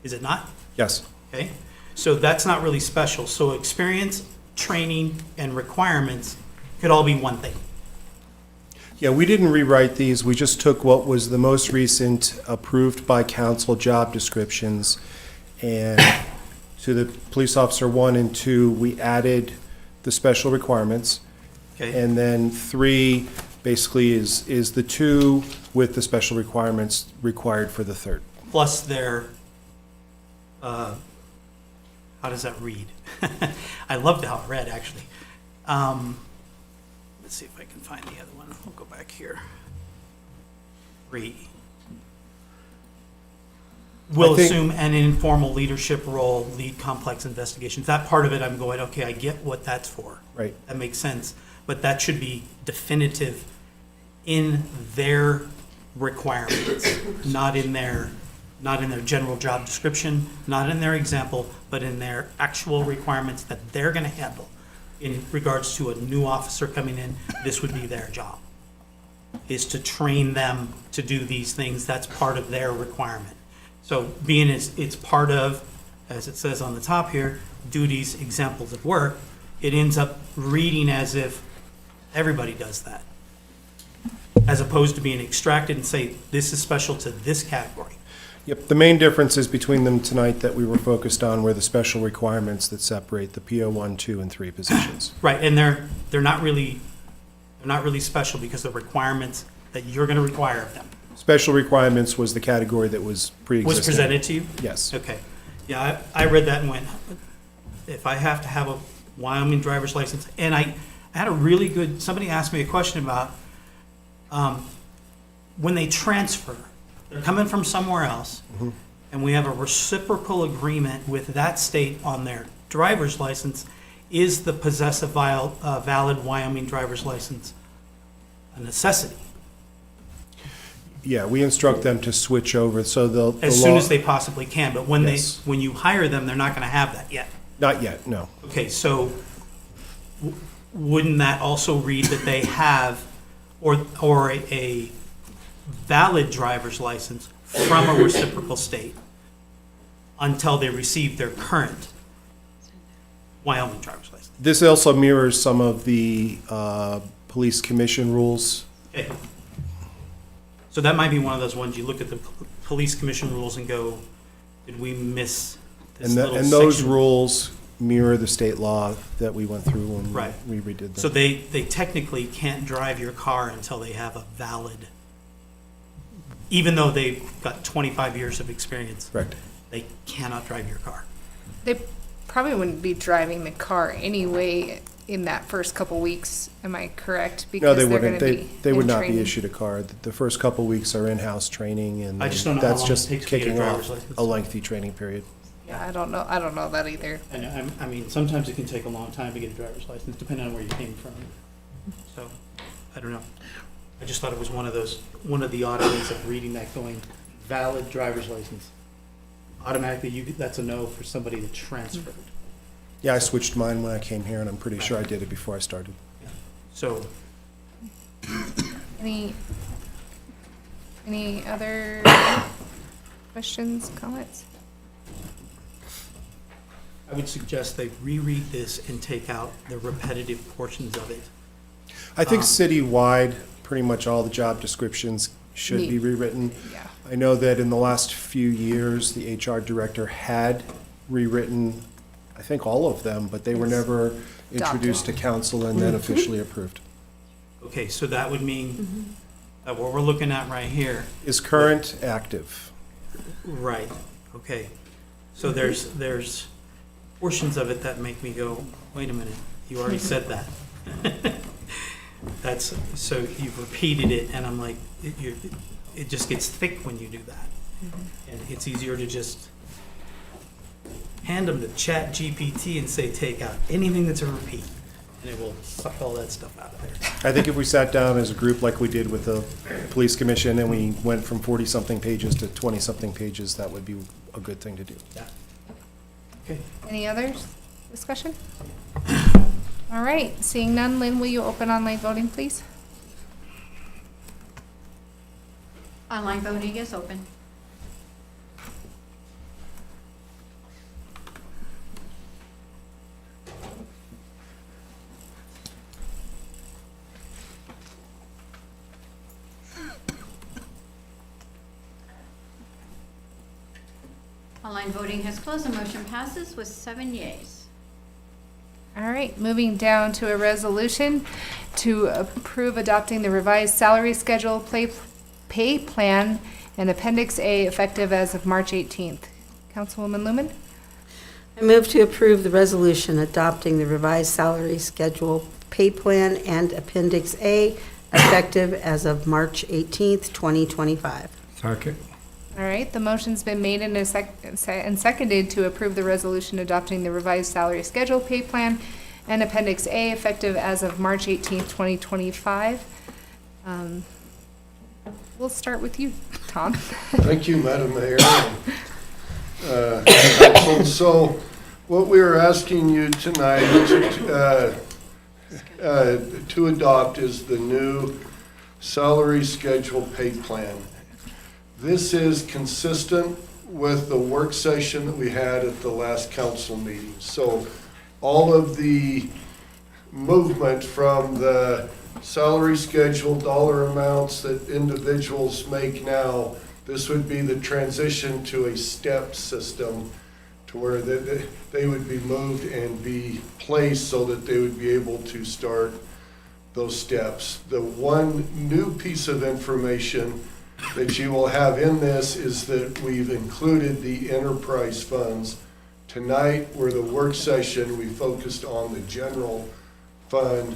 is it not? Yes. Okay, so that's not really special. So experience, training, and requirements could all be one thing. Yeah, we didn't rewrite these. We just took what was the most recent approved by council job descriptions, and to the police officer 1 and 2, we added the special requirements. Okay. And then 3 basically is the 2 with the special requirements required for the 3rd. Plus their, how does that read? I loved how it read, actually. Let's see if I can find the other one. We'll go back here. 3. Will I think- assume an informal leadership role, lead complex investigations. That part of it, I'm going, okay, I get what that's for. Right. That makes sense. But that should be definitive in their requirements, not in their general job description, not in their example, but in their actual requirements that they're gonna handle. In regards to a new officer coming in, this would be their job, is to train them to do these things. That's part of their requirement. So being it's part of, as it says on the top here, duties, examples of work, it ends up reading as if everybody does that, as opposed to being extracted and say, this is special to this category. Yep, the main differences between them tonight that we were focused on were the special requirements that separate the PO 1, 2, and 3 positions. Right, and they're not really special because the requirements that you're gonna require of them. Special requirements was the category that was pre-existing. Was presented to you? Yes. Okay. Yeah, I read that and went, if I have to have a Wyoming driver's license, and I had a really good, somebody asked me a question about, when they transfer, they're coming from somewhere else, and we have a reciprocal agreement with that state on their driver's license, is the possess a valid Wyoming driver's license a necessity? Yeah, we instruct them to switch over, so they'll. As soon as they possibly can, but when Yes. when you hire them, they're not gonna have that yet. Not yet, no. Okay, so wouldn't that also read that they have, or a valid driver's license from a reciprocal state until they receive their current Wyoming driver's license? This also mirrors some of the police commission rules. Okay. So that might be one of those ones, you look at the police commission rules and go, did we miss this little And those section? rules mirror the state law that we went through when Right. we redid them. So they technically can't drive your car until they have a valid, even though they've got 25 years of experience. Correct. They cannot drive your car. They probably wouldn't be driving the car anyway in that first couple weeks, am I correct? No, Because they they're wouldn't. gonna They, be they would in not be training. issued a card. The first couple weeks are in-house training, and I just don't know how that's long it just takes to get a kicking driver's off license. a lengthy training period. Yeah, I don't know that either. And I mean, sometimes it can take a long time to get a driver's license, depending on where you came from. So, I don't know. I just thought it was one of the oddities of reading that going, valid driver's license. Automatically, that's a no for somebody that transferred. Yeah, I switched mine when I came here, and I'm pretty sure I did it before I started. So, Any other questions, comments? I would suggest they reread this and take out the repetitive portions of it. I think citywide, pretty much all the job descriptions should be Need- rewritten. Yeah. I know that in the last few years, the HR director had rewritten, I think, all of them, but they were never introduced to council and then officially approved. Okay, so that would mean that what we're looking at right here. Is current active? Right, okay. So there's portions of it that make me go, wait a minute, you already said that. So you've repeated it, and I'm like, it just gets thick when you do that. And it's easier to just hand them to Chat GPT and say, take out anything that's a repeat, and it will suck all that stuff out of there. I think if we sat down as a group like we did with the police commission and we went from 40-something pages to 20-something pages, that would be a good thing to do. Yeah. Okay. Any others? Discussion? All right, seeing none, Lynn, will you open online voting, please? Online voting is open. Online voting has closed. The motion passes with 7 yeas. All right, moving down to a resolution to approve adopting the revised salary schedule pay plan and Appendix A effective as of March 18th. Councilwoman Lumen? I move to approve the resolution adopting the revised salary schedule pay plan and Appendix A effective as of March 18th, 2025. Second. All right, the motion's been made and seconded to approve the resolution adopting the revised salary schedule pay plan and Appendix A effective as of March 18th, 2025. We'll start with you, Tom. Thank you, Madam Mayor. Council. So what we are asking you tonight to adopt is the new salary schedule pay plan. This is consistent with the work session that we had at the last council meeting. So all of the movement from the salary schedule dollar amounts that individuals make now, this would be the transition to a step system to where they would be moved and be placed so that they would be able to start those steps. The one new piece of information that you will have in this is that we've included the enterprise funds. Tonight, where the work session, we focused on the general fund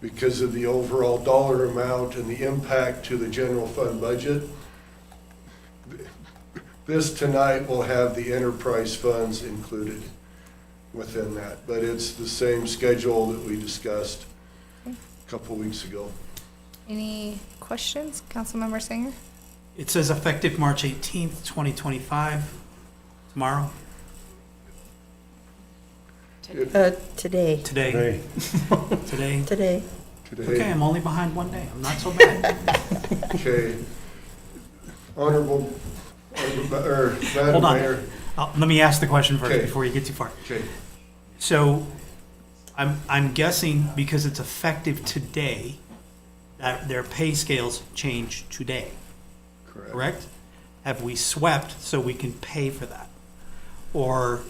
because of the overall dollar amount and the impact to the general fund budget. This tonight will have the enterprise funds included within that, but it's the same schedule that we discussed a couple weeks ago. Any questions, Councilmember Singer? It says effective March 18th, 2025, tomorrow? Today. Today. Today? Today. Okay, I'm only behind 1 day. I'm not so bad. Okay. Honorable, or Madam Hold on. Mayor. Let me ask the question first Okay. before you get too far. Okay. So I'm guessing because it's effective today, that their pay scales change today, correct? Have we swept so we can pay for that? Or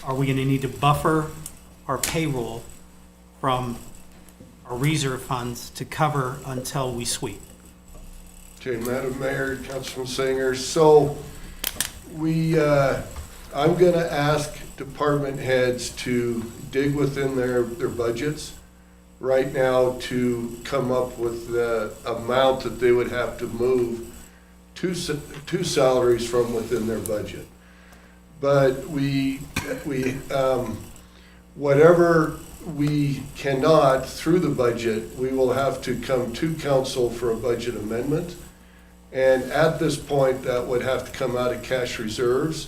are we gonna need to buffer our payroll from our reserve funds to cover until we sweep? Okay, Madam Mayor, Councilman Singer, so I'm gonna ask department heads to dig within their budgets right now to come up with the amount that they would have to move two salaries from within their budget. But whatever we cannot through the budget, we will have to come to council for a budget amendment. And at this point, that would have to come out of cash reserves,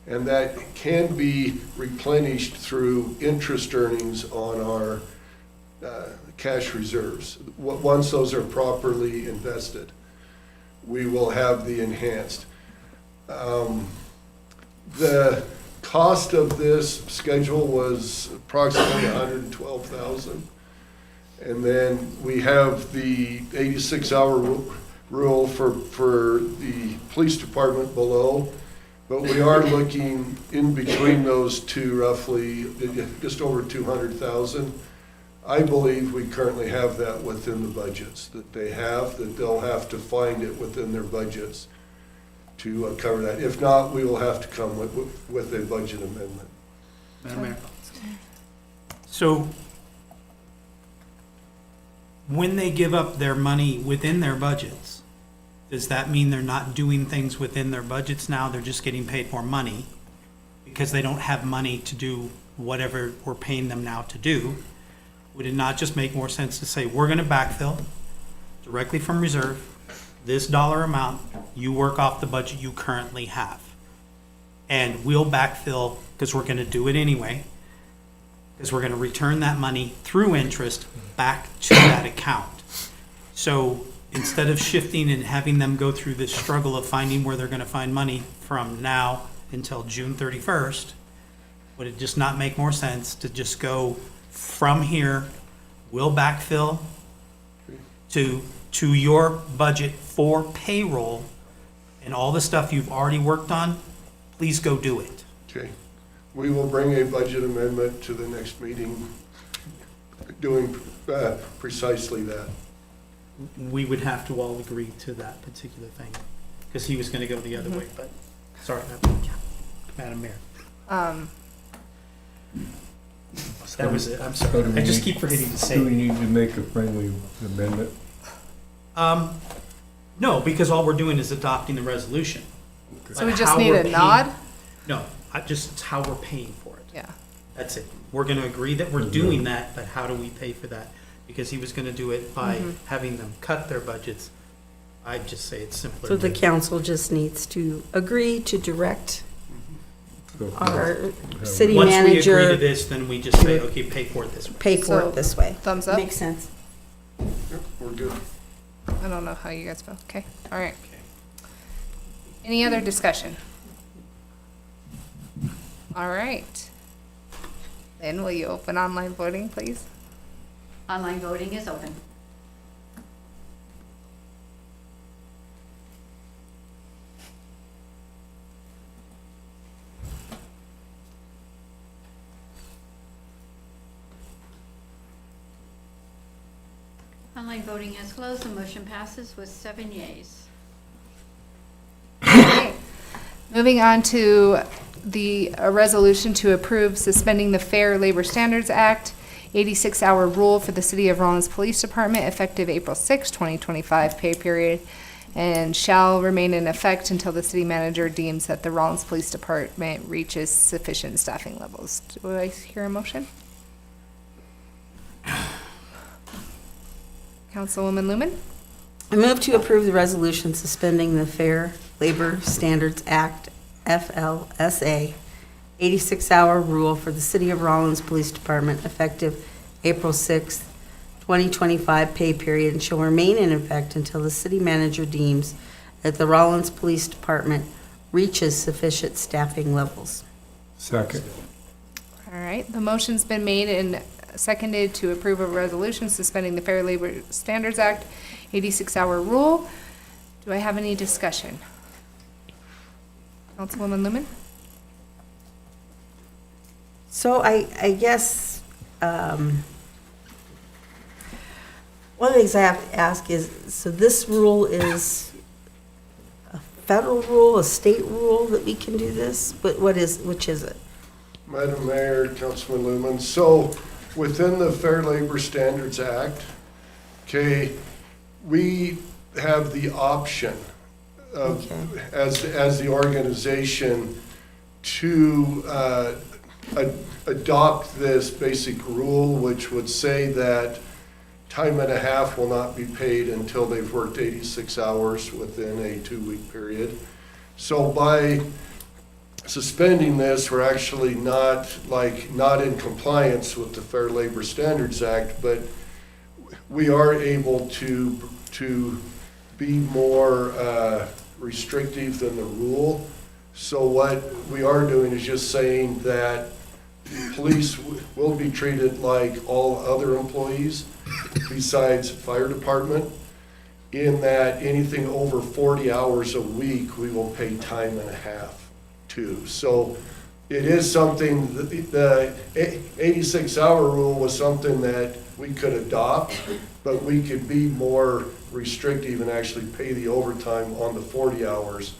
and that can be replenished through interest earnings on our cash reserves. Once those are properly invested, we will have the enhanced. The cost of this schedule was approximately $112,000. And then we have the 86-hour rule for the police department below. But we are looking in between those two, roughly just over 200,000. I believe we currently have that within the budgets that they have, that they'll have to find it within their budgets to cover that. If not, we will have to come with a budget amendment. Madam Mayor. So when they give up their money within their budgets, does that mean they're not doing things within their budgets now? They're just getting paid more money because they don't have money to do whatever we're paying them now to do? Would it not just make more sense to say, we're going to backfill directly from reserve, this dollar amount, you work off the budget you currently have. And we'll backfill, because we're going to do it anyway, because we're going to return that money through interest back to that account. So instead of shifting and having them go through this struggle of finding where they're gonna find money from now until June 31st, would it just not make more sense to just go from here, we'll backfill to your budget for payroll and all the stuff you've already worked on, please go do it. Okay. We will bring a budget amendment to the next meeting doing precisely that. We would have to all agree to that particular thing, because he was gonna go the other way, but, sorry, Madam Mayor. That was it, I'm sorry. I just keep forgetting to say. Do we need to make a friendly amendment? No, because all we're doing is adopting the resolution. So we But just how need we're a paying- nod? No, it's how we're paying for it. Yeah. That's it. We're gonna agree that we're doing that, but how do we pay for that? Because he was gonna do it by having them cut their budgets. I'd just say it's simpler. So the than- council just needs to agree to direct So, our city Once we agree to manager this, then we just say, okay, pay for it this way. pay for So, it this way. Thumbs up? Makes sense. Yep, we're good. I don't know how you guys feel. Okay, all right. Any other discussion? All right. Then will you open online voting, please? Online voting is open. Online voting is closed. The motion passes with 7 yeas. Okay. Moving on to the resolution to approve suspending the Fair Labor Standards Act 86-hour rule for the City of Rawlins Police Department effective April 6, 2025 pay period, and shall remain in effect until the city manager deems that the Rawlins Police Department reaches sufficient staffing levels. Do I hear a motion? Councilwoman Lumen? I move to approve the resolution suspending the Fair Labor Standards Act, FLSA, 86-hour rule for the City of Rawlins Police Department effective April 6, 2025 pay period, and shall remain in effect until the city manager deems that the Rawlins Police Department reaches sufficient staffing levels. Second. All right, the motion's been made and seconded to approve a resolution suspending the Fair Labor Standards Act 86-hour rule. Do I have any discussion? Councilwoman Lumen? So I guess, one of the things I have to ask is, so this rule is a federal rule, a state rule that we can do this? But which is it? Madam Mayor, Councilman Lumen, so within the Fair Labor Standards Act, okay, we have the option of, as the organization, to adopt this basic rule, which would say that time and a half will not be paid until they've worked 86 hours within a 2-week period. So by suspending this, we're actually not in compliance with the Fair Labor Standards Act, but we are able to be more restrictive than the rule. So what we are doing is just saying that police will be treated like all other employees besides fire department, in that anything over 40 hours a week, we will pay time and a half to. So it is something, the 86-hour rule was something that we could adopt, but we could be more restrictive and actually pay the overtime on the 40 hours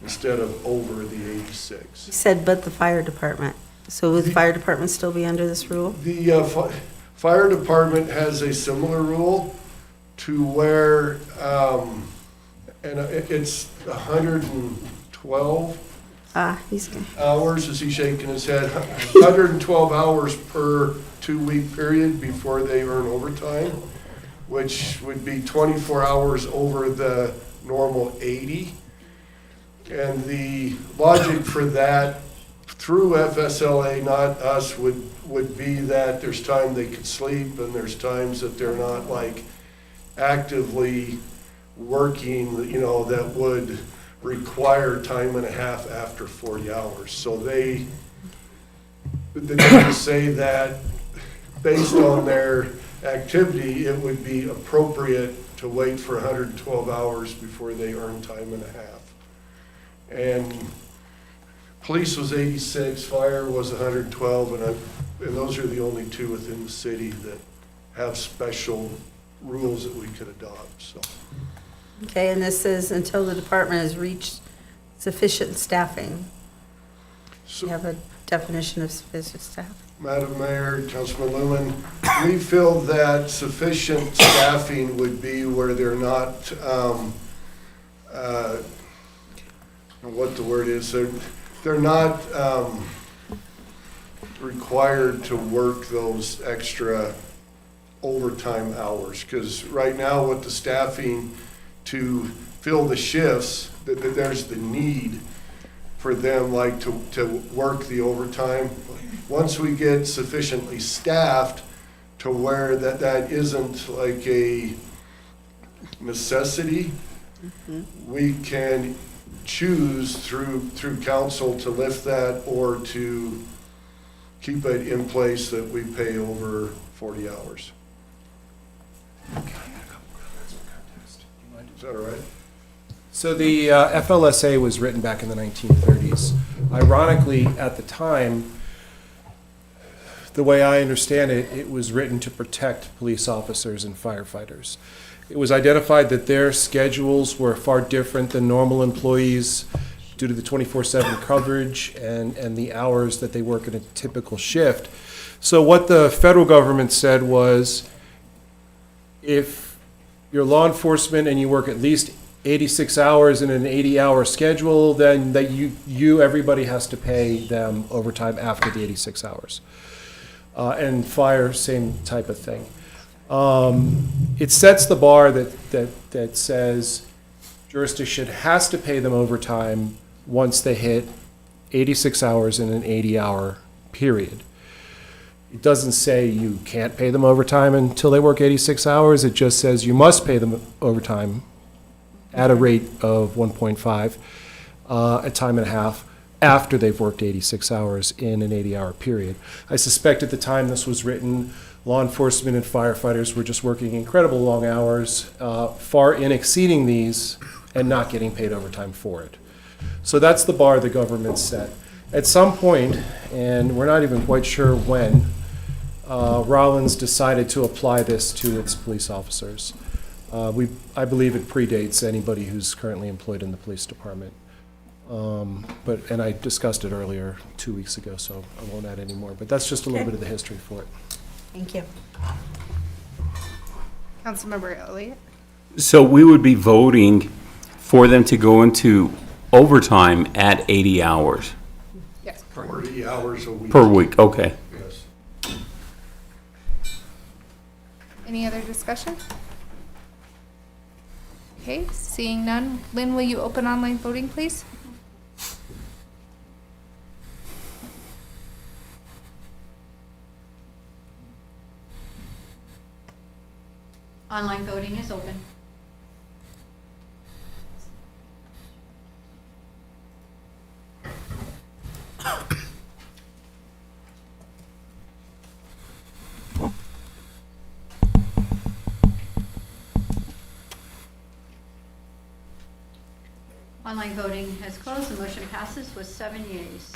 instead of over the 86. You said, but the fire department. So would the fire department still be under this rule? The fire department has a similar rule to where, and it's 112 hours, is he shaking his head? 112 hours per 2-week period before they earn overtime, which would be 24 hours over the normal 80. And the logic for that through FSLA, not us, would be that there's time they could sleep and there's times that they're not like actively working, you know, that would require time and a half after 40 hours. So they say that based on their activity, it would be appropriate to wait for 112 hours before they earn time and a half. And police was 86, fire was 112, and those are the only two within the city that have special rules that we could adopt, so. Okay, and this says until the department has reached sufficient staffing. You have a definition of sufficient staff? Madam Mayor, Councilman Lumen, we feel that sufficient staffing would be where they're not, what the word is, they're not required to work those extra overtime hours. Because right now with the staffing to fill the shifts, that there's the need for them like to work the overtime. Once we get sufficiently staffed to where that isn't like a necessity, we can choose through council to lift that or to keep it in place that we pay over 40 hours. Is that all right? So the FLSA was written back in the 1930s. Ironically, at the time, the way I understand it, it was written to protect police officers and firefighters. It was identified that their schedules were far different than normal employees due to the 24/7 coverage and the hours that they work in a typical shift. So what the federal government said was, if you're law enforcement and you work at least 86 hours in an 80-hour schedule, then that everybody has to pay them overtime after the 86 hours. And fire, same type of thing. It sets the bar that says jurisdiction has to pay them overtime once they hit 86 hours in an 80-hour period. It doesn't say you can't pay them overtime until they work 86 hours. It just says you must pay them overtime at a rate of 1.5 a time and a half after they've worked 86 hours in an 80-hour period. I suspect at the time this was written, law enforcement and firefighters were just working incredible long hours, far in exceeding these and not getting paid overtime for it. So that's the bar the government set. At some point, and we're not even quite sure when, Rawlins decided to apply this to its police officers. I believe it predates anybody who's currently employed in the police department. And I discussed it earlier 2 weeks ago, so I won't add any more. But that's just a little bit of the history for it. Thank you. Councilmember Elliott? So we would be voting for them to go into overtime at 80 hours Yes. 40 hours a week. per week, okay. Yes. Any other discussion? Okay, seeing none. Lynn, will you open online voting, please? Online voting is open. Online voting has closed. The motion passes with 7 yeas.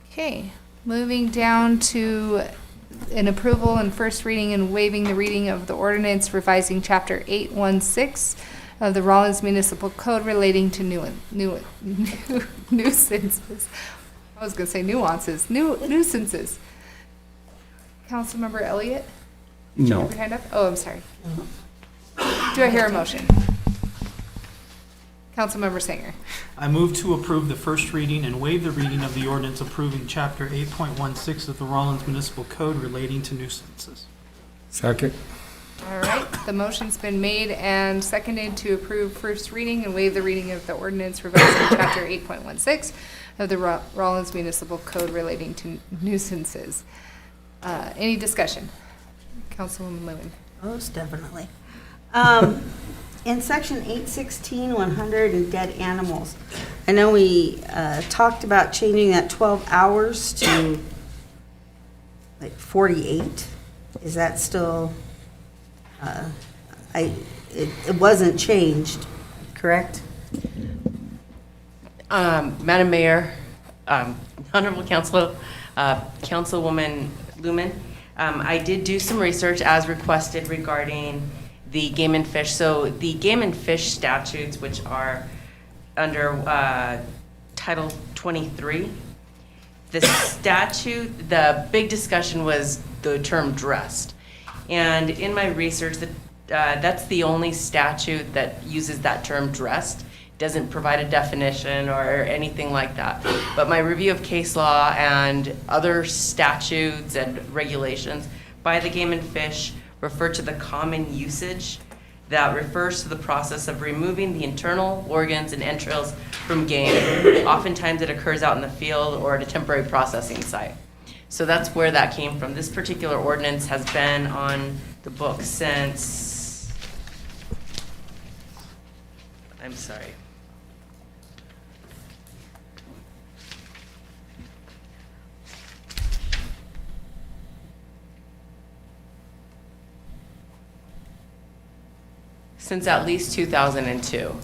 Okay, moving down to an approval and first reading and waiving the reading of the ordinance revising Chapter 816 of the Rawlins Municipal Code relating to nuisances. I was going to say nuances. Nuisances. Councilmember Elliott? Did you No. have your hand up? Oh, I'm sorry. Do I hear a motion? Councilmember Singer. I move to approve the first reading and waive the reading of the ordinance approving Chapter 8.16 of the Rawlins Municipal Code relating to nuisances. Second. All right, the motion's been made and seconded to approve first reading and waive the reading of the ordinance revising Chapter 8.16 of the Rawlins Municipal Code relating to nuisances. Any discussion? Councilwoman Lewin. Most definitely. In section 816, 100 and dead animals, I know we talked about changing that 12 hours to like 48. Is that still, it wasn't changed, correct? Madam Mayor, Honorable Councilwoman Lumen, I did do some research as requested regarding the game and fish. So the game and fish statutes, which are under Title 23, the statute, the big discussion was the term dressed. And in my research, that's the only statute that uses that term dressed. Doesn't provide a definition or anything like that. But my review of case law and other statutes and regulations by the Game and Fish refer to the common usage that refers to the process of removing the internal organs and entrails from game. Oftentimes it occurs out in the field or at a temporary processing site. So that's where that came from. This particular ordinance has been on the books since, I'm sorry, since at least 2002.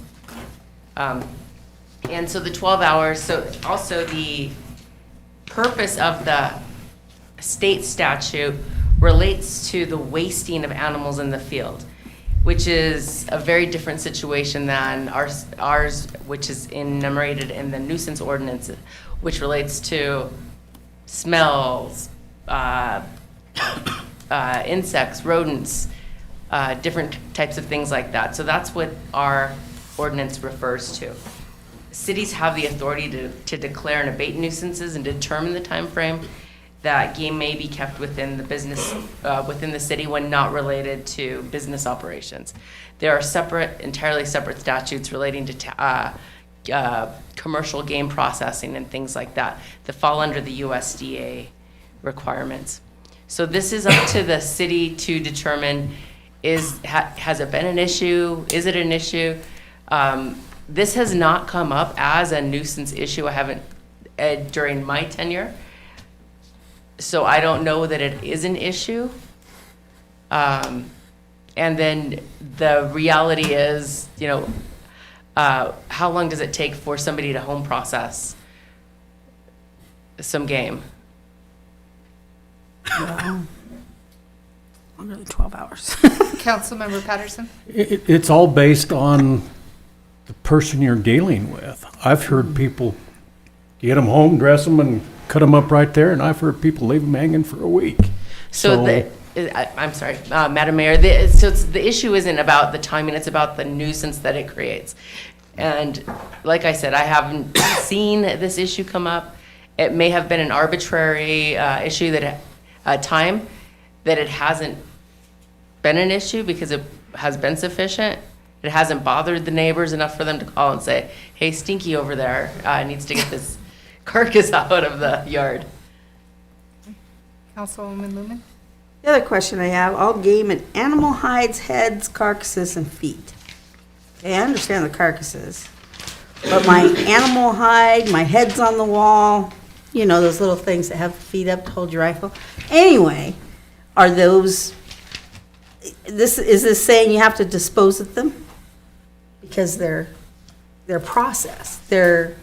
And so the 12 hours, so also the purpose of the state statute relates to the wasting of animals in the field, which is a very different situation than ours, which is enumerated in the nuisance ordinance, which relates to smells, insects, rodents, different types of things like that. So that's what our ordinance refers to. Cities have the authority to declare and abate nuisances and determine the time frame that game may be kept within the business, within the city when not related to business operations. There are separate, entirely separate statutes relating to commercial game processing and things like that fall under the USDA requirements. So this is up to the city to determine, has it been an issue? Is it an issue? This has not come up as a nuisance issue. I haven't, during my tenure. So I don't know that it is an issue. And then the reality is, you know, how long does it take for somebody to home process some game? Under the 12 hours. Councilmember Patterson? It's all based on the person you're dealing with. I've heard people get them home, dress them, and cut them up right there, and I've heard people leave them hanging for a week. I'm sorry, Madam Mayor, the issue isn't about the timing, it's about the nuisance that it creates. And like I said, I haven't seen this issue come up. It may have been an arbitrary issue time that it hasn't been an issue because it has been sufficient. It hasn't bothered the neighbors enough for them to call and say, hey, Stinky over there needs to get this carcass out of the yard. Councilwoman Lumen? The other question I have, all game and animal hides, heads, carcasses, and feet. Okay, I understand the carcasses, but my animal hide, my head's on the wall, you know, those little things that have feet up to hold your rifle. Anyway, are those, is this saying you have to dispose of them? Because they're processed, that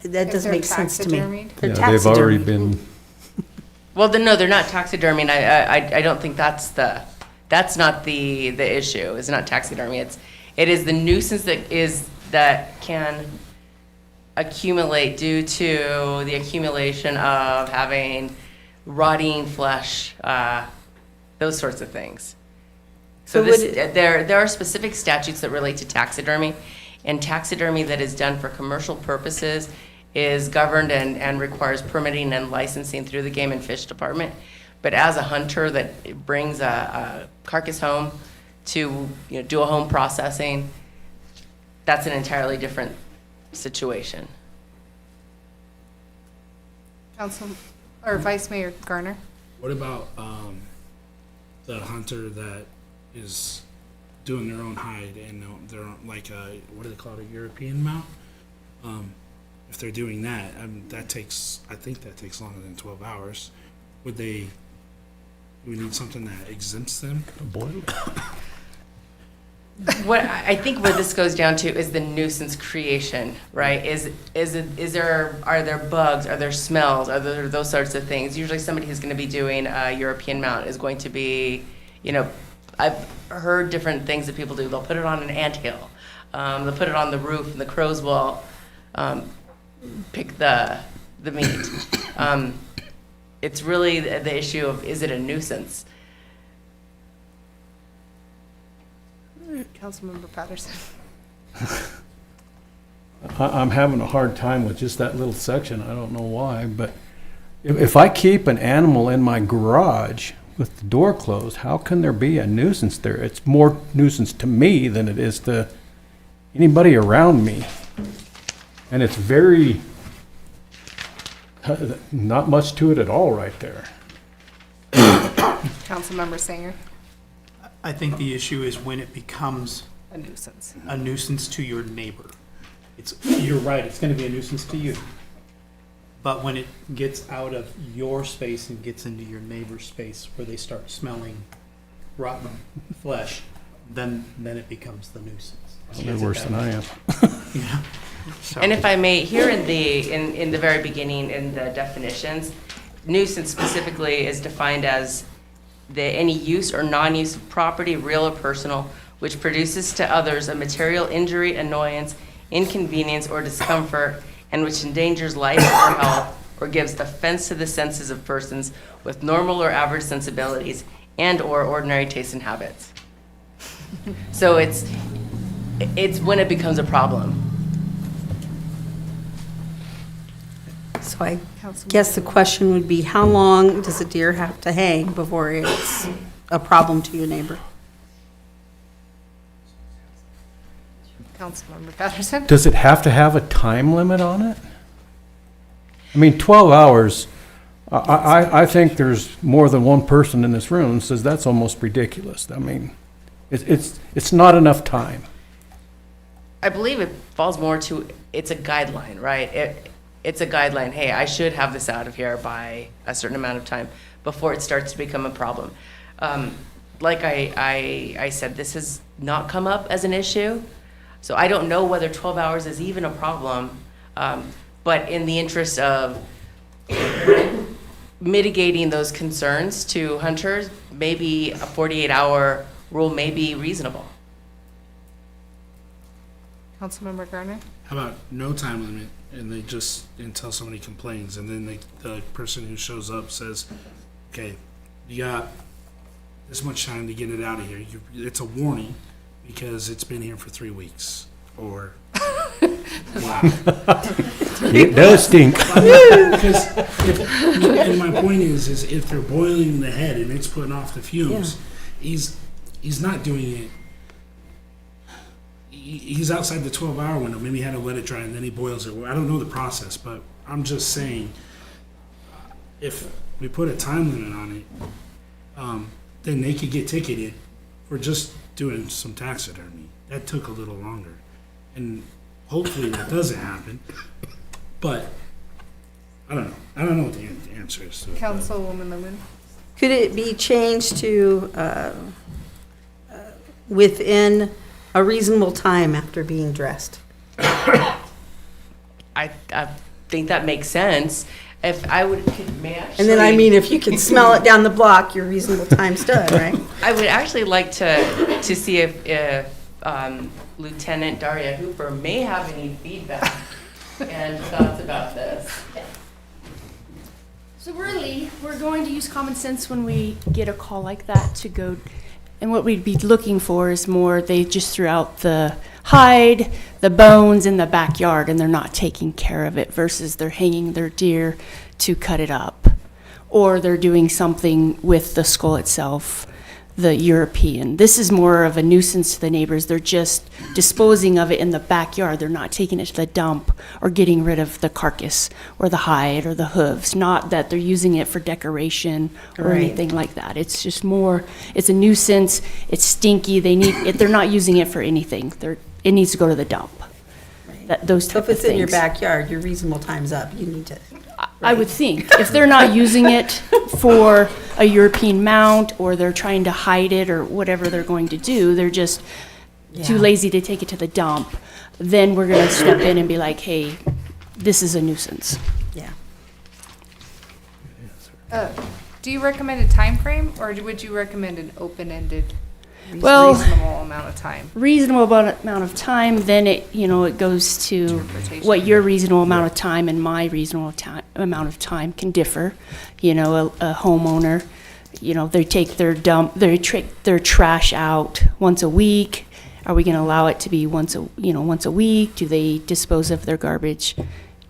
doesn't make sense to me. They're Yeah, they've already taxidermied. been, Well, no, they're not taxidermy, and I don't think that's not the issue. It's not taxidermy. It is the nuisance that can accumulate due to the accumulation of having rotting flesh, those sorts of things. So there are specific statutes that relate to taxidermy, and taxidermy that is done for commercial purposes is governed and requires permitting and licensing through the Game and Fish Department. But as a hunter that brings a carcass home to do a home processing, that's an entirely different situation. Vice Mayor Garner? What about the hunter that is doing their own hide and they're like what do they call it, a European mount? If they're doing that, I think that takes longer than 12 hours. Do we need something that exempts them? What I think where this goes down to is the nuisance creation, right? Are there bugs? Are there smells? Are there those sorts of things? Usually somebody who's going to be doing a European mount is going to be, I've heard different things that people do. They'll put it on an anthill. They'll put it on the roof, and the crows will pick the meat. It's really the issue of, is it a nuisance? Councilmember Patterson. I'm having a hard time with just that little section. I don't know why, but if I keep an animal in my garage with the door closed, how can there be a nuisance there? It's more nuisance to me than it is to anybody around me. And it's very, not much to it at all right there. Councilmember Sanger. I think the issue is when it becomes A nuisance. a nuisance to your neighbor. You're right, it's gonna be a nuisance to you. But when it gets out of your space and gets into your neighbor's space where they start smelling rotten flesh, then it becomes the nuisance. They're worse than I am. Yeah. So- And if I may, here in the very beginning, in the definitions, nuisance specifically is defined as any use or non-use of property, real or personal, which produces to others a material injury, annoyance, inconvenience, or discomfort, and which endangers life or health, or gives offense to the senses of persons with normal or average sensibilities and/or ordinary tastes and habits. So it's when it becomes a problem. So I guess the question would be, how long does a deer have to hang before it's a problem to your neighbor? Councilmember Patterson. Does it have to have a time limit on it? I mean, 12 hours, I think there's more than one person in this room that says that's almost ridiculous. I mean, it's not enough time. I believe it falls more to, it's a guideline, right? It's a guideline, hey, I should have this out of here by a certain amount of time before it starts to become a problem. Like I said, this has not come up as an issue, so I don't know whether 12 hours is even a problem, but in the interest of mitigating those concerns to hunters, maybe a 48-hour rule may be reasonable. Councilmember Garner. How about no time limit, and they just, until somebody complains, and then the person who shows up says, okay, you got this much time to get it out of here. It's a warning because it's been here for 3 weeks, or wow. It does stink. Because and my point is if they're boiling the head and it's putting off the fumes, he's not doing it. He's outside the 12-hour window. Maybe he had to let it dry and then he boils it. I don't know the process, but I'm just saying, if we put a time limit on it, then they could get ticketed for just doing some taxidermy. That took a little longer, and hopefully that doesn't happen. But I don't know. I don't know what the answer is to it. Councilwoman Lewin. Could it be changed to within a reasonable time after being dressed? I think that makes sense. If I would, may I actually, And then, I mean, if you can smell it down the block, your reasonable time's done, right? I would actually like to see if Lieutenant Daria Hooper may have any feedback and thoughts about this. So really, we're going to use common sense when we get a call like that to go, and what we'd be looking for is more, they just threw out the hide, the bones in the backyard, and they're not taking care of it, versus they're hanging their deer to cut it up, or they're doing something with the skull itself the European. This is more of a nuisance to the neighbors. They're just disposing of it in the backyard. They're not taking it to the dump or getting rid of the carcass or the hide or the hooves. Not that they're using it for decoration or Right. anything like that. It's just more, it's a nuisance, it's stinky, they're not using it for anything. It needs to go to the dump. Those So type if of it's in your things. backyard, your reasonable time's up, you need to. I would think, if they're not using it for a European mount, or they're trying to hide it, or whatever they're going to do, they're just too Yeah. lazy to take it to the dump, then we're gonna step in and be like, hey, this is a nuisance. Yeah. Do you recommend a time frame, or would you recommend an open-ended, Well, reasonable amount of time? Reasonable amount of time, then it goes to Interpretation. what your reasonable amount of time and my reasonable amount of time can differ. A homeowner, they take their trash out once a week. Are we gonna allow it to be once a week? Do they dispose of their garbage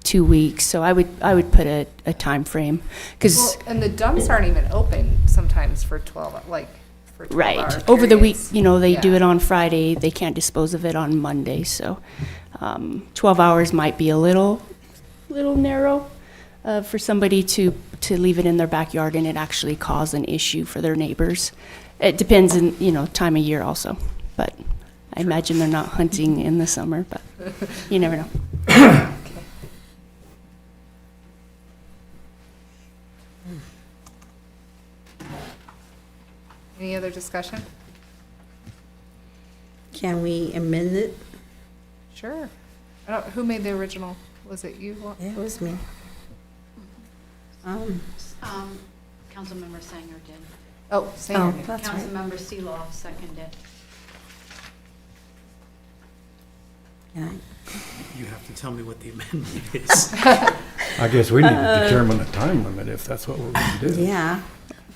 2 weeks? So I would put a time frame, because. Well, and the dumps aren't even open sometimes for 12, for 12-hour Right. Over the week, periods. they do Yeah. it on Friday. They can't dispose of it on Monday. So 12 hours might be a little narrow for somebody to leave it in their backyard and it actually cause an issue for their neighbors. It depends on, time of year also. But I imagine they're not hunting in the summer, but you never know. Any other discussion? Can we amend it? Sure. Who made the original? Was it you? Yeah, it was me. Councilmember Sanger did. Oh, Sanger did. That's right. Councilmember Seeloff seconded. You have to tell me what the amendment is. I guess we need to determine a time limit if that's what we're going to do. Yeah.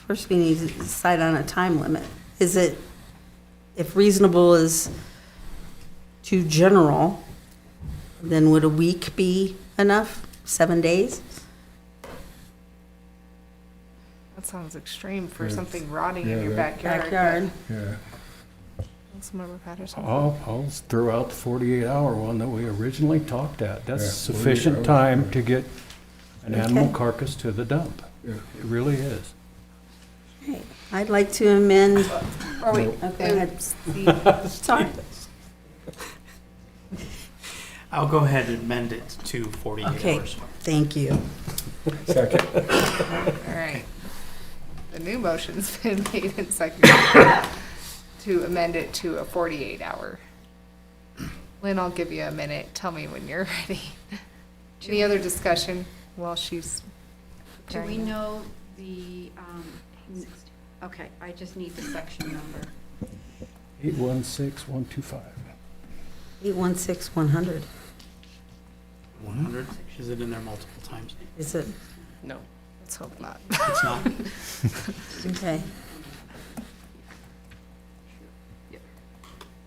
First, we need to decide on a time limit. Is it, if reasonable is too general, then would a week be enough? 7 days? That sounds extreme for something rotting in your backyard. Backyard. Yeah. Councilmember Patterson? I'll throw out the 48-hour one that we originally talked at. That's Yeah, sufficient 48 time hours. to get an animal Okay. carcass to the dump. Yeah. It really is. Okay. I'd like to amend. Or wait, Okay, sorry. I'll go ahead and amend it to 48 Okay, hours. thank you. Second. all right. The new motion's been made and seconded to amend it to a 48-hour. Lynn, I'll give you a minute. Tell me when you're ready. Any other discussion while she's Do we preparing it? know the, okay, I just need the section number. 816125. 816-100. 100? Is it in there multiple times? Is it? No, let's hope not. It's not. Okay.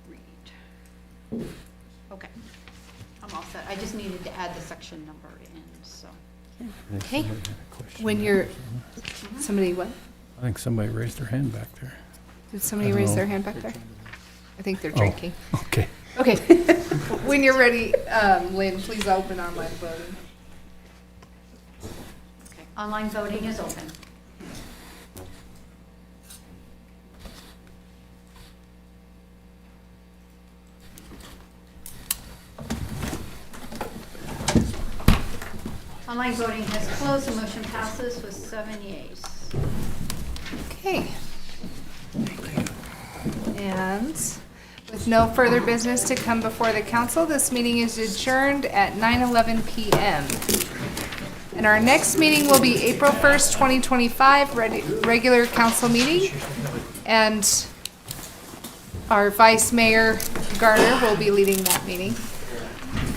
Read. Okay, I'm all set. I just needed to add the section number in, so. Okay. When you're, somebody what? I think somebody raised their hand back there. Did somebody I don't raise know. their hand back there? I think they're Oh. drinking. Okay. Okay. When you're ready, Lynn, please open online voting. Okay, online voting is open. Online voting has closed. The motion passes with 7 yeas. Okay. And with no further business to come before the council, this meeting is adjourned at 9:11 p.m. And our next meeting will be April 1st, 2025, regular council meeting. And our Vice Mayor Garner will be leading that meeting,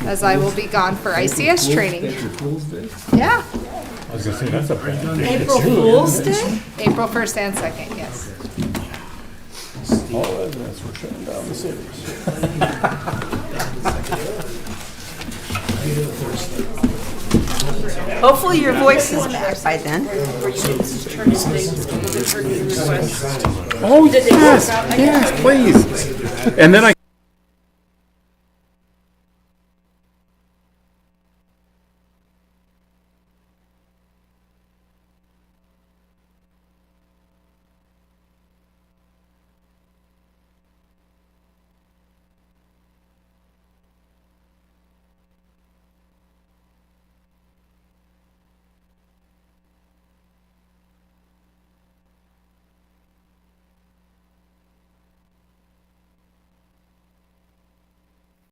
as I will be gone for ICS training. Yeah, I was going to say, that's a bad April Fool's Day? April 1st and 2nd, yes. All evidence, we're shutting down the cities. Hopefully your voice is back by then. Oh, yes, yes, please. And then I